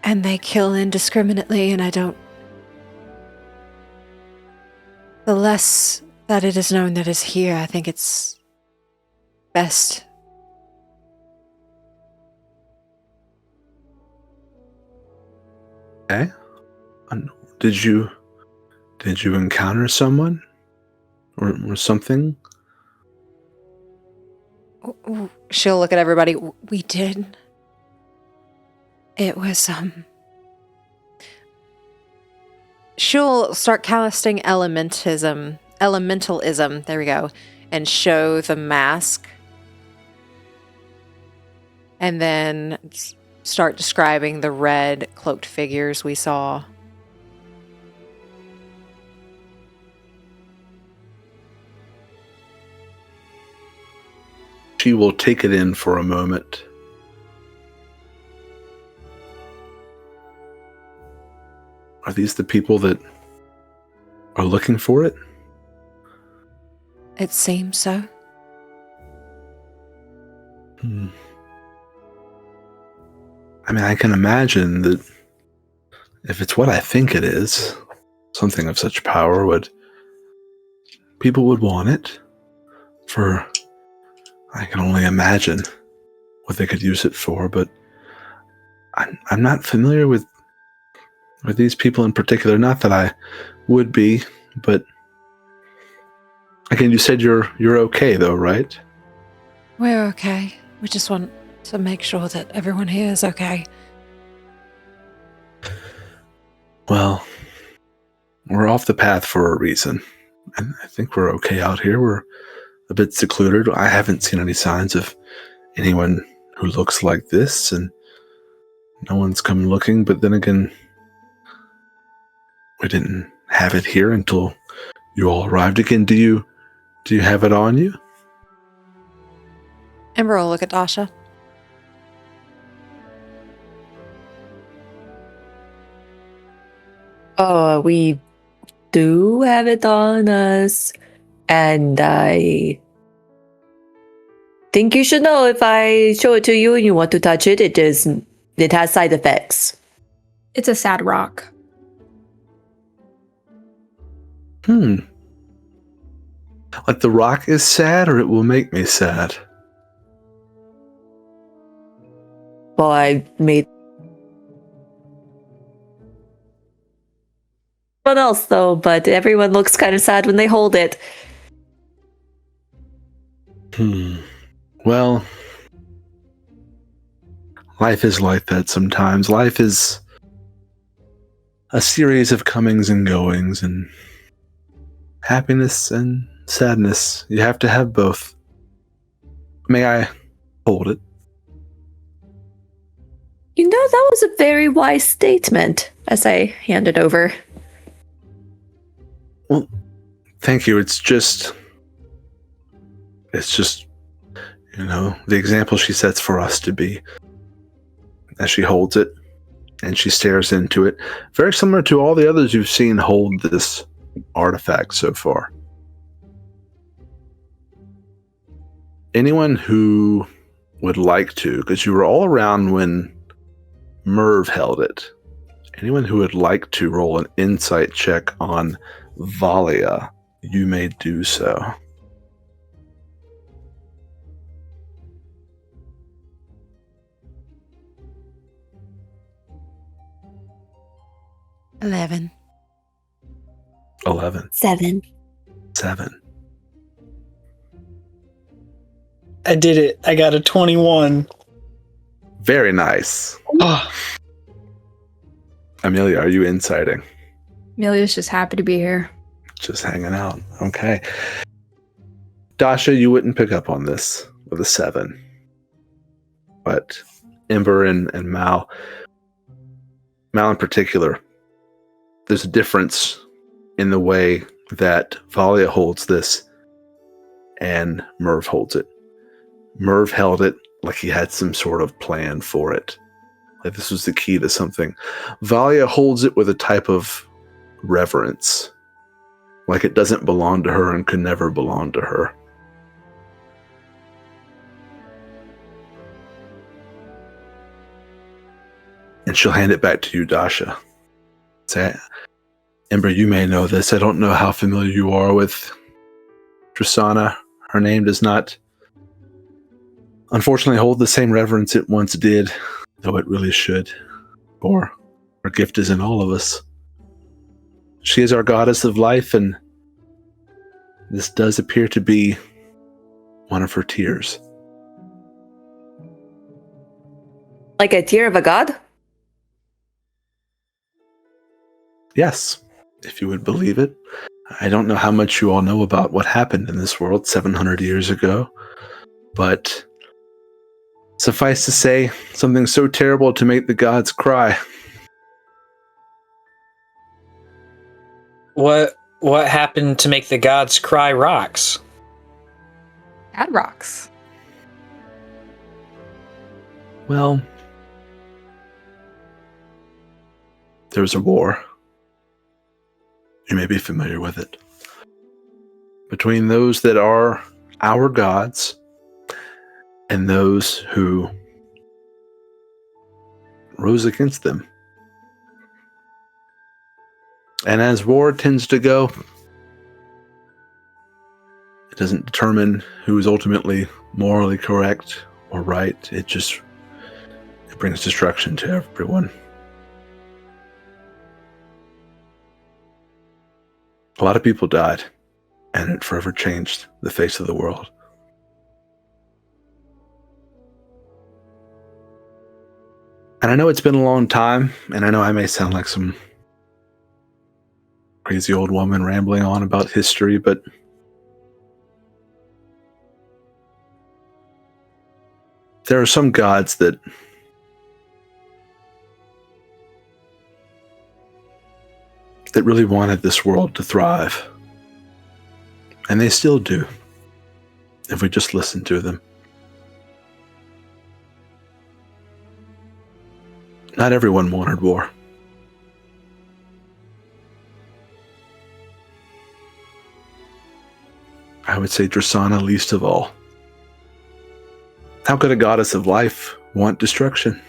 And they kill indiscriminately, and the less that it is known that is here, I think it's best. Okay. Did you encounter someone or something? She'll look at everybody. We did. It was, she'll start casting elementalism, there we go, and show the mask. And then start describing the red cloaked figures we saw. She will take it in for a moment. Are these the people that are looking for it? It seems so. I can imagine that if it's what I think it is, something of such power people would want it for, I can only imagine what they could use it for, but I'm not familiar with these people in particular. Not that I would be, but again, you said you're okay though, right? We're okay. We just want to make sure that everyone here is okay. Well, we're off the path for a reason. And I think we're okay out here. We're a bit secluded. I haven't seen any signs of anyone who looks like this, and no one's come looking. But then again, We didn't have it here until you all arrived again. Do you have it on you? Ember will look at Dasha. Oh, we do have it on us, and I think you should know if I show it to you and you want to touch it, it has side effects. It's a sad rock. Like the rock is sad, or it will make me sad? Well, I made someone else though, but everyone looks kind of sad when they hold it. Well, life is like that sometimes. Life is a series of comings and goings, and happiness and sadness. You have to have both. May I hold it? You know, that was a very wise statement, as I hand it over. Well, thank you. It's just, the example she sets for us to be. As she holds it, and she stares into it, very similar to all the others you've seen hold this artifact so far. Anyone who would like to, because you were all around when Merv held it, anyone who would like to roll an insight check on Valia, you may do so. $11. 7. 7. I did it. I got a 21. Very nice. Oh, Amelia, are you inciting? Amelia's just happy to be here. Just hanging out. Okay. Dasha, you wouldn't pick up on this with a 7. But Ember and Mal in particular, there's a difference in the way that Valia holds this and Merv holds it. Merv held it like he had some sort of plan for it. Like this was the key to something. Valia holds it with a type of reverence. Like it doesn't belong to her and could never belong to her. And she'll hand it back to you, Dasha. Say, Ember, you may know this. I don't know how familiar you are with Tristana. Her name does not, unfortunately, hold the same reverence it once did, though it really should. For her gift is in all of us. She is our goddess of life, and this does appear to be one of her tears. Like a tear of a god? Yes, if you would believe it. I don't know how much you all know about what happened in this world 700 years ago, but suffice to say, something so terrible to make the gods cry. what happened to make the gods cry rocks? Bad rocks. Well, there was a war. You may be familiar with it. Between those that are our gods and those who rose against them. And as war tends to go, it doesn't determine who is ultimately morally correct or right. It brings destruction to everyone. A lot of people died, and it forever changed the face of the world. And I know it's been a long time, and I know I may sound like some crazy old woman rambling on about history, but there are some gods that really wanted this world to thrive. And they still do, if we just listen to them. Not everyone wanted war. I would say Drasana least of all. How could a goddess of life want destruction?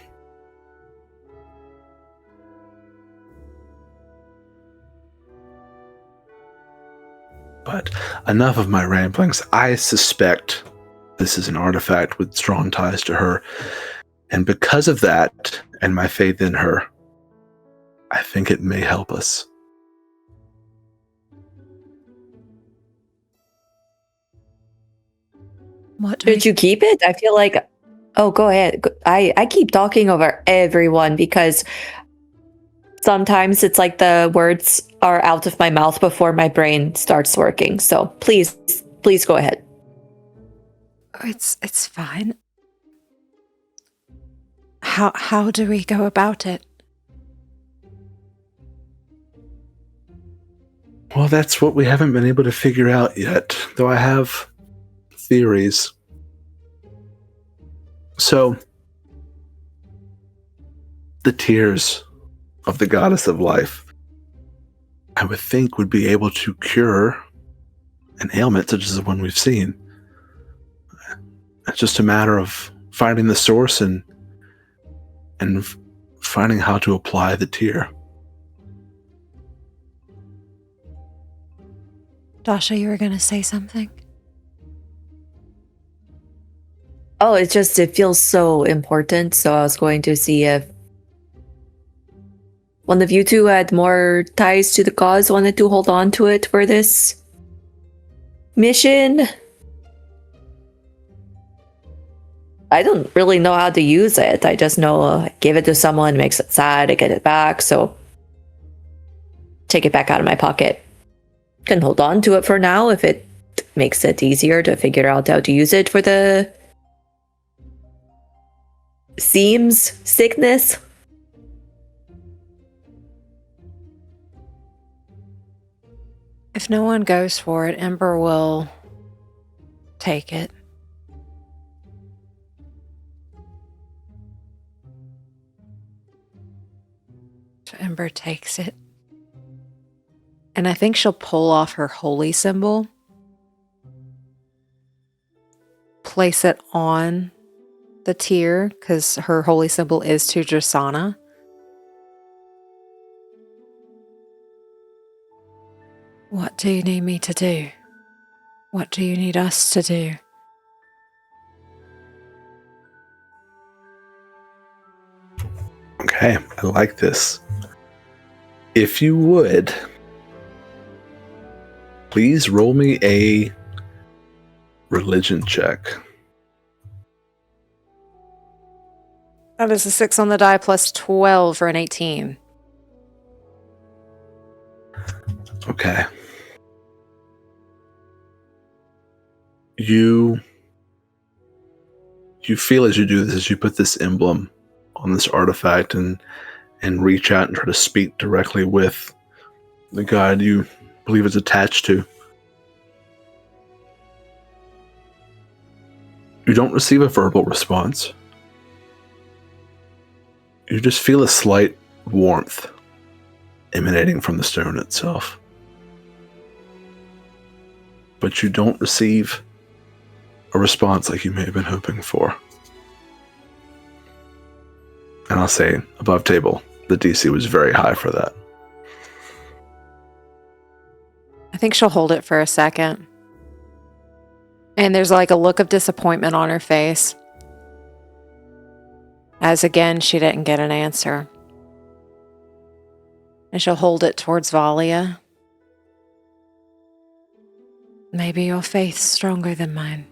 But enough of my ramblings. I suspect this is an artifact with strong ties to her. And because of that, and my faith in her, I think it may help us. Did you keep it? I feel like... Oh, go ahead. I keep talking over everyone because sometimes it's like the words are out of my mouth before my brain starts working. So please go ahead. It's fine. How do we go about it? Well, that's what we haven't been able to figure out yet, though I have theories. So, the tears of the goddess of life, I would think, would be able to cure an ailment such as the one we've seen. It's just a matter of finding the source and finding how to apply the tear. Dasha, you were going to say something? Oh, it feels so important. So I was going to see if one of you two had more ties to the cause, wanted to hold on to it for this mission. I don't really know how to use it. I just know I give it to someone, makes it sad, I get it back, so take it back out of my pocket. Can hold on to it for now if it makes it easier to figure out how to use it for the seams sickness. If no one goes for it, Ember will take it. So Ember takes it. And I think she'll pull off her holy symbol, place it on the tier, because her holy symbol is to Drasana. What do you need me to do? What do you need us to do? Okay, I like this. If you would, please roll me a religion check. That is a 6 on the die plus 12 for an 18. Okay. You feel as you do this, as you put this emblem on this artifact and reach out and try to speak directly with the god you believe it's attached to. You don't receive a verbal response. You just feel a slight warmth emanating from the stone itself. But you don't receive a response like you may have been hoping for. And I'll say, above table, the DC was very high for that. I think she'll hold it for a second. And there's like a look of disappointment on her face. As again, she didn't get an answer. And she'll hold it towards Valia. Maybe your faith's stronger than mine.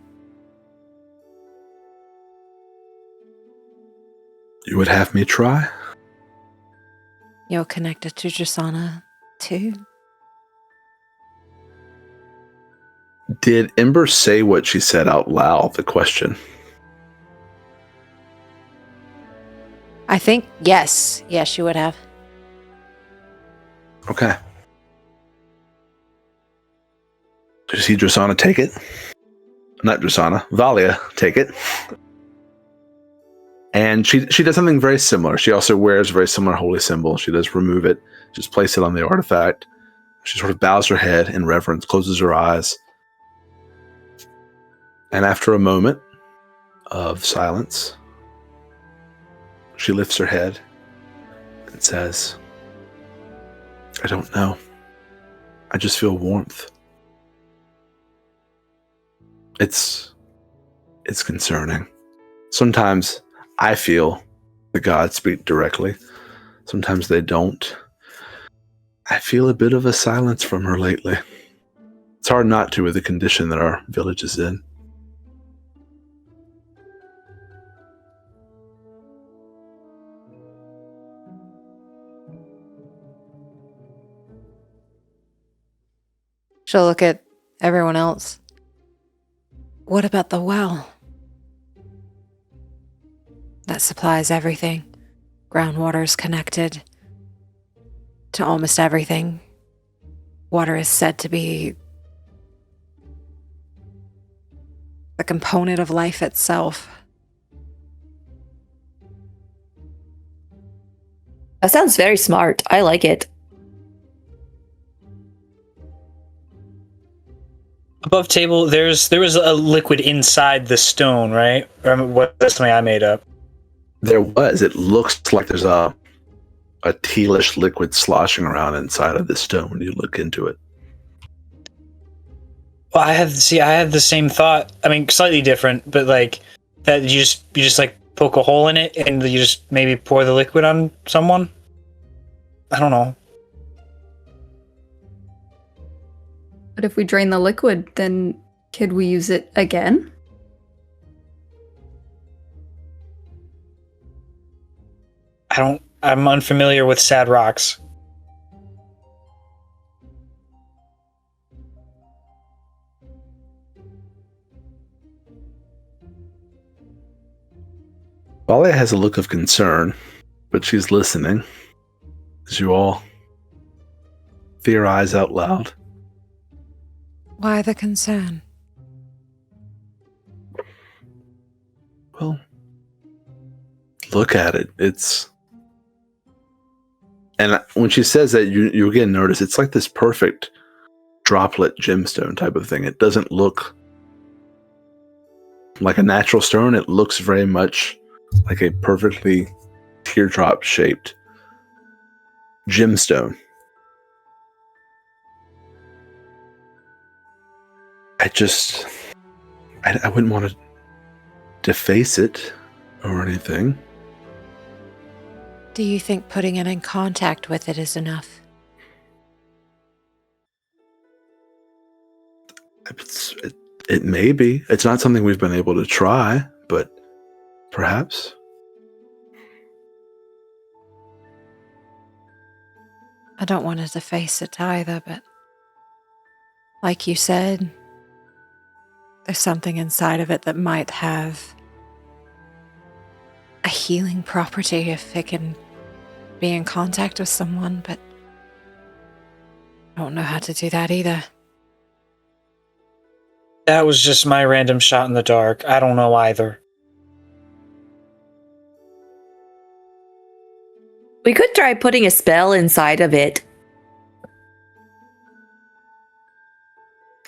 You would have me try? You're connected to Drasana too? Did Ember say what she said out loud, the question? I think, yes. Yes, she would have. Okay. You see Drasana take it. Not Drasana, Valia take it. And she does something very similar. She also wears a very similar holy symbol. She does remove it, just place it on the artifact. She sort of bows her head in reverence, closes her eyes. And after a moment of silence, she lifts her head and says, I don't know. I just feel warmth. It's concerning. Sometimes I feel the gods speak directly. Sometimes they don't. I feel a bit of a silence from her lately. It's hard not to with the condition that our village is in. She'll look at everyone else. What about the well? That supplies everything. Groundwater's connected to almost everything. Water is said to be a component of life itself. That sounds very smart. I like it. Above table, there was a liquid inside the stone, right? Or that's something I made up. There was. It looks like there's a tealish liquid sloshing around inside of this stone when you look into it. Well, I had the same thought. I mean, slightly different, but like that you just like poke a hole in it and you just maybe pour the liquid on someone. I don't know. But if we drain the liquid, then could we use it again? I'm unfamiliar with sad rocks. Valia has a look of concern, but she's listening as you all theorize out loud. Why the concern? Well, look at it. And when she says that, you again notice it's like this perfect droplet gemstone type of thing. It doesn't look like a natural stone. It looks very much like a perfectly teardrop shaped gemstone. I wouldn't want to deface it or anything. Do you think putting it in contact with it is enough? It may be. It's not something we've been able to try, but perhaps. I don't want to deface it either, but like you said, there's something inside of it that might have a healing property if it can be in contact with someone, but I don't know how to do that either. That was just my random shot in the dark. I don't know either. We could try putting a spell inside of it.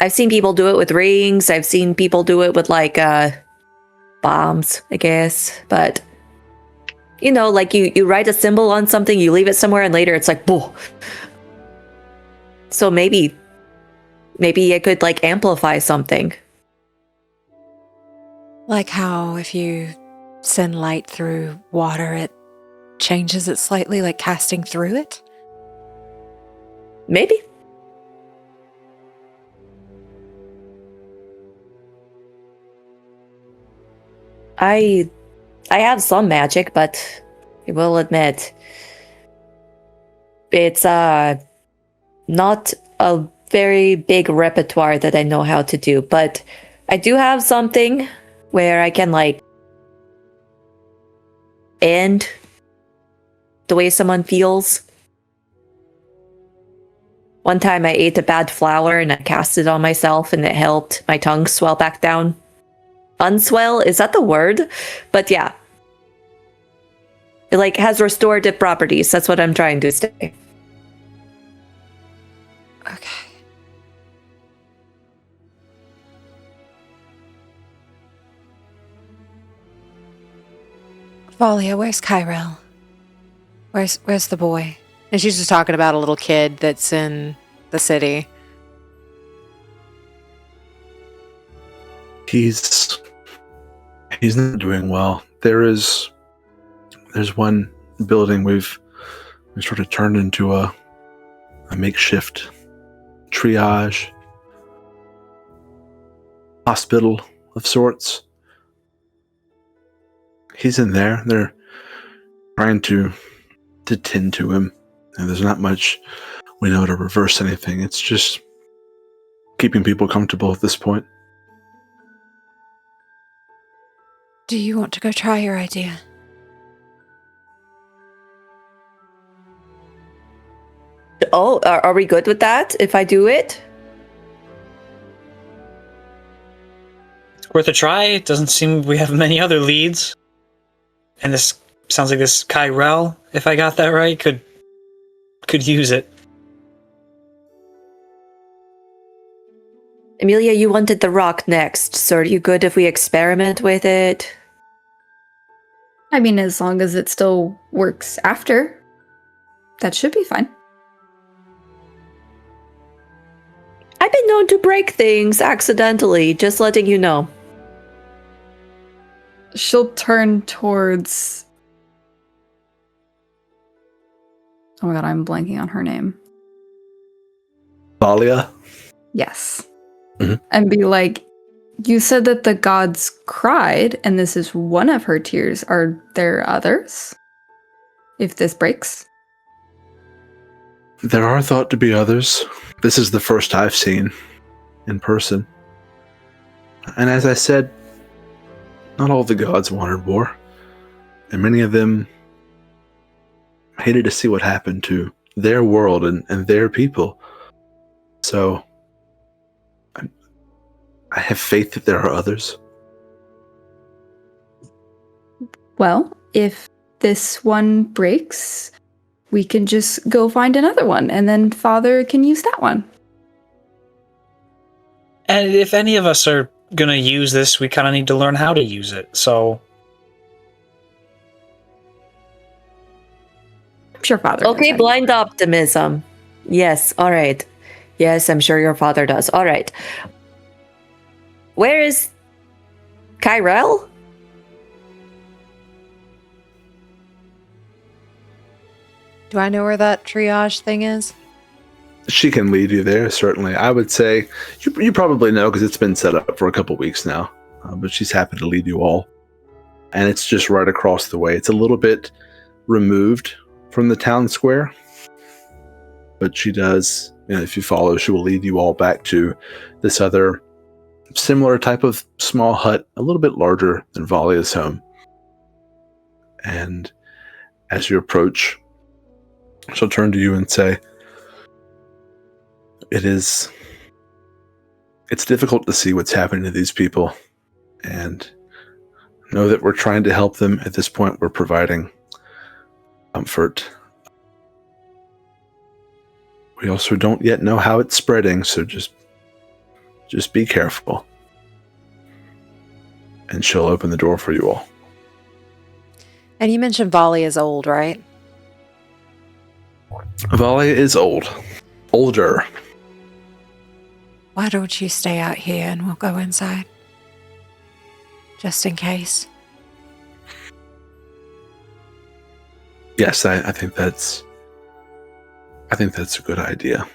I've seen people do it with rings. I've seen people do it with like bombs, I guess. But you know, like you write a symbol on something, you leave it somewhere, and later it's like, boo. So maybe it could like amplify something. Like how if you send light through water, it changes it slightly, like casting through it? Maybe. I have some magic, but I will admit it's not a very big repertoire that I know how to do, but I do have something where I can like end the way someone feels. One time I ate a bad flower and I cast it on myself and it helped my tongue swell back down. Unswell, is that the word? But yeah. It like has restorative properties. That's what I'm trying to say. Okay. Valia, where's Kyrell? Where's the boy? And she's just talking about a little kid that's in the city. He's not doing well. There's one building we've sort of turned into a makeshift triage hospital of sorts. He's in there. They're trying to tend to him, and there's not much we know to reverse anything. It's just keeping people comfortable at this point. Do you want to go try your idea? Oh, are we good with that if I do it? It's worth a try. It doesn't seem we have many other leads. And this sounds like this Kyrell, if I got that right, could use it. Amelia, you wanted the rock next, so are you good if we experiment with it? I mean, as long as it still works after, that should be fine. I've been known to break things accidentally, just letting you know. She'll turn towards... Oh my god, I'm blanking on her name. Thalia? Yes. Mhm. And be like, you said that the gods cried, and this is one of her tears. Are there others? If this breaks? There are thought to be others. This is the first I've seen in person. And as I said, not all the gods wanted war. And many of them hated to see what happened to their world and their people. So I have faith that there are others. Well, if this one breaks, we can just go find another one, and then Father can use that one. And if any of us are gonna use this, we kind of need to learn how to use it. So I'm sure Father knows Okay, how to- blind optimism. Yes, all right. Yes, I'm sure your father does. All right. Where is Kyrell? Do I know where that triage thing is? She can lead you there, certainly. I would say you probably know because it's been set up for a couple weeks now. But she's happy to lead you all. And it's just right across the way. It's a little bit removed from the town square. But she does, if you follow, she will lead you all back to this other similar type of small hut, a little bit larger than Valia's home. And as you approach, she'll turn to you and say, it's difficult to see what's happening to these people, and know that we're trying to help them. At this point, we're providing comfort. We also don't yet know how it's spreading, so just be careful. And she'll open the door for you all. And you mentioned Volley is old, right? Valia is older. Why don't you stay out here and we'll go inside? Just in case. Yes, I think that's a good idea.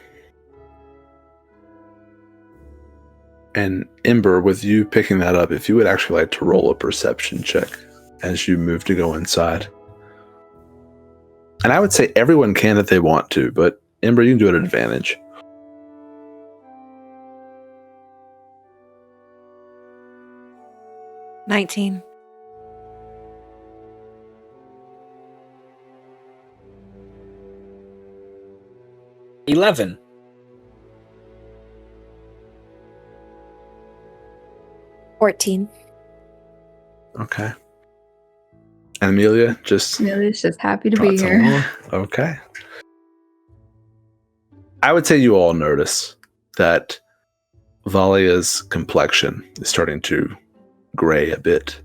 And Ember, with you picking that up, if you would actually like to roll a perception check as you move to go inside. And I would say everyone can if they want to, but Ember, you can do it at advantage. 19. $11. 14. Okay. And Amelia, just Amelia's just happy to be trots here. along. Okay. I would say you all notice that Valia's complexion is starting to gray a bit.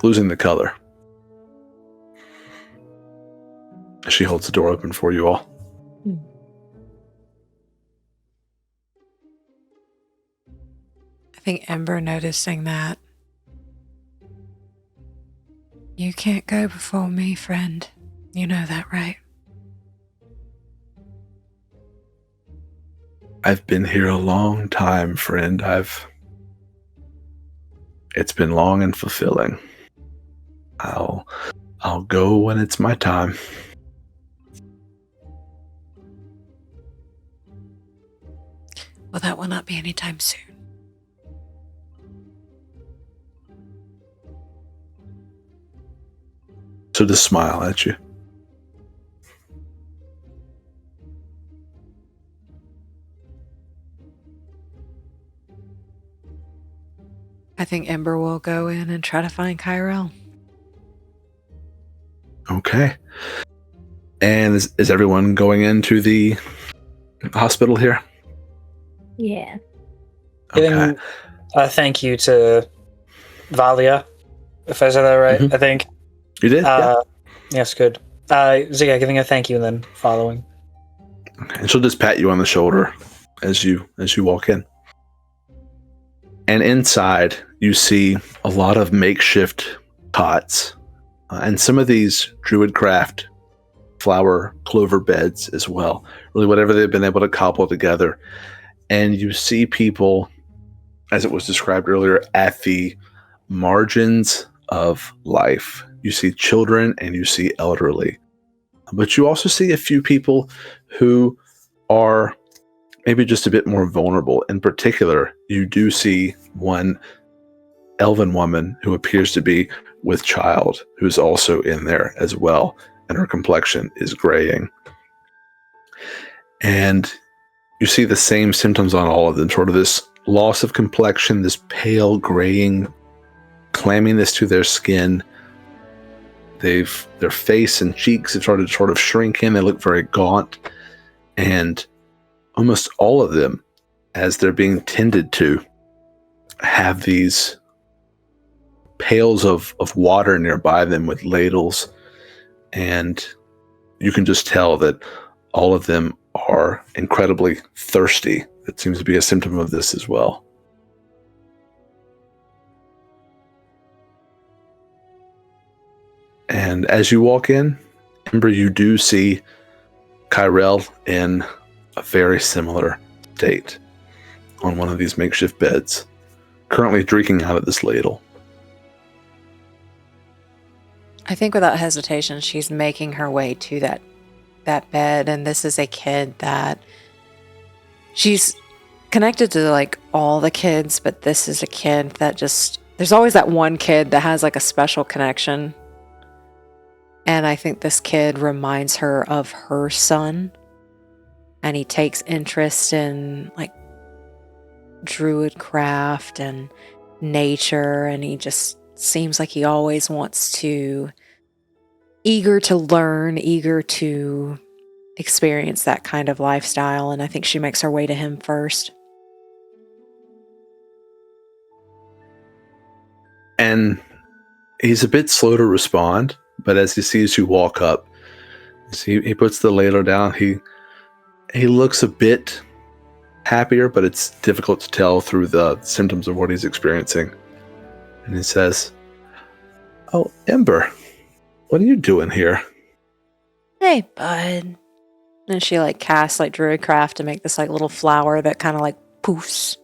Losing the color. She holds the door open for you all. I think Ember noticing that. You can't go before me, friend. You know that, right? I've been here a long time, friend. It's been long and fulfilling. I'll go when it's my time. Well, that will not be anytime soon. So just smile at you. I think Ember will go in and try to find Kyrell. Okay. And is everyone going into the hospital here? Yeah. Okay. Giving a thank you to Valia, if I said that right, Mhm. I think. You did? Yeah. Yes, good. So yeah, giving a thank you and then following. Okay. And she'll just pat you on the shoulder as you walk in. And inside, you see a lot of makeshift cots, and some of these druidcraft flower clover beds as well. Really, whatever they've been able to cobble together. And you see people, as it was described earlier, at the margins of life. You see children and you see elderly. But you also see a few people who are maybe just a bit more vulnerable. In particular, you do see one elven woman who appears to be with child, who's also in there as well, and her complexion is graying. And you see the same symptoms on all of them, sort of this loss of complexion, this pale graying, clamminess to their skin. Their face and cheeks have started to sort of shrink in. They look very gaunt. And almost all of them, as they're being tended to, have these pails of water nearby them with ladles. And you can just tell that all of them are incredibly thirsty. That seems to be a symptom of this as well. And as you walk in, Ember, you do see Kyrell in a very similar state on one of these makeshift beds, currently drinking out of this ladle. I think without hesitation, she's making her way to that bed, and this is a kid that she's connected to, like, all the kids, but this is a kid that just, there's always that one kid that has like a special connection. And I think this kid reminds her of her son, and he takes interest in like druid craft and nature, and he just seems like he always wants to, eager to learn, eager to experience that kind of lifestyle. And I think she makes her way to him first. And he's a bit slow to respond, but as he sees you walk up, he puts the ladle down. He looks a bit happier, but it's difficult to tell through the symptoms of what he's experiencing. And he says, "Oh, Ember, what are you doing here?" Hey, bud. And she like casts like druidcraft to make this like little flower that kind of like poofs.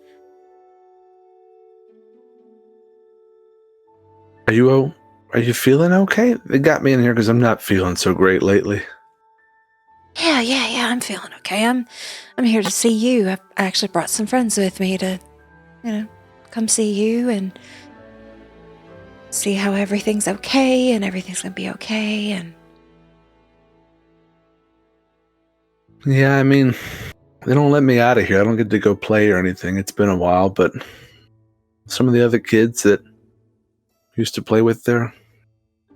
Are you feeling okay? They got me in here because I'm not feeling so great lately. Yeah, I'm feeling okay. I'm here to see you. I actually brought some friends with me to, come see you and see how everything's okay and everything's gonna be okay. And Yeah, I mean, They don't let me out of here. I don't get to go play or anything. It's been a while, but some of the other kids that used to play with, they're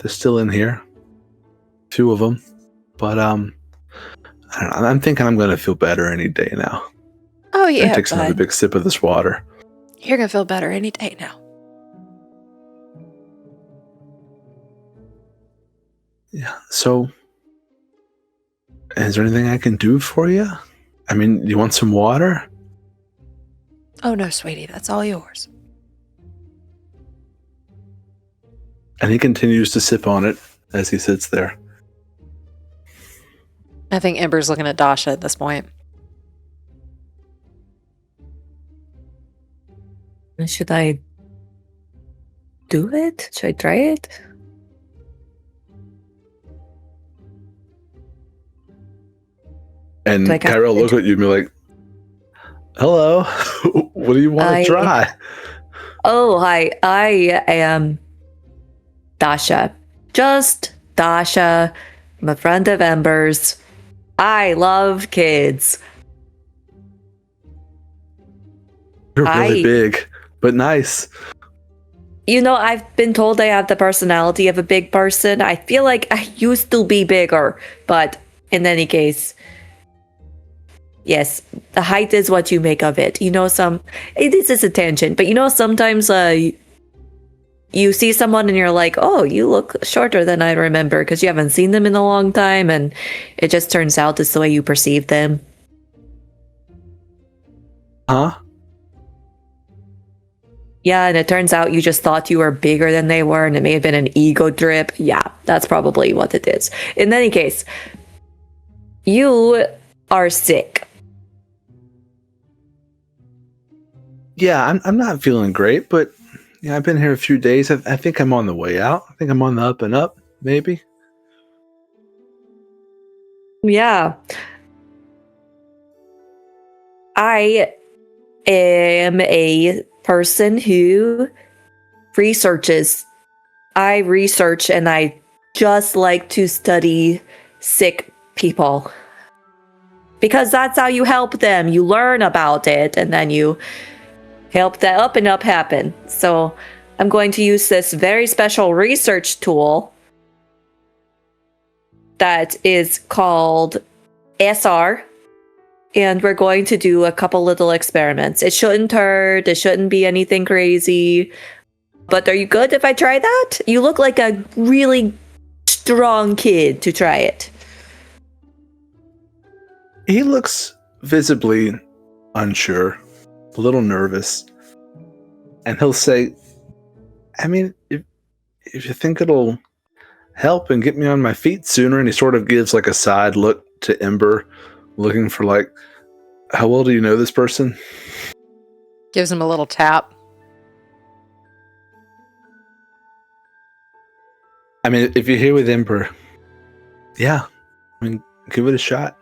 still in here. 2 of them. But I don't know, I'm thinking I'm going to feel better any day now. Oh yeah, Take another bud. big sip of this water. You're gonna feel better any day now. Yeah. So, is there anything I can do for you? I mean, you want some water? Oh no, sweetie, that's all yours. And he continues to sip on it as he sits there. I think Ember's looking at Dasha at this point. Should I do it? Should I try it? And Do I cast Kyrell it? looks at you and be like, hello, what do you want to try? Oh, hi. I am Dasha. Just Dasha. I'm a friend of Ember's. I love kids. You're really I- big, but nice. You know, I've been told I have the personality of a big person. I feel like I used to be bigger, but in any case, yes, the height is what you make of it. You know, this is a tangent, but you know, sometimes you see someone and you're like, oh, you look shorter than I remember because you haven't seen them in a long time, and it just turns out it's the way you perceive them. Huh? Yeah, and it turns out you just thought you were bigger than they were, and it may have been an ego trip. Yeah, that's probably what it is. In any case, you are sick. Yeah, I'm not feeling great, but yeah, I've been here a few days. I think I'm on the way out. I think I'm on the up and up, maybe. Yeah. I am a person who researches. I research and I just like to study sick people. Because that's how you help them. You learn about it and then you help that up and up happen. So I'm going to use this very special research tool that is called SR. And we're going to do a couple little experiments. It shouldn't hurt. It shouldn't be anything crazy. But are you good if I try that? You look like a really strong kid to try it. He looks visibly unsure, a little nervous. And he'll say, I mean, if you think it'll help and get me on my feet sooner, and he sort of gives like a side look to Ember, looking for like, how well do you know this person? Gives him a little tap. I mean, if you're here with Ember, yeah, I mean, give it a shot.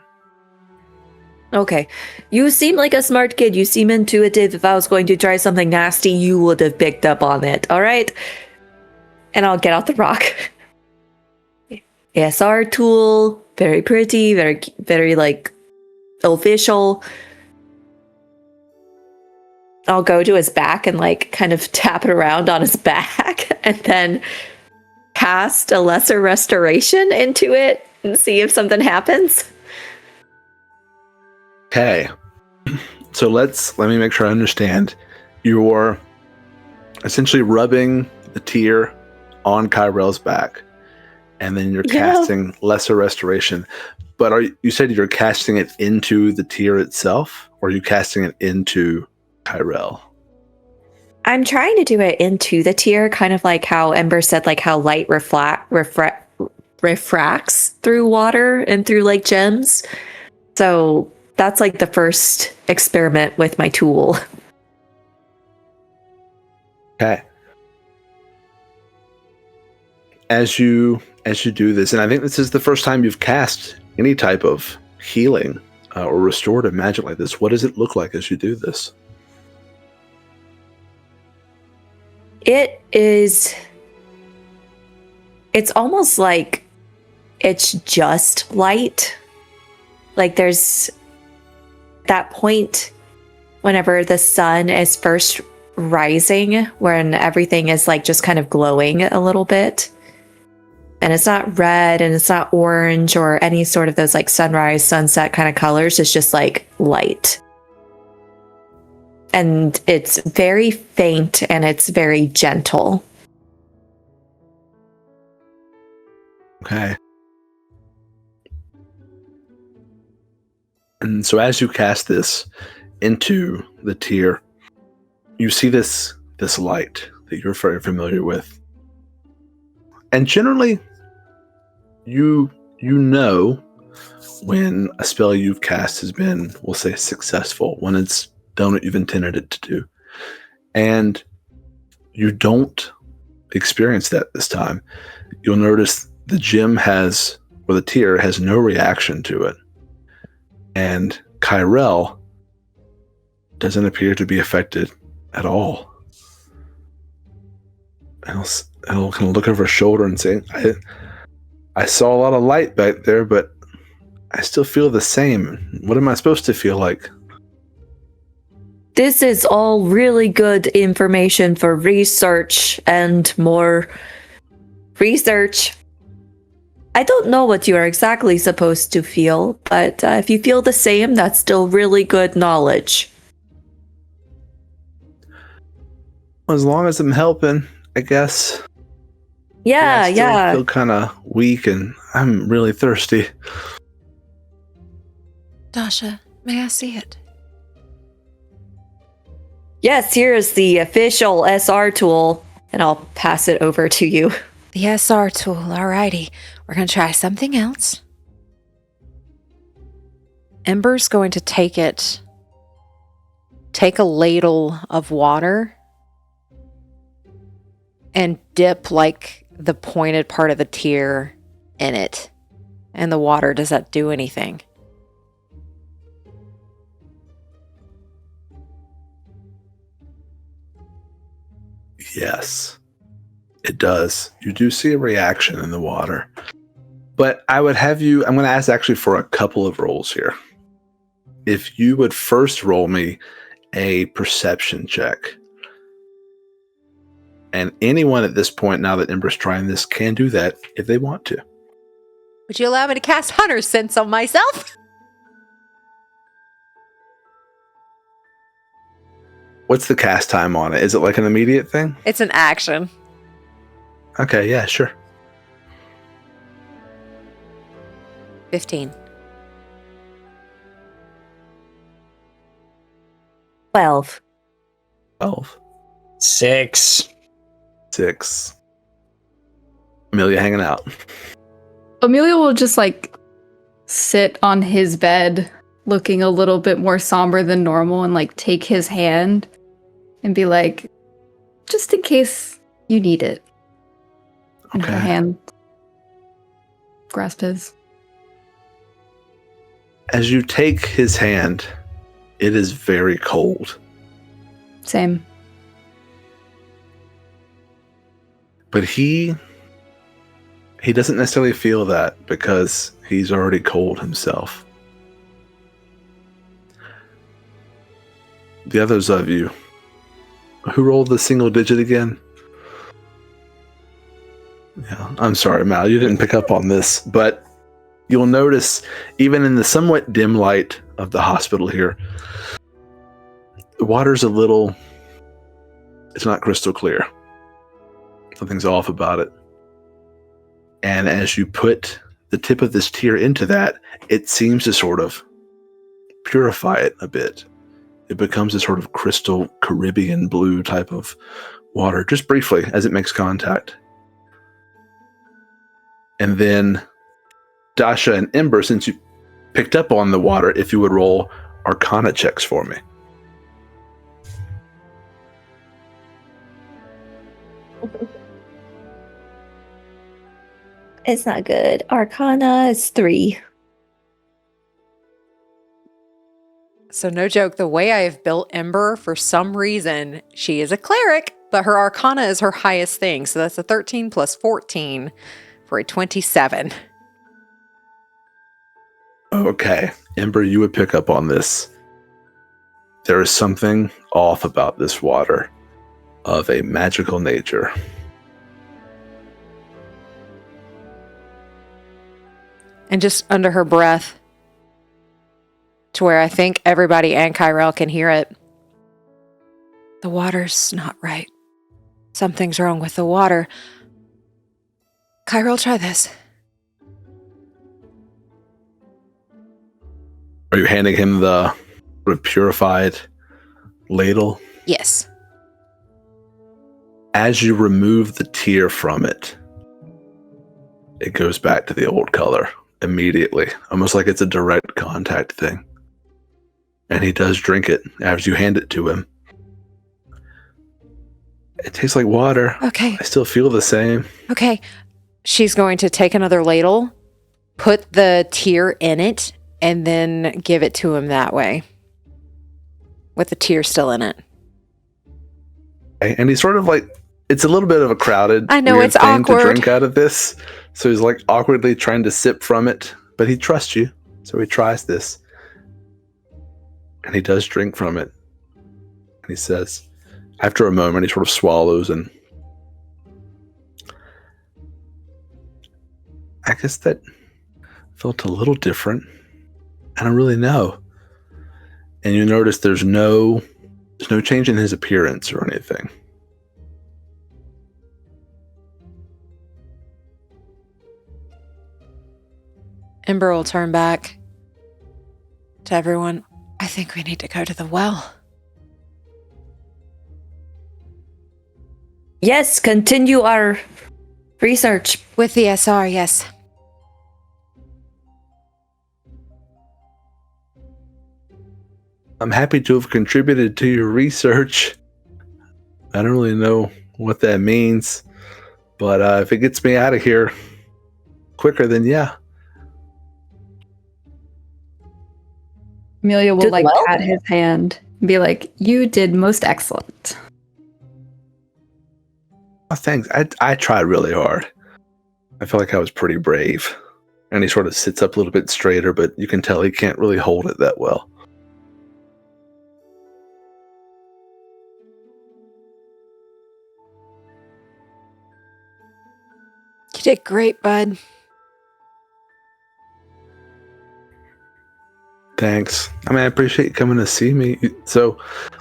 Okay. You seem like a smart kid. You seem intuitive. If I was going to try something nasty, you would have picked up on it. All right? And I'll get out the rock. SR tool. Very pretty. Very like official. I'll go to his back and like kind of tap it around on his back and then cast a lesser restoration into it and see if something happens. Okay. So let me make sure I understand. You're essentially rubbing the tear on Kyrell's back, and then you're casting lesser restoration. But you said you're casting it into the tear itself, or are you casting it into Kyrell? I'm trying to do it into the tear, kind of like how Ember said, like how light refracts through water and through like gems. So that's like the first experiment with my tool. Okay. As you do this, and I think this is the first time you've cast any type of healing or restorative magic like this, what does it look like as you do this? It's almost like it's just light. Like there's that point whenever the sun is first rising, when everything is like just kind of glowing a little bit. And it's not red and it's not orange or any sort of those like sunrise, sunset kind of colors. It's just like light. And it's very faint and it's very gentle. Okay. And so as you cast this into the tier, you see this light that you're very familiar with. And generally, you know when a spell you've cast has been, we'll say, successful, when it's done what you've intended it to do. And you don't experience that this time. You'll notice the gem has, or the tier has no reaction to it. And Kyrell doesn't appear to be affected at all. And I'll kind of look over her shoulder and say, I saw a lot of light back there, but I still feel the same. What am I supposed to feel like? This is all really good information for research and more research. I don't know what you are exactly supposed to feel, but if you feel the same, that's still really good knowledge. As long as I'm helping, I guess. Yeah, I still feel kind of weak and I'm really thirsty. Dasha, may I see it? Yes, here's the official SR tool, and I'll pass it over to you. The SR tool, alrighty. We're going to try something else. Ember's going to take a ladle of water and dip like the pointed part of the tier in it. And the water, does that do anything? Yes, it does. You do see a reaction in the water. But I would have you, I'm going to ask actually for a couple of rolls here. If you would first roll me a perception check. And anyone at this point, now that Ember's trying this, can do that if they want to. Would you allow me to cast Hunter's Sense on myself? What's the cast time on it? Is it like an immediate thing? It's an action. Okay, yeah, sure. 15. 12. 12. 6. 6. Amelia hanging out. Amelia will just like sit on his bed looking a little bit more somber than normal and like take his hand and be like, just in case you need it. And her hand grasp his. As you take his hand, it is very cold. Same. But he doesn't necessarily feel that because he's already cold himself. The others of you, who rolled the single digit again? Yeah, I'm sorry, Mal, you didn't pick up on this, but you'll notice, even in the somewhat dim light of the hospital here, the water's it's not crystal clear. Something's off about it. And as you put the tip of this tear into that, it seems to sort of purify it a bit. It becomes a sort of crystal Caribbean blue type of water, just briefly as it makes contact. And then Dasha and Ember, since you picked up on the water, if you would roll Arcana checks for me. It's not good. Arcana is 3. So no joke, the way I have built Ember, for some reason, she is a cleric, but her Arcana is her highest thing. So that's a 13 plus 14 for a 27. Okay. Ember, you would pick up on this. there is something off about this water of a magical nature. And just under her breath, to where I think everybody and Kyrell can hear it. The water's not right. Something's wrong with the water. Kyrell, try this. Are you handing him the sort of purified ladle? Yes. As you remove the tear from it, it goes back to the old color immediately, almost like it's a direct contact thing. And he does drink it as you hand it to him. It tastes like water. Okay. I still feel the same. Okay. She's going to take another ladle, put the tear in it, and then give it to him that way. With the tear still in it. Okay, and he's sort of like, it's a little bit of a crowded, I know, weird it's thing awkward. to drink out of this. So he's like awkwardly trying to sip from it, but he trusts you. So he tries this. And he does drink from it. And he says, after a moment, he sort of swallows and I guess that felt a little different. I don't really know. And you notice there's no change in his appearance or anything. Ember will turn back to everyone. I think we need to go to the well. Yes, continue our research. With the SR, yes. I'm happy to have contributed to your research. I don't really know what that means, but if it gets me out of here quicker, then yeah. Amelia will Did like well? pat his hand and be like, "You did most excellent." Oh, thanks. I tried really hard. I feel like I was pretty brave. And he sort of sits up a little bit straighter, but you can tell he can't really hold it that well. You did great, bud. Thanks. I mean, I appreciate you coming to see me. So,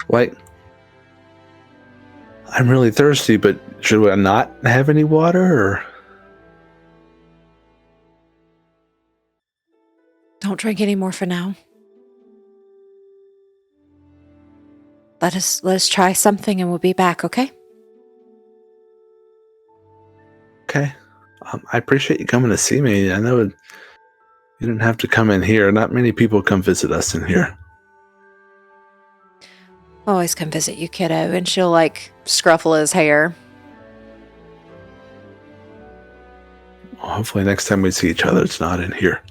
like, I'm really thirsty, but should I not have any water, or? Don't drink any more for now. Let us try something and we'll be back, okay? Okay. I appreciate you coming to see me. I know you didn't have to come in here. Not many people come visit us in here. Always come visit you, kiddo. And she'll like scruffle his hair. Well, hopefully next time we see each other, it's not in here.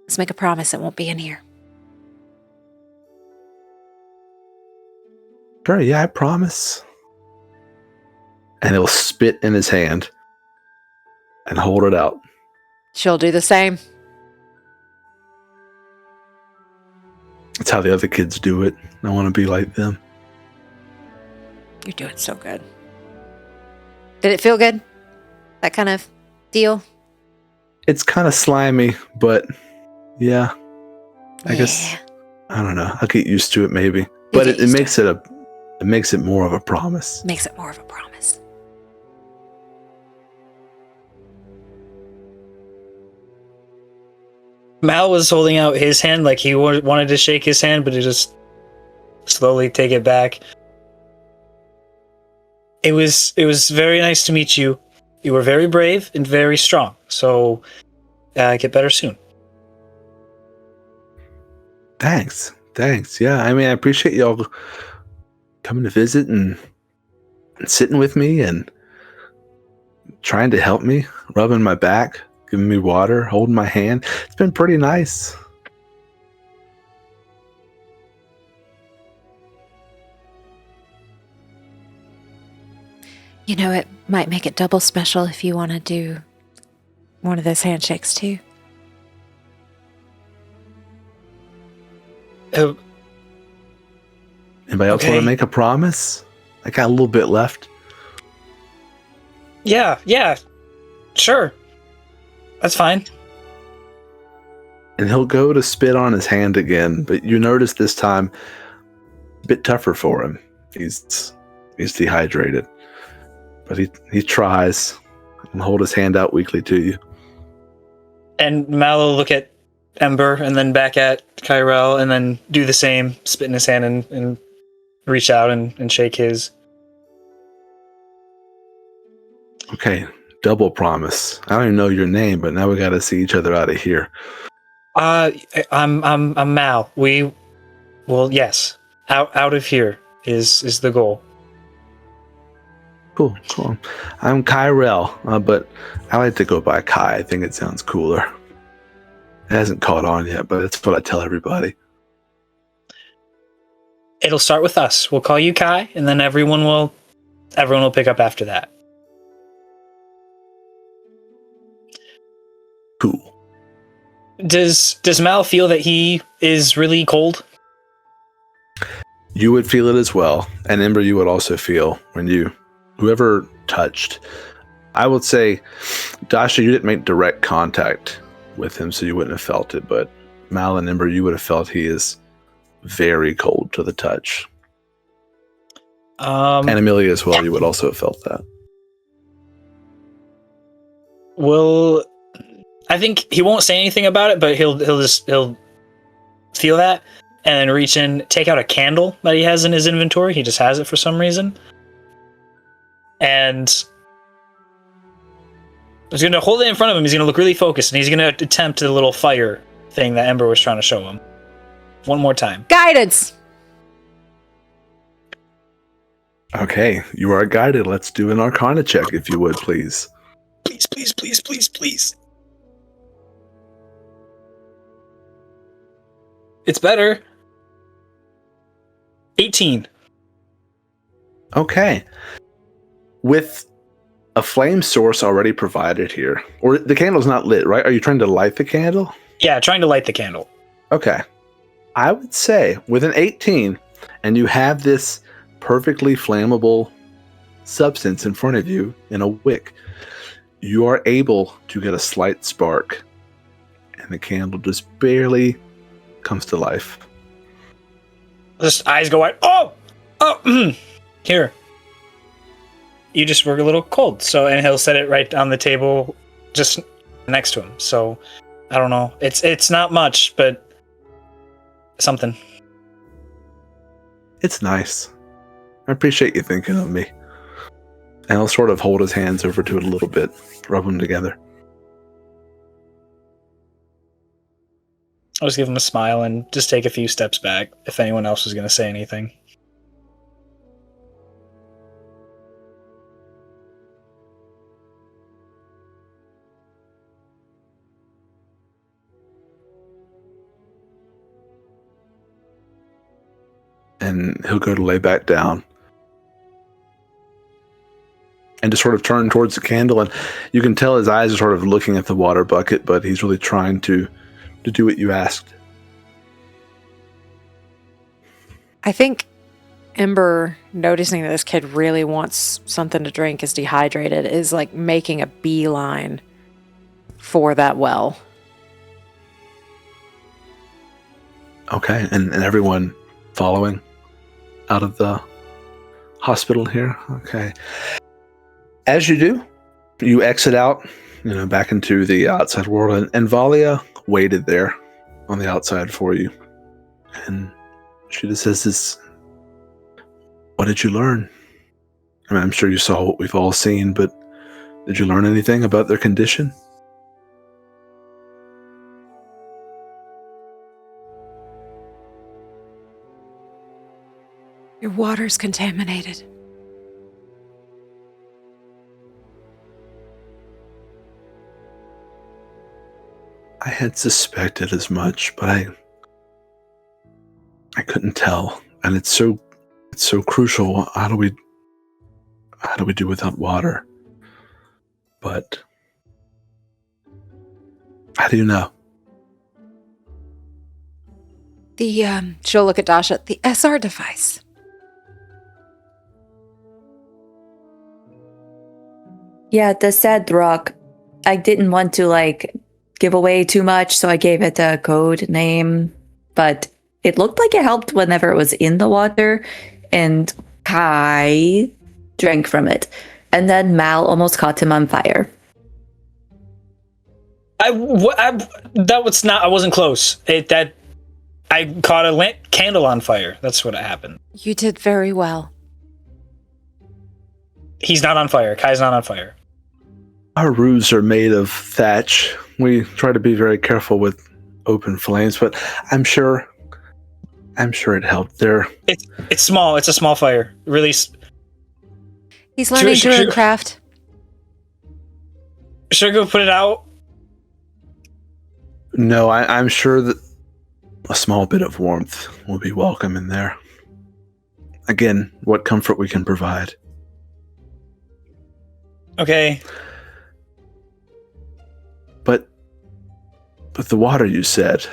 Let's make a promise it won't be in here. Sure, yeah, I promise. And he'll spit in his hand and hold it out. She'll do the same. That's how the other kids do it. I want to be like them. You're doing so good. Did it feel good? That kind of deal? It's kind of slimy, but yeah. I guess, I don't know. I'll get used to it maybe. But it makes it more of a promise. Makes it more of a promise. Mal was holding out his hand like he wanted to shake his hand, but he just slowly take it back. It was very nice to meet you. You were very brave and very strong. So get better soon. Thanks. Yeah, I mean, I appreciate y'all coming to visit and sitting with me and trying to help me, rubbing my back, giving me water, holding my hand. It's been pretty nice. You know, it might make it double special if you want to do one of those handshakes too. Anybody else want Okay. to make a promise? I got a little bit left. Yeah, sure. That's fine. And he'll go to spit on his hand again, but you notice this time a bit tougher for him. He's dehydrated. But he tries and hold his hand out weakly to you. And Mallow will look at Ember and then back at Kyrell and then do the same, spit in his hand and reach out and shake his. Okay, double promise. I don't even know your name, but now we got to see each other out of here. I'm Mal. Yes. Out of here is the goal. Cool. I'm Kyrell, but I like to go by Kai. I think it sounds cooler. It hasn't caught on yet, but it's what I tell everybody. It'll start with us. We'll call you Kai, and then everyone will pick up after that. Cool. Does Mal feel that he is really cold? You would feel it as well, and Ember, you would also feel when whoever touched. I would say, Dasha, you didn't make direct contact with him, so you wouldn't have felt it, but Mal and Ember, you would have felt he is very cold to the touch. And Amelia as well, you would also have felt that. I think he won't say anything about it, but he'll feel that and then reach in, take out a candle that he has in his inventory. He just has it for some reason. And he's going to hold it in front of him. He's going to look really focused, and he's going to attempt the little fire thing that Ember was trying to show him. One more time. Guidance! Okay, you are guided. Let's do an Arcana check, if you would, please. Please. It's better. 18. Okay. With a flame source already provided here, or the candle's not lit, right? Are you trying to light the candle? Yeah, trying to light the candle. Okay. I would say with an 18, and you have this perfectly flammable substance in front of you in a wick, you are able to get a slight spark, and the candle just barely comes to life. Just eyes go wide. Oh! Here. You just were a little cold. And he'll set it right on the table just next to him. So, I don't know. It's not much, but something. It's nice. I appreciate you thinking of me. And I'll sort of hold his hands over to it a little bit, rub them together. I'll just give him a smile and just take a few steps back if anyone else was going to say anything. And he'll go to lay back down and just sort of turn towards the candle, and you can tell his eyes are sort of looking at the water bucket, but he's really trying to do what you asked. I think Ember, noticing that this kid really wants something to drink, is dehydrated, is like making a beeline for that well. Okay, and everyone following out of the hospital here. Okay. As you do, you exit out, back into the outside world, and Valia waited there on the outside for you. And she just says this, what did you learn? I mean, I'm sure you saw what we've all seen, but did you learn anything about their condition? Your water's contaminated. I had suspected as much, but I couldn't tell. And it's so crucial. How do we do without water? But how do you know? She'll look at Dasha. The SR device. Yeah, the sad rock. I didn't want to give away too much, so I gave it a code name. But it looked like it helped whenever it was in the water, and Kai drank from it. And then Mal almost caught him on fire. I wasn't close. I caught a candle on fire. That's what happened. You did very well. He's not on fire. Kai's not on fire. Our roofs are made of thatch. We try to be very careful with open flames, but I'm sure it helped there. It's small. It's a small fire. Really. He's learning druid craft. Should I go put it out? No, I'm sure that a small bit of warmth will be welcome in there. Again, what comfort we can provide. Okay. But the water, you said,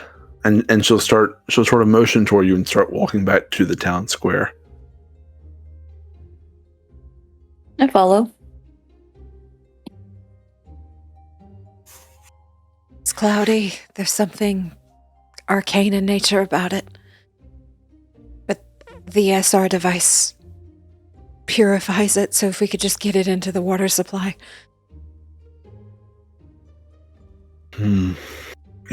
and she'll sort of motion toward you and start walking back to the town square. I follow. It's cloudy. There's something arcane in nature about it. But the SR device purifies it, so if we could just get it into the water supply.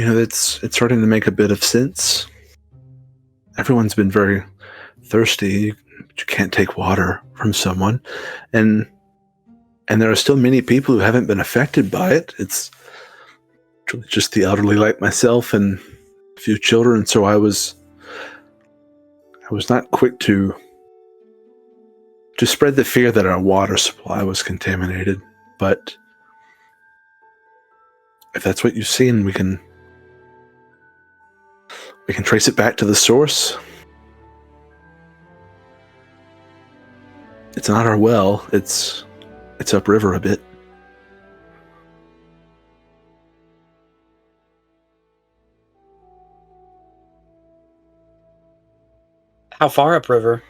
It's starting to make a bit of sense. Everyone's been very thirsty. You can't take water from someone. And there are still many people who haven't been affected by it. It's just the elderly like myself and a few children, so I was not quick to spread the fear that our water supply was contaminated. But if that's what you've seen, we can trace it back to the source. It's not our well, it's upriver a bit. How far upriver?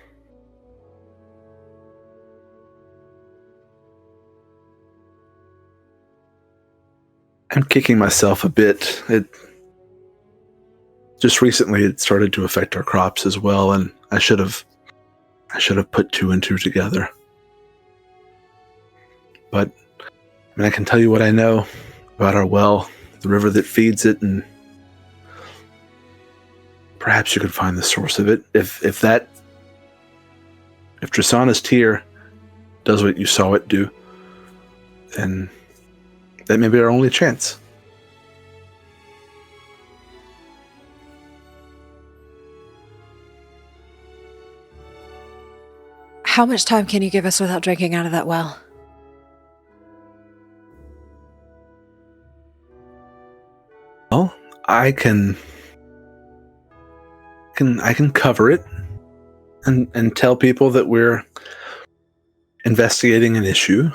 I'm kicking myself a bit. Just recently it started to affect our crops as well, and I should have put two and two together. But I can tell you what I know about our well, the river that feeds it, and perhaps you could find the source of it. If Tristana's tear does what you saw it do, then that may be our only chance. How much time can you give us without drinking out of that well? Well, I can cover it and tell people that we're investigating an issue.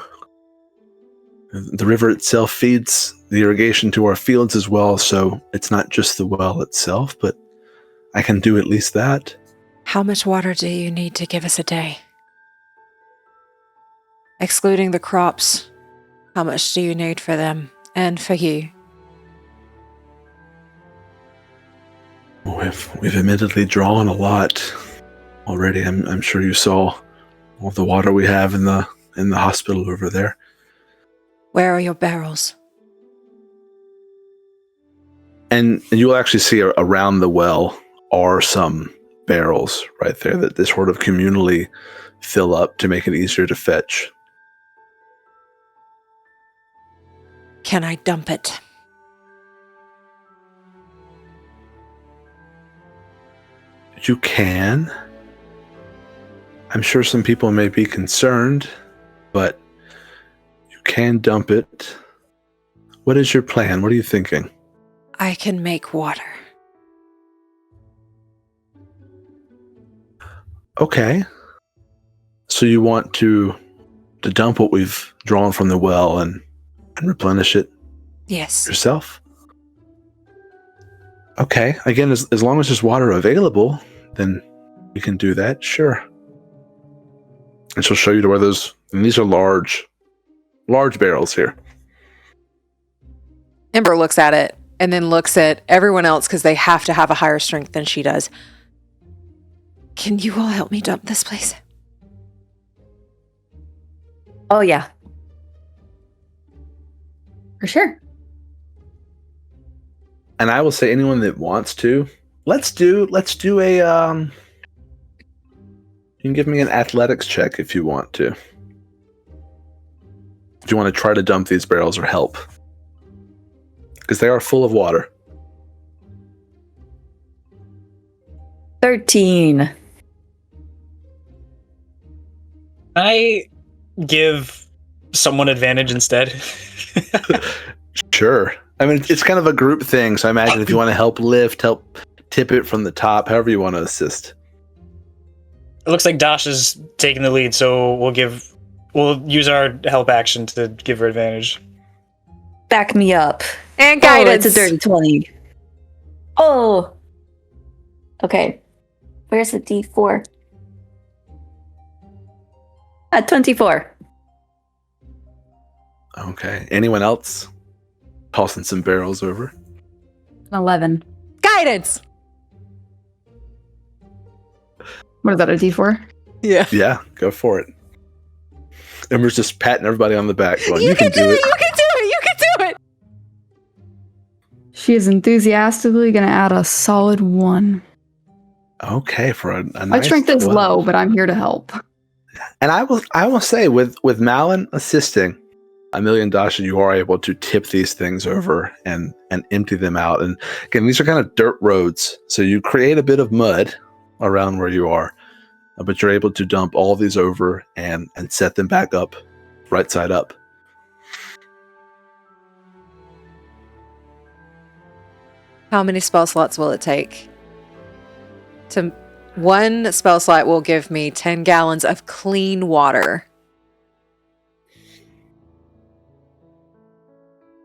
The river itself feeds the irrigation to our fields as well, so it's not just the well itself, but I can do at least that. How much water do you need to give us a day? Excluding the crops, how much do you need for them and for you? We've admittedly drawn a lot already. I'm sure you saw all the water we have in the hospital over there. Where are your barrels? And you'll actually see around the well are some barrels right there that they sort of communally fill up to make it easier to fetch. Can I dump it? You can. I'm sure some people may be concerned, but you can dump it. What is your plan? What are you thinking? I can make water. Okay. So you want to dump what we've drawn from the well and replenish it Yes. yourself? Okay. Again, as long as there's water available, then you can do that. Sure. And she'll show you to where those. And these are large barrels here. Ember looks at it and then looks at everyone else because they have to have a higher strength than she does. Can you all help me dump this place? Oh, yeah. For sure. And I will say, anyone that wants to, let's do a. You can give me an athletics check if you want to. Do you want to try to dump these barrels or help? Because they are full of water. 13. I give someone advantage instead. Sure. I mean, it's kind of a group thing, so I imagine if you want to help lift, help tip it from the top, however you want to assist. It looks like Dash is taking the lead, so we'll use our help action to give her advantage. Back me up. And Oh, guidance. it's a dirty 20. Oh. Okay. Where's the D4? 24. Okay. Anyone else? Tossing some barrels over. 11. Guidance. What is that, a D4? Yeah. Yeah, go for it. Ember's just patting everybody on the back, going, You "You can do it." You can do it. You can do it. She is enthusiastically going to add a solid 1. Okay, for a nice My strength is 12. low, but I'm here to help. And I will say, with Malin assisting, Amelia and Dasha, you are able to tip these things over and empty them out. And again, these are kind of dirt roads, so you create a bit of mud around where you are, but you're able to dump all these over and set them back up, right side up. How many spell slots will it take? One spell slot will give me 10 gallons of clean water.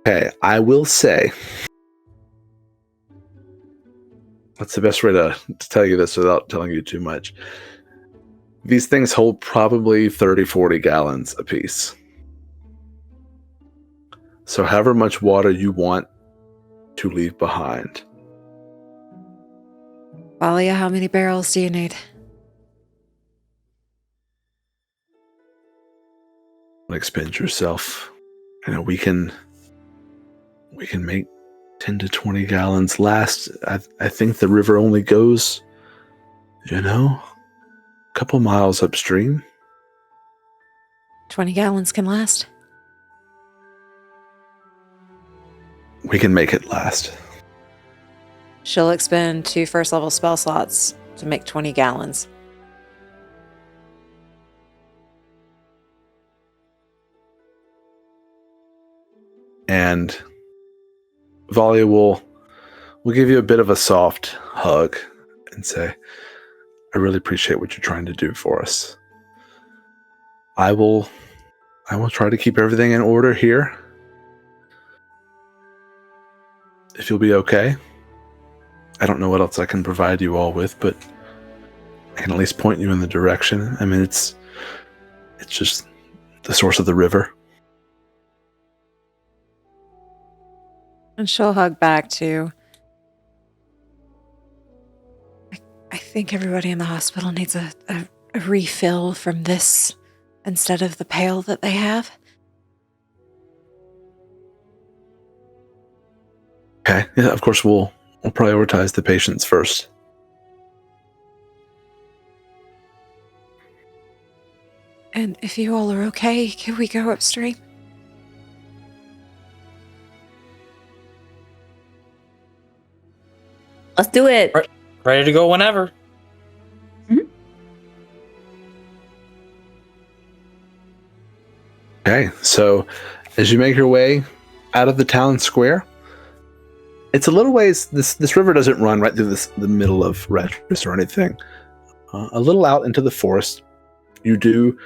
Okay, I will say, what's the best way to tell you this without telling you too much? These things hold probably 30, 40 gallons apiece. So however much water you want to leave behind. Valia, how many barrels do you need? Expend yourself. You know, we can make 10 to 20 gallons last. I think the river only goes, a couple miles upstream. 20 gallons can last. We can make it last. She'll expend 2 first level spell slots to make 20 gallons. And Valia will give you a bit of a soft hug and say, "I really appreciate what you're trying to do for us. I will try to keep everything in order here. If you'll be okay. I don't know what else I can provide you all with, but I can at least point you in the direction. I mean, it's just the source of the river." And she'll hug back too. I think everybody in the hospital needs a refill from this instead of the pail that they have. Okay. Yeah, of course we'll prioritize the patients first. And if you all are okay, can we go upstream? Let's do it. Right. Ready to go whenever. Okay, so as you make your way out of the town square, it's a little ways. This river doesn't run right through the middle of Retras or anything. A little out into the forest, you do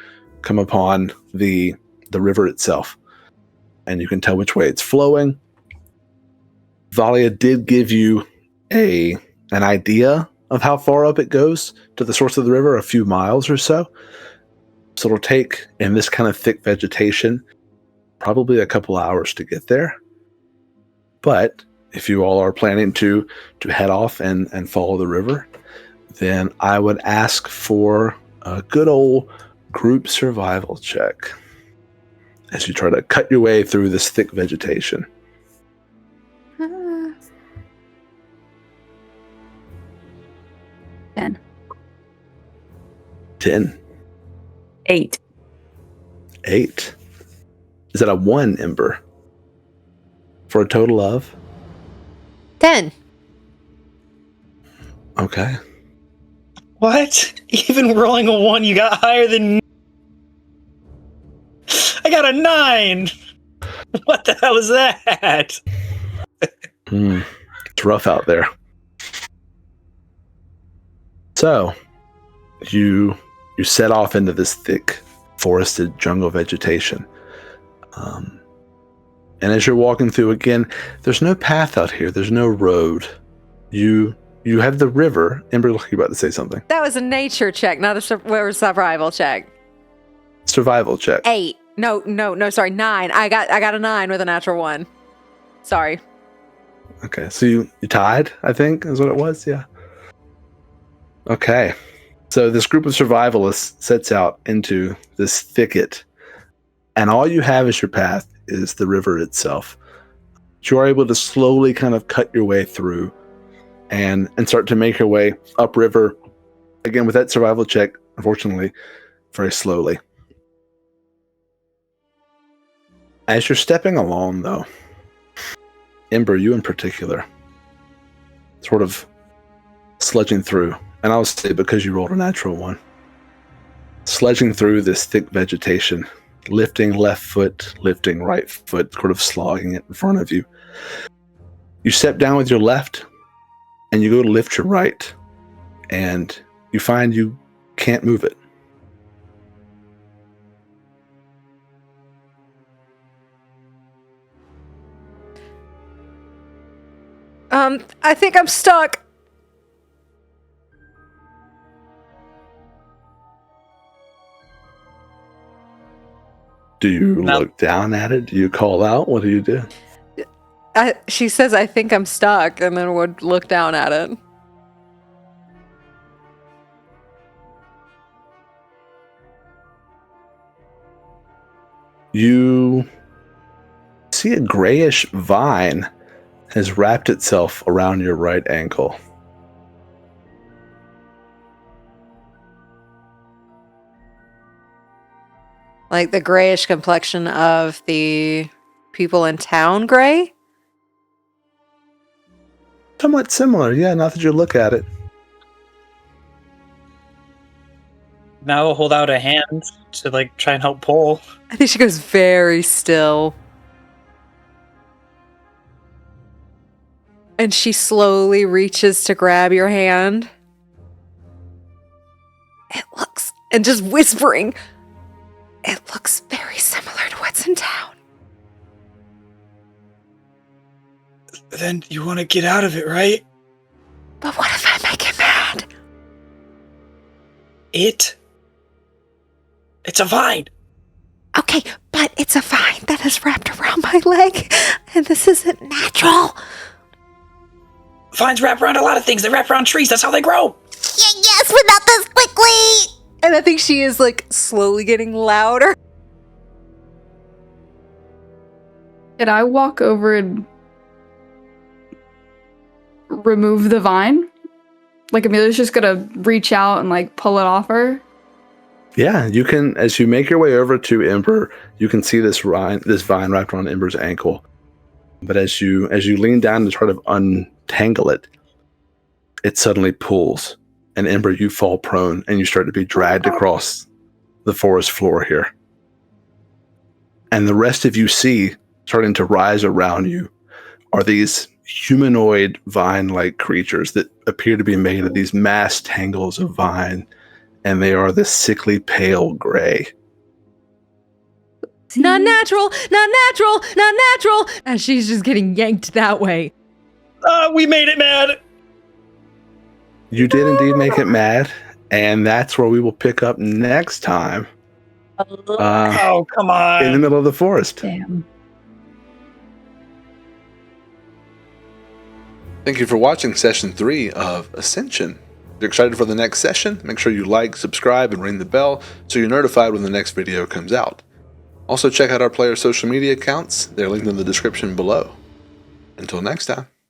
come upon the river itself, and you can tell which way it's flowing. Valia did give you an idea of how far up it goes to the source of the river, a few miles or so. So it'll take, in this kind of thick vegetation, probably a couple hours to get there. But if you all are planning to head off and follow the river, then I would ask for a good old group survival check as you try to cut your way through this thick vegetation. 10. 10. 8. 8. Is that a 1, Ember? For a total of? 10. Okay. What? Even rolling a 1, you got higher than me. I got a 9. What the hell is that? It's rough out there. So, you set off into this thick, forested jungle vegetation. And as you're walking through again, there's no path out here. There's no road. You have the river. Ember, you're about to say something. That was a nature check, not a survival check. Survival check. 8. No, sorry, 9. I got a 9 with a natural 1. Sorry. Okay, so you tied, I think, is what it was? Yeah. Okay. So this group of survivalists sets out into this thicket, and all you have as your path is the river itself. You are able to slowly kind of cut your way through and start to make your way upriver. Again, with that survival check, unfortunately, very slowly. As you're stepping along, though, Ember, you in particular, sort of sledging through, and I'll say because you rolled a natural 1, sledging through this thick vegetation, lifting left foot, lifting right foot, sort of slogging it in front of you. You step down with your left, and you go to lift your right, and you find you can't move it. I think I'm stuck. Do you look down at it? Do you call out? What do you do? She says, I think I'm stuck, and then would look down at it. You see a grayish vine has wrapped itself around your right ankle. Like the grayish complexion of the people in town gray? Somewhat similar, yeah, now that you look at it. Now I'll hold out a hand to try and help pull. I think she goes very still. And she slowly reaches to grab your hand. It looks, and just whispering, it looks very similar to what's in town. Then you want to get out of it, right? But what if I make him mad? It's a vine. Okay, but it's a vine that is wrapped around my leg, and this isn't natural. Vines wrap around a lot of things. They wrap around trees. That's how they grow. Yes, but not this quickly. And I think she is slowly getting louder. Did I walk over and remove the vine? Amelia's just gonna reach out and pull it off her? Yeah, you can, as you make your way over to Ember, you can see this vine wrapped around Ember's ankle. But as you lean down to try to untangle it, it suddenly pulls. And Ember, you fall prone and you start to be dragged across the forest floor here. And the rest of you see, starting to rise around you, are these humanoid vine-like creatures that appear to be made of these mass tangles of vine. And they are this sickly pale gray. Not natural, not natural, not natural. And she's just getting yanked that way. We made it, man. You did indeed make it mad, and that's where we will pick up next time. Oh, come on. In the middle of the forest. Damn. Thank you for watching session 3 of Ascension. If you're excited for the next session, make sure you like, subscribe, and ring the bell so you're notified when the next video comes out. Also check out our players' social media accounts. They're linked in the description below. Until next time.